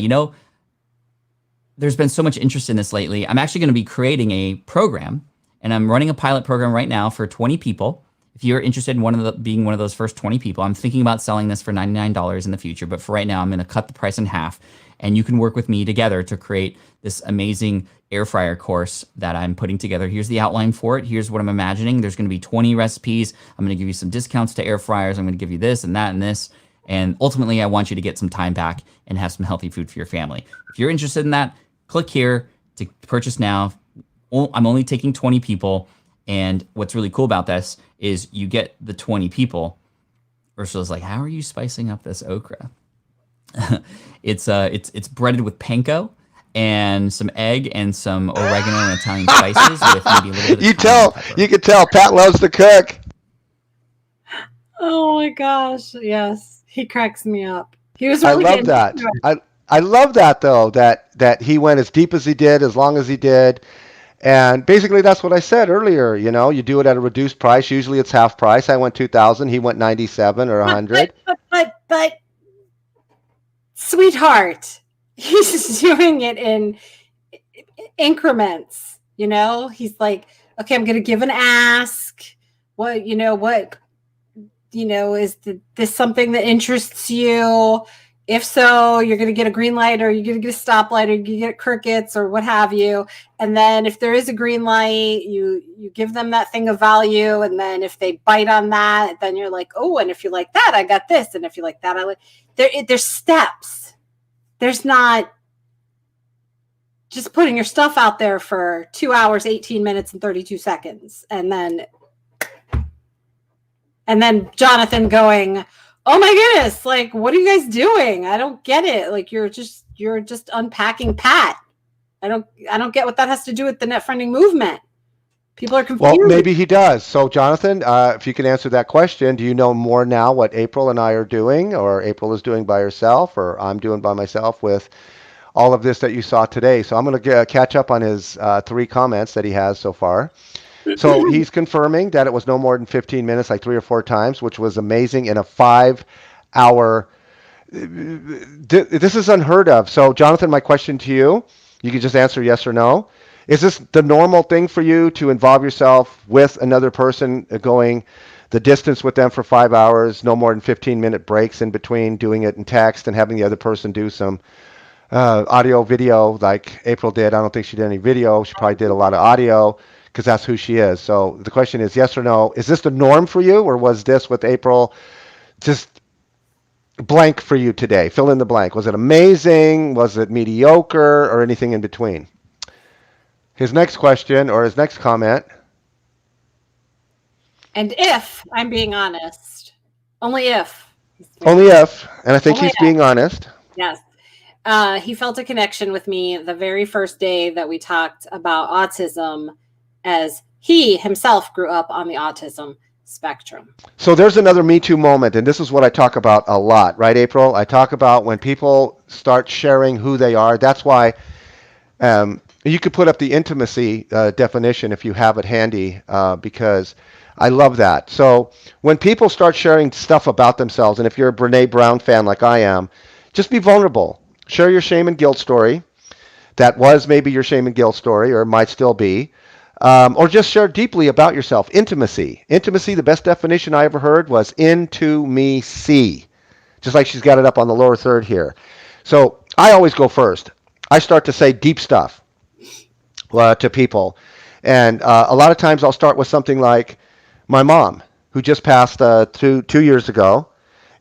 there's been so much interest in this lately. I'm actually going to be creating a program, and I'm running a pilot program right now for 20 people. If you're interested in being one of those first 20 people, I'm thinking about selling this for $99 in the future. But for right now, I'm going to cut the price in half, and you can work with me together to create this amazing air fryer course that I'm putting together. Here's the outline for it. Here's what I'm imagining. There's going to be 20 recipes. I'm going to give you some discounts to air fryers. I'm going to give you this and that and this. And ultimately, I want you to get some time back and have some healthy food for your family. If you're interested in that, click here to purchase now. I'm only taking 20 people. And what's really cool about this is you get the 20 people. Ursula's like, how are you spicing up this okra? It's breaded with panko and some egg and some oregano and Italian spices with maybe a little bit of you can tell Pat loves to cook. Oh my gosh, yes. He cracks me up. He was really I love that. I love that though, that he went as deep as he did, as long as he did. And basically that's what I said earlier, you do it at a reduced price. Usually it's half price. I went 2,000, he went 97 or 100. But sweetheart, he's doing it in increments, He's like, okay, I'm going to give an ask. Is this something that interests you? If so, you're going to get a green light, or you're going to get a stoplight, or you get crickets, or what have you. And then if there is a green light, you give them that thing of value. And then if they bite on that, then you're like, oh, and if you like that, I got this. And if you like that, I like. There's steps. There's not just putting your stuff out there for 2 hours, 18 minutes, and 32 seconds. And then Jonathan going, oh my goodness, like, what are you guys doing? I don't get it. Like, you're just unpacking Pat. I don't get what that has to do with the net friending movement. People are confused. Well, maybe he does. So, Jonathan, if you can answer that question, do you know more now what April and I are doing, or April is doing by herself, or I'm doing by myself with all of this that you saw today? So I'm going to catch up on his 3 comments that he has so far. So he's confirming that it was no more than 15 minutes, like 3 or 4 times, which was amazing in a 5-hour. This is unheard of. So, Jonathan, my question to you, you can just answer yes or no. Is this the normal thing for you to involve yourself with another person, going the distance with them for 5 hours, no more than 15-minute breaks in between, doing it in text and having the other person do some audio, video like April did? I don't think she did any video. She probably did a lot of audio, because that's who she is. So the question is yes or no. Is this the norm for you, or was this with April just blank for you today? Fill in the blank. Was it amazing? Was it mediocre, or anything in between? His next question, or his next comment. And if I'm being honest, only if. Only if, and I think he's being honest. Yes. He felt a connection with me the very first day that we talked about autism, as he himself grew up on the autism spectrum. So there's another Me Too moment, and this is what I talk about a lot, right, April? I talk about when people start sharing who they are. That's why you could put up the intimacy definition if you have it handy, because I love that. So when people start sharing stuff about themselves, and if you're a Brene Brown fan like I am, just be vulnerable. Share your shame and guilt story. That was maybe your shame and guilt story, or it might still be. Or just share deeply about yourself. Intimacy. Intimacy, the best definition I ever heard was into me see. Just like she's got it up on the lower third here. So I always go first. I start to say deep stuff to people. And a lot of times I'll start with something like my mom, who just passed 2 years ago.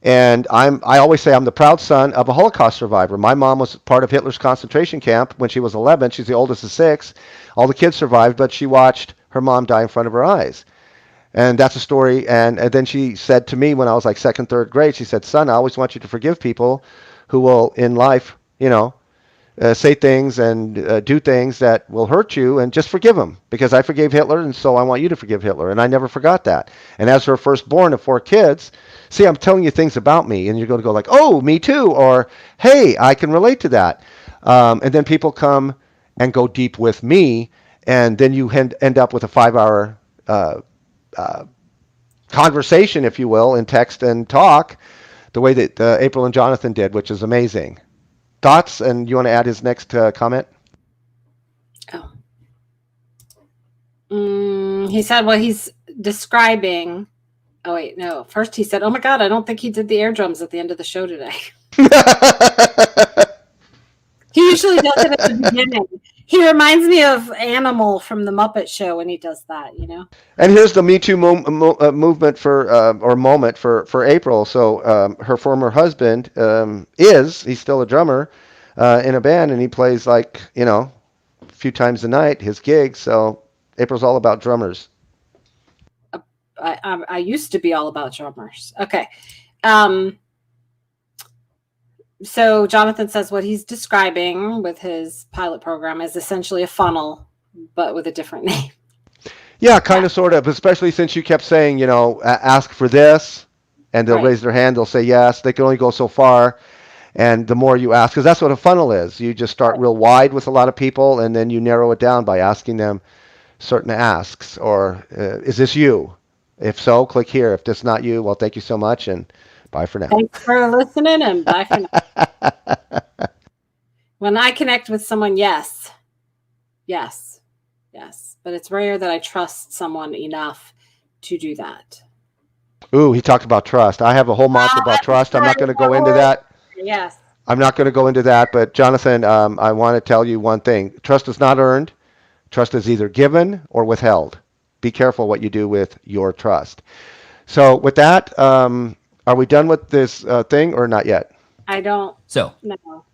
And I always say I'm the proud son of a Holocaust survivor. My mom was part of Hitler's concentration camp when she was 11. She's the oldest of 6. All the kids survived, but she watched her mom die in front of her eyes. And that's a story. And then she said to me when I was like 2nd, 3rd grade, she said, son, I always want you to forgive people who will in life, say things and do things that will hurt you, and just forgive them, because I forgave Hitler, and so I want you to forgive Hitler. And I never forgot that. And as her firstborn of 4 kids, see, I'm telling you things about me, and you're going to go like, oh, me too, or hey, I can relate to that. And then people come and go deep with me, and then you end up with a 5-hour conversation, if you will, in text and talk, the way that April and Jonathan did, which is amazing. Thoughts? And you want to add his next comment? He said, well, he's describing. Oh, wait, no. First he said, oh my God, I don't think he did the air drums at the end of the show today. He usually does it at the beginning. He reminds me of Animal from the Muppet Show when he does that, And here's the Me Too movement or moment for April. So her former husband he's still a drummer in a band, and he plays like, a few times a night, his gigs. So April's all about drummers. I used to be all about drummers. Okay. So Jonathan says what he's describing with his pilot program is essentially a funnel, but with a different name. Yeah, kind of, sort of, especially since you kept saying, ask for this, and they'll raise their hand, they'll say yes. They can only go so far. And the more you ask, because that's what a funnel is. You just start real wide with a lot of people, and then you narrow it down by asking them certain asks. Or, is this you? If so, click here. If this is not you, well, thank you so much, and bye for now. Thanks for listening, and bye for now. When I connect with someone, yes. But it's rare that I trust someone enough to do that. Ooh, he talked about trust. I have a whole mantra about trust. I'm not going to go into that. Yes. I'm not going to go into that, but Jonathan, I want to tell you one thing. Trust is not earned. Trust is either given or withheld. Be careful what you do with your trust. So with that, are we done with this thing or not yet? I don't. So,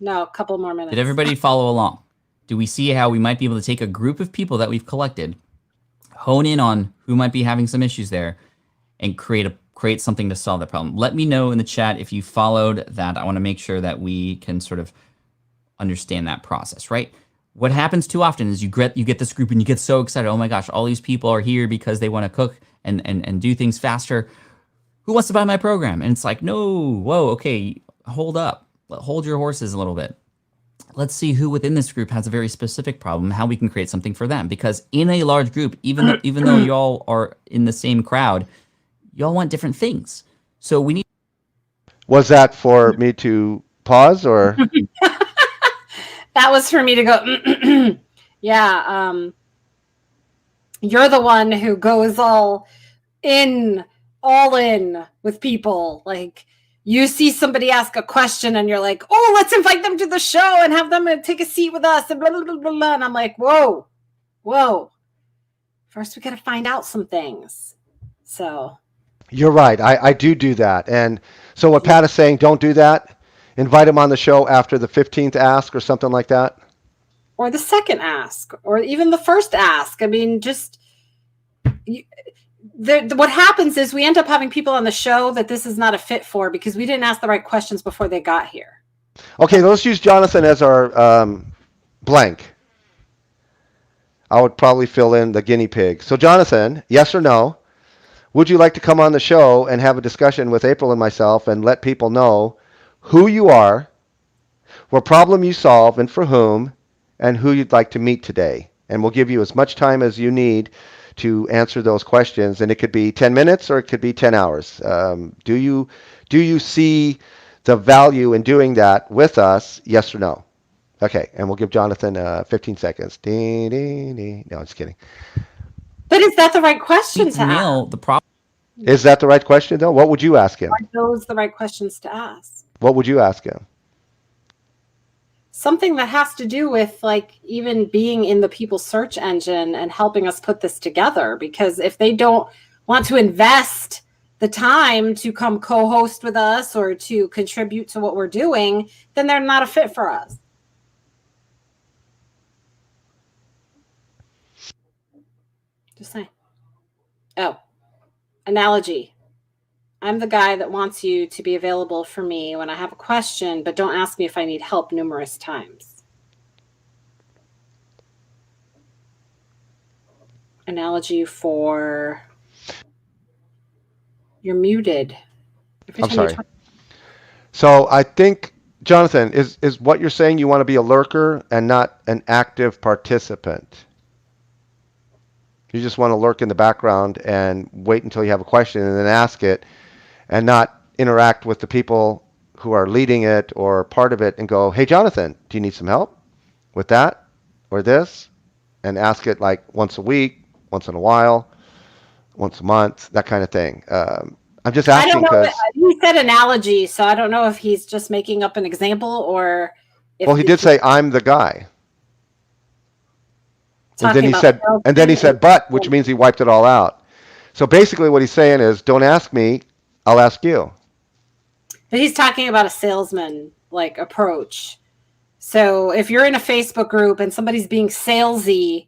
No, a couple more minutes. did everybody follow along? Do we see how we might be able to take a group of people that we've collected, hone in on who might be having some issues there, and create something to solve that problem? Let me know in the chat if you followed that. I want to make sure that we can sort of understand that process, right? What happens too often is you get this group and you get so excited. Oh my gosh, all these people are here because they want to cook and do things faster. Who wants to buy my program? And it's like, no, whoa, okay, hold up. Hold your horses a little bit. Let's see who within this group has a very specific problem, how we can create something for them. Because in a large group, even though y'all are in the same crowd, y'all want different things. So we need. Was that for me to pause or? That was for me to go, yeah. You're the one who goes all in with people. Like, you see somebody ask a question and you're like, oh, let's invite them to the show and have them take a seat with us and blah, blah, blah, blah, blah. And I'm like, whoa. First, we got to find out some things. So. You're right. I do that. And so what Pat is saying, don't do that. Invite him on the show after the 15th ask or something like that. Or the second ask, or even the first ask. I mean, just what happens is we end up having people on the show that this is not a fit for because we didn't ask the right questions before they got here. Okay, let's use Jonathan as our blank. I would probably fill in the guinea pig. So Jonathan, yes or no? Would you like to come on the show and have a discussion with April and myself and let people know who you are, what problem you solve and for whom, and who you'd like to meet today? And we'll give you as much time as you need to answer those questions. And it could be 10 minutes or it could be 10 hours. Do you see the value in doing that with us? Yes or no? Okay, and we'll give Jonathan 15 seconds. Dee, dee, dee. No, I'm just kidding. But is that the right question to ask? The problem. Is that the right question, though? What would you ask him? Are those the right questions to ask? What would you ask him? Something that has to do with, like, even being in the people's search engine and helping us put this together. Because if they don't want to invest the time to come co-host with us or to contribute to what we're doing, then they're not a fit for us. Just saying. Oh, analogy. I'm the guy that wants you to be available for me when I have a question, but don't ask me if I need help numerous times. Analogy for you're muted. I'm sorry. So I think, Jonathan, is what you're saying you want to be a lurker and not an active participant? You just want to lurk in the background and wait until you have a question and then ask it and not interact with the people who are leading it or part of it and go, hey, Jonathan, do you need some help with that or this? And ask it like once a week, once in a while, once a month, that kind of thing. I'm just asking because he said analogy, so I don't know if he's just making up an example or if well, he did say I'm the guy. And then he said, but, which means he wiped it all out. So basically what he's saying is, don't ask me, I'll ask you. But he's talking about a salesman like approach. So if you're in a Facebook group and somebody's being salesy,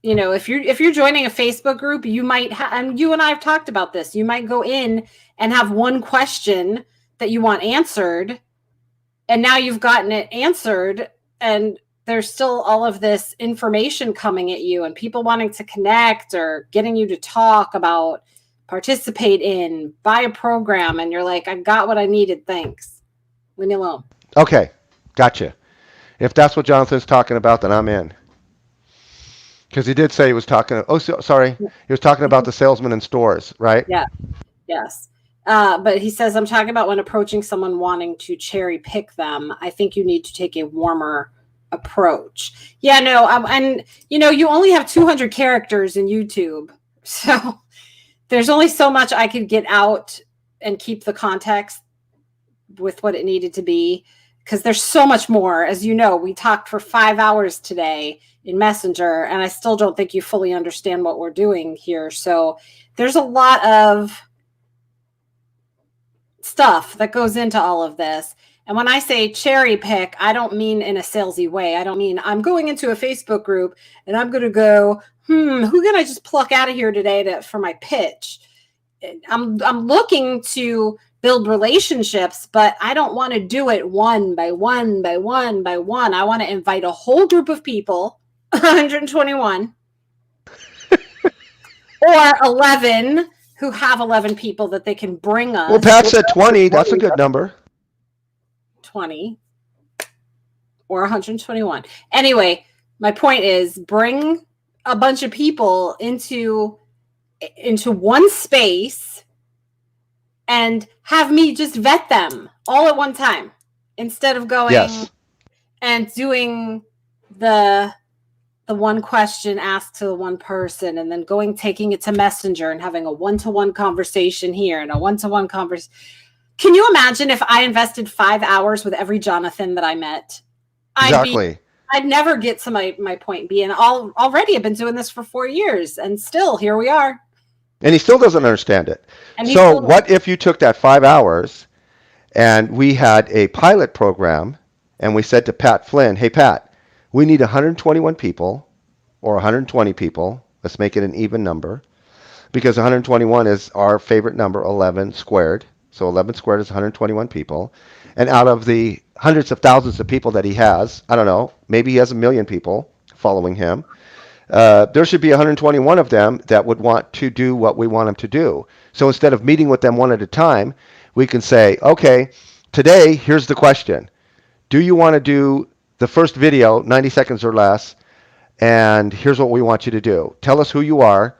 you know, if you're joining a Facebook group, you might and you and I have talked about this. You might go in and have one question that you want answered, and now you've gotten it answered, and there's still all of this information coming at you and people wanting to connect or getting you to talk about, participate in, buy a program. And you're like, I've got what I needed. Thanks. Leave me alone. Okay. Gotcha. If that's what Jonathan's talking about, then I'm in. Because he did say he was talking. Oh, sorry. He was talking about the salesman in stores, right? Yeah. Yes. But he says, I'm talking about when approaching someone wanting to cherry pick them. I think you need to take a warmer approach. Yeah, no. And you know, you only have 200 characters in YouTube. So there's only so much I could get out and keep the context with what it needed to be, because there's so much more. As you know, we talked for 5 hours today in Messenger, and I still don't think you fully understand what we're doing here. So there's a lot of stuff that goes into all of this. And when I say cherry pick, I don't mean in a salesy way. I don't mean I'm going into a Facebook group and I'm going to go, who can I just pluck out of here today for my pitch? I'm looking to build relationships, but I don't want to do it one by one by one by one. I want to invite a whole group of people, 121 or 11 who have 11 people that they can bring us. Well, Pat said 20. That's a good number. 20 or 121. Anyway, my point is bring a bunch of people into one space and have me just vet them all at one time instead of going and doing the one question asked to the one person and then taking it to Messenger and having a one-to-one conversation here and a one-to-one conversation. Can you imagine if I invested 5 hours with every Jonathan that I met? I'd never get to my point B. And already I've been doing this for 4 years and still here we are. And he still doesn't understand it. So what if you took that 5 hours and we had a pilot program and we said to Pat Flynn, hey, Pat, we need 121 people or 120 people. Let's make it an even number because 121 is our favorite number, 11 squared. So 11 squared is 121 people. And out of the hundreds of thousands of people that he has, I don't know, maybe he has 1 million people following him. There should be 121 of them that would want to do what we want them to do. So instead of meeting with them one at a time, we can say, okay, today, here's the question. Do you want to do the first video, 90 seconds or less? And here's what we want you to do. Tell us who you are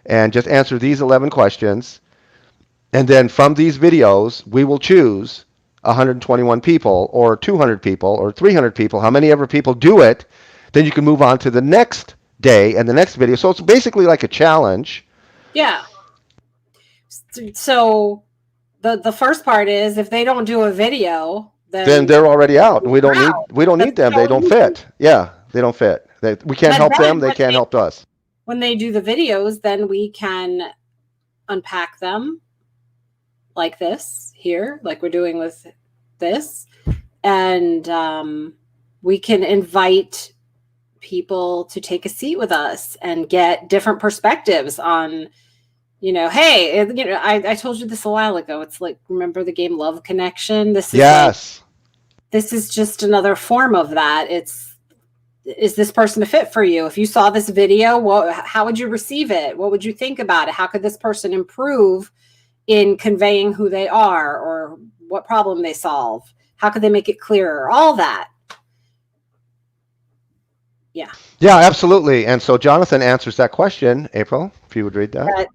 and just answer these 11 questions. And then from these videos, we will choose 121 people or 200 people or 300 people, how many ever people do it, then you can move on to the next day and the next video. So it's basically like a challenge. Yeah. So the first part is if they don't do a video, then they're already out. And we don't need them. They don't fit. Yeah, they don't fit. We can't help them. They can't help us. When they do the videos, then we can unpack them like this here, like we're doing with this. And we can invite people to take a seat with us and get different perspectives on, hey, I told you this a while ago. It's like, remember the game Love Connection? This is this is just another form of that. Is this person a fit for you? If you saw this video, how would you receive it? What would you think about it? How could this person improve in conveying who they are or what problem they solve? How could they make it clearer? All that. Yeah. Yeah, absolutely. And so Jonathan answers that question. April, if you would read that.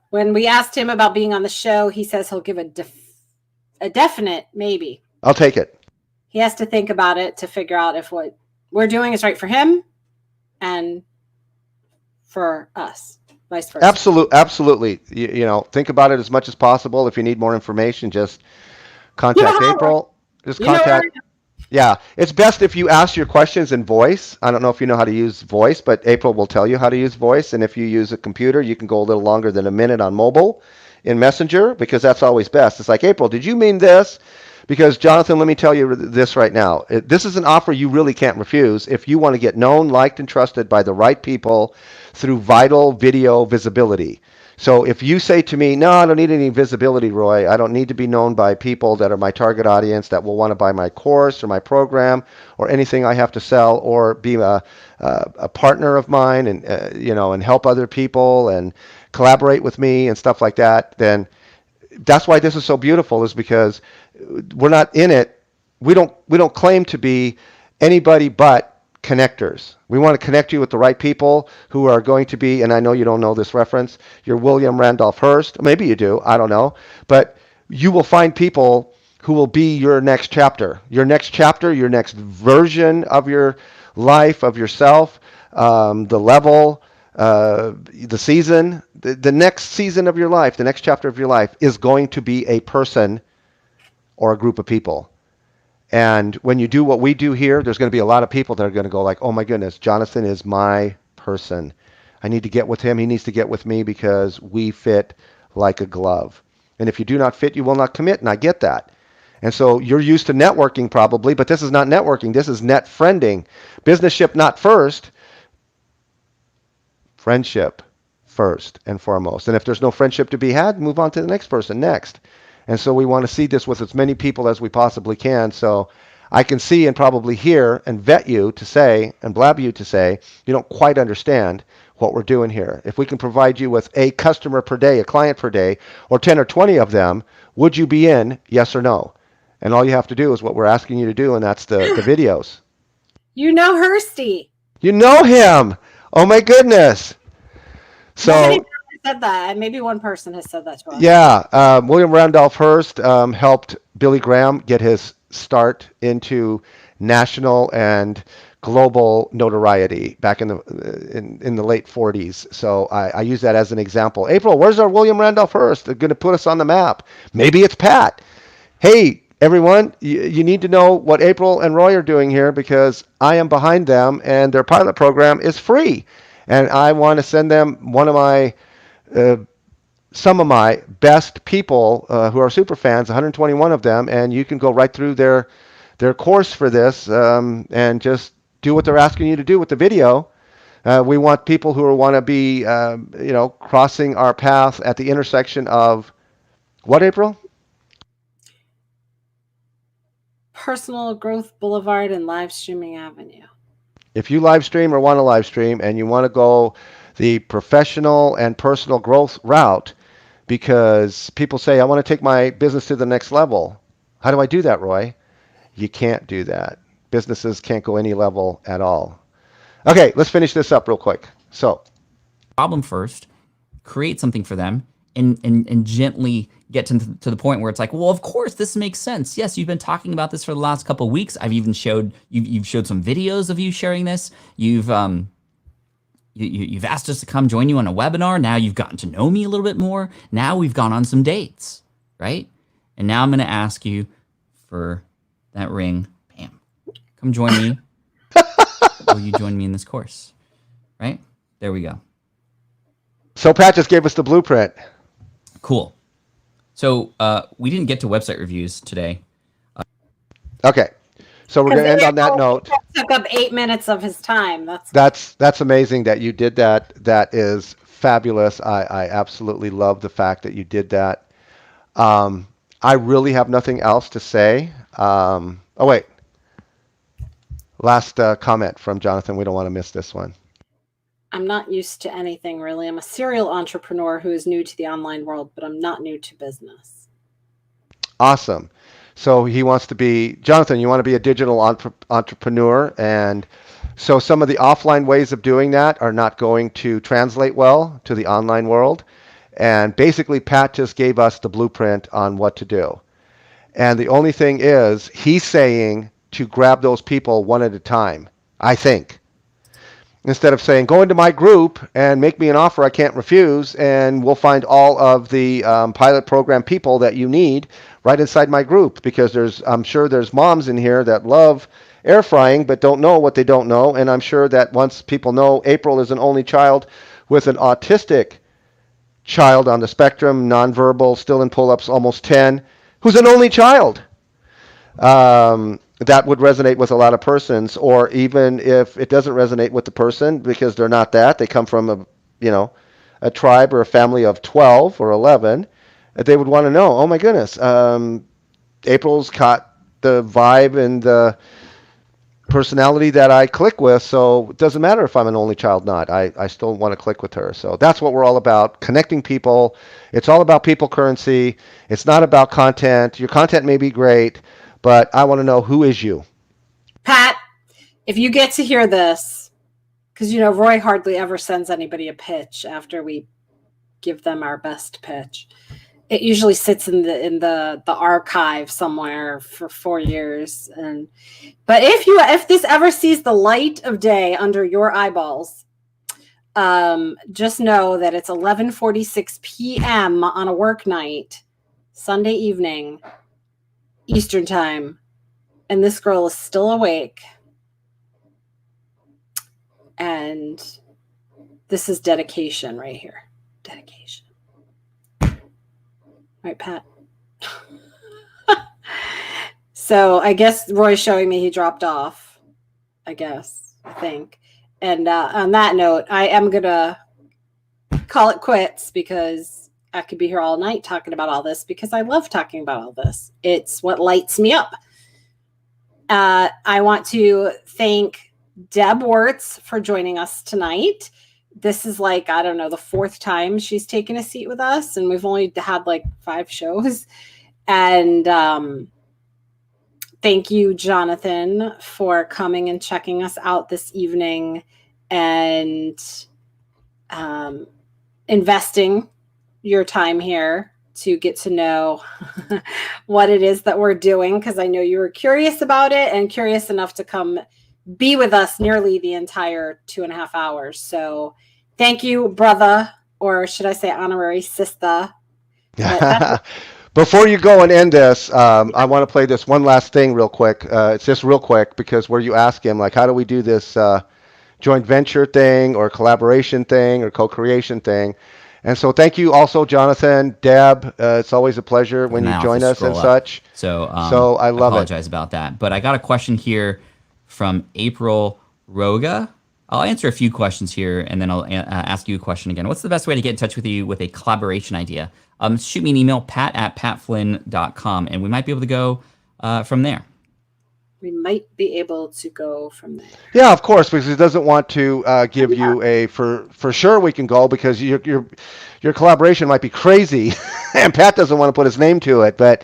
When we asked him about being on the show, he says he'll give a definite maybe. I'll take it. He has to think about it to figure out if what we're doing is right for him and for us. Vice versa. Absolutely. Think about it as much as possible. If you need more information, just contact April. Just contact. Yeah, it's best if you ask your questions in voice. I don't know if you know how to use voice, but April will tell you how to use voice. And if you use a computer, you can go a little longer than a minute on mobile in Messenger because that's always best. It's like, April, did you mean this? Because, Jonathan, let me tell you this right now. This is an offer you really can't refuse if you want to get known, liked, and trusted by the right people through vital video visibility. So if you say to me, no, I don't need any visibility, Roy. I don't need to be known by people that are my target audience that will want to buy my course or my program or anything I have to sell or be a partner of mine and, and help other people and collaborate with me and stuff like that, then that's why this is so beautiful is because we're not in it. We don't claim to be anybody but connectors. We want to connect you with the right people who are going to be, and I know you don't know this reference, you're William Randolph Hearst. Maybe you do, I don't know. But you will find people who will be your next chapter, your next version of your life, of yourself, the level, the season, the next season of your life, the next chapter of your life is going to be a person or a group of people. And when you do what we do here, there's going to be a lot of people that are going to go like, oh my goodness, Jonathan is my person. I need to get with him. He needs to get with me because we fit like a glove. And if you do not fit, you will not commit. And I get that. And so you're used to networking probably, but this is not networking. This is net friending. Business-ship not first. Friendship first and foremost. And if there's no friendship to be had, move on to the next person next. And so we want to see this with as many people as we possibly can. So I can see and probably hear and vet you to say and blab you to say, you don't quite understand what we're doing here. If we can provide you with a customer per day, a client per day, or 10 or 20 of them, would you be in? Yes or no? And all you have to do is what we're asking you to do, and that's the videos. You know Hursty. You know him. Oh my goodness. So Nobody said that. Maybe one person has said that to us. yeah, William Randolph Hearst helped Billy Graham get his start into national and global notoriety back in the late 40s. So I use that as an example. April, where's our William Randolph Hearst? They're going to put us on the map. Maybe it's Pat. Hey, everyone, you need to know what April and Roy are doing here because I am behind them and their pilot program is free. And I want to send them one of my some of my best people who are super fans, 121 of them, and you can go right through their course for this and just do what they're asking you to do with the video. We want people who want to be, crossing our path at the intersection of what, April? Personal Growth Boulevard and Live Streaming Avenue. If you live stream or want to live stream and you want to go the professional and personal growth route, because people say, I want to take my business to the next level. How do I do that, Roy? You can't do that. Businesses can't go any level at all. Okay, let's finish this up real quick. So, problem first, create something for them, and gently get to the point where it's like, well, of course this makes sense. Yes, you've been talking about this for the last couple of weeks. I've even showed you've showed some videos of you sharing this. You've asked us to come join you on a webinar. Now you've gotten to know me a little bit more. Now we've gone on some dates, right? And now I'm going to ask you for that ring. Bam. Come join me. Will you join me in this course? Right? There we go. So Pat just gave us the blueprint. Cool. So we didn't get to website reviews today. Okay. So we're going to end on that note. Took up 8 minutes of his time. That's amazing that you did that. That is fabulous. I absolutely love the fact that you did that. I really have nothing else to say. Oh, wait. Last comment from Jonathan. We don't want to miss this one. I'm not used to anything, really. I'm a serial entrepreneur who is new to the online world, but I'm not new to business. Awesome. So he wants to be, Jonathan, you want to be a digital entrepreneur. And so some of the offline ways of doing that are not going to translate well to the online world. And basically, Pat just gave us the blueprint on what to do. And the only thing is, he's saying to grab those people one at a time, I think. Instead of saying, go into my group and make me an offer I can't refuse, and we'll find all of the pilot program people that you need right inside my group, because I'm sure there's moms in here that love air frying but don't know what they don't know. And I'm sure that once people know April is an only child with an autistic child on the spectrum, nonverbal, still in pull-ups, almost 10, who's an only child. That would resonate with a lot of persons, or even if it doesn't resonate with the person because they're not that, they come from a tribe or a family of 12 or 11, they would want to know, oh my goodness, April's caught the vibe and the personality that I click with, so it doesn't matter if I'm an only child or not. I still want to click with her. So that's what we're all about, connecting people. It's all about people currency. It's not about content. Your content may be great, but I want to know, who is you? Pat, if you get to hear this, because Roy hardly ever sends anybody a pitch after we give them our best pitch. It usually sits in the archive somewhere for 4 years. But if this ever sees the light of day under your eyeballs, just know that it's 11:46 p.m. on a work night, Sunday evening. Eastern time, and this girl is still awake. And this is dedication right here. Dedication. Right, Pat? So I guess Roy's showing me he dropped off. I think. And on that note, I am going to call it quits because I could be here all night talking about all this because I love talking about all this. It's what lights me up. I want to thank Deb Wertz for joining us tonight. This is like, I don't know, the 4th time she's taken a seat with us, and we've only had like 5 shows. And thank you, Jonathan, for coming and checking us out this evening and investing your time here to get to know what it is that we're doing, because I know you were curious about it and curious enough to come be with us nearly the entire 2.5 hours. So thank you, brother, or should I say honorary sister. Before you go and end this, I want to play this one last thing real quick. It's just real quick because where you ask him, like, how do we do this joint venture thing or collaboration thing or co-creation thing? And so thank you also, Jonathan, Deb. It's always a pleasure when you join us and such. So I love it. Apologize about that. But I got a question here from April Roga. I'll answer a few questions here, and then I'll ask you a question again. What's the best way to get in touch with you with a collaboration idea? Shoot me an email, pat@patflynn.com, and we might be able to go from there. We might be able to go from there. Yeah, of course, because he doesn't want to give you a for sure we can go because your collaboration might be crazy, and Pat doesn't want to put his name to it. But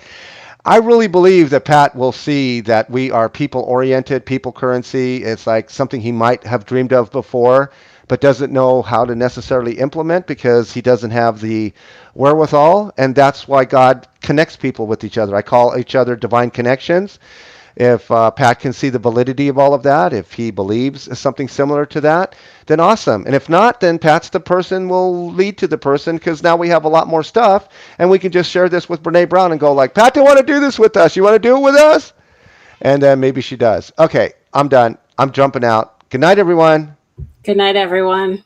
I really believe that Pat will see that we are people-oriented, people currency. It's like something he might have dreamed of before, but doesn't know how to necessarily implement because he doesn't have the wherewithal. And that's why God connects people with each other. I call each other divine connections. If Pat can see the validity of all of that, if he believes something similar to that, then awesome. And if not, then Pat's the person will lead to the person because now we have a lot more stuff and we can just share this with Brene Brown and go like, Pat, do you want to do this with us? You want to do it with us? And then maybe she does. Okay, I'm done. I'm jumping out. Good night, everyone. Good night, everyone.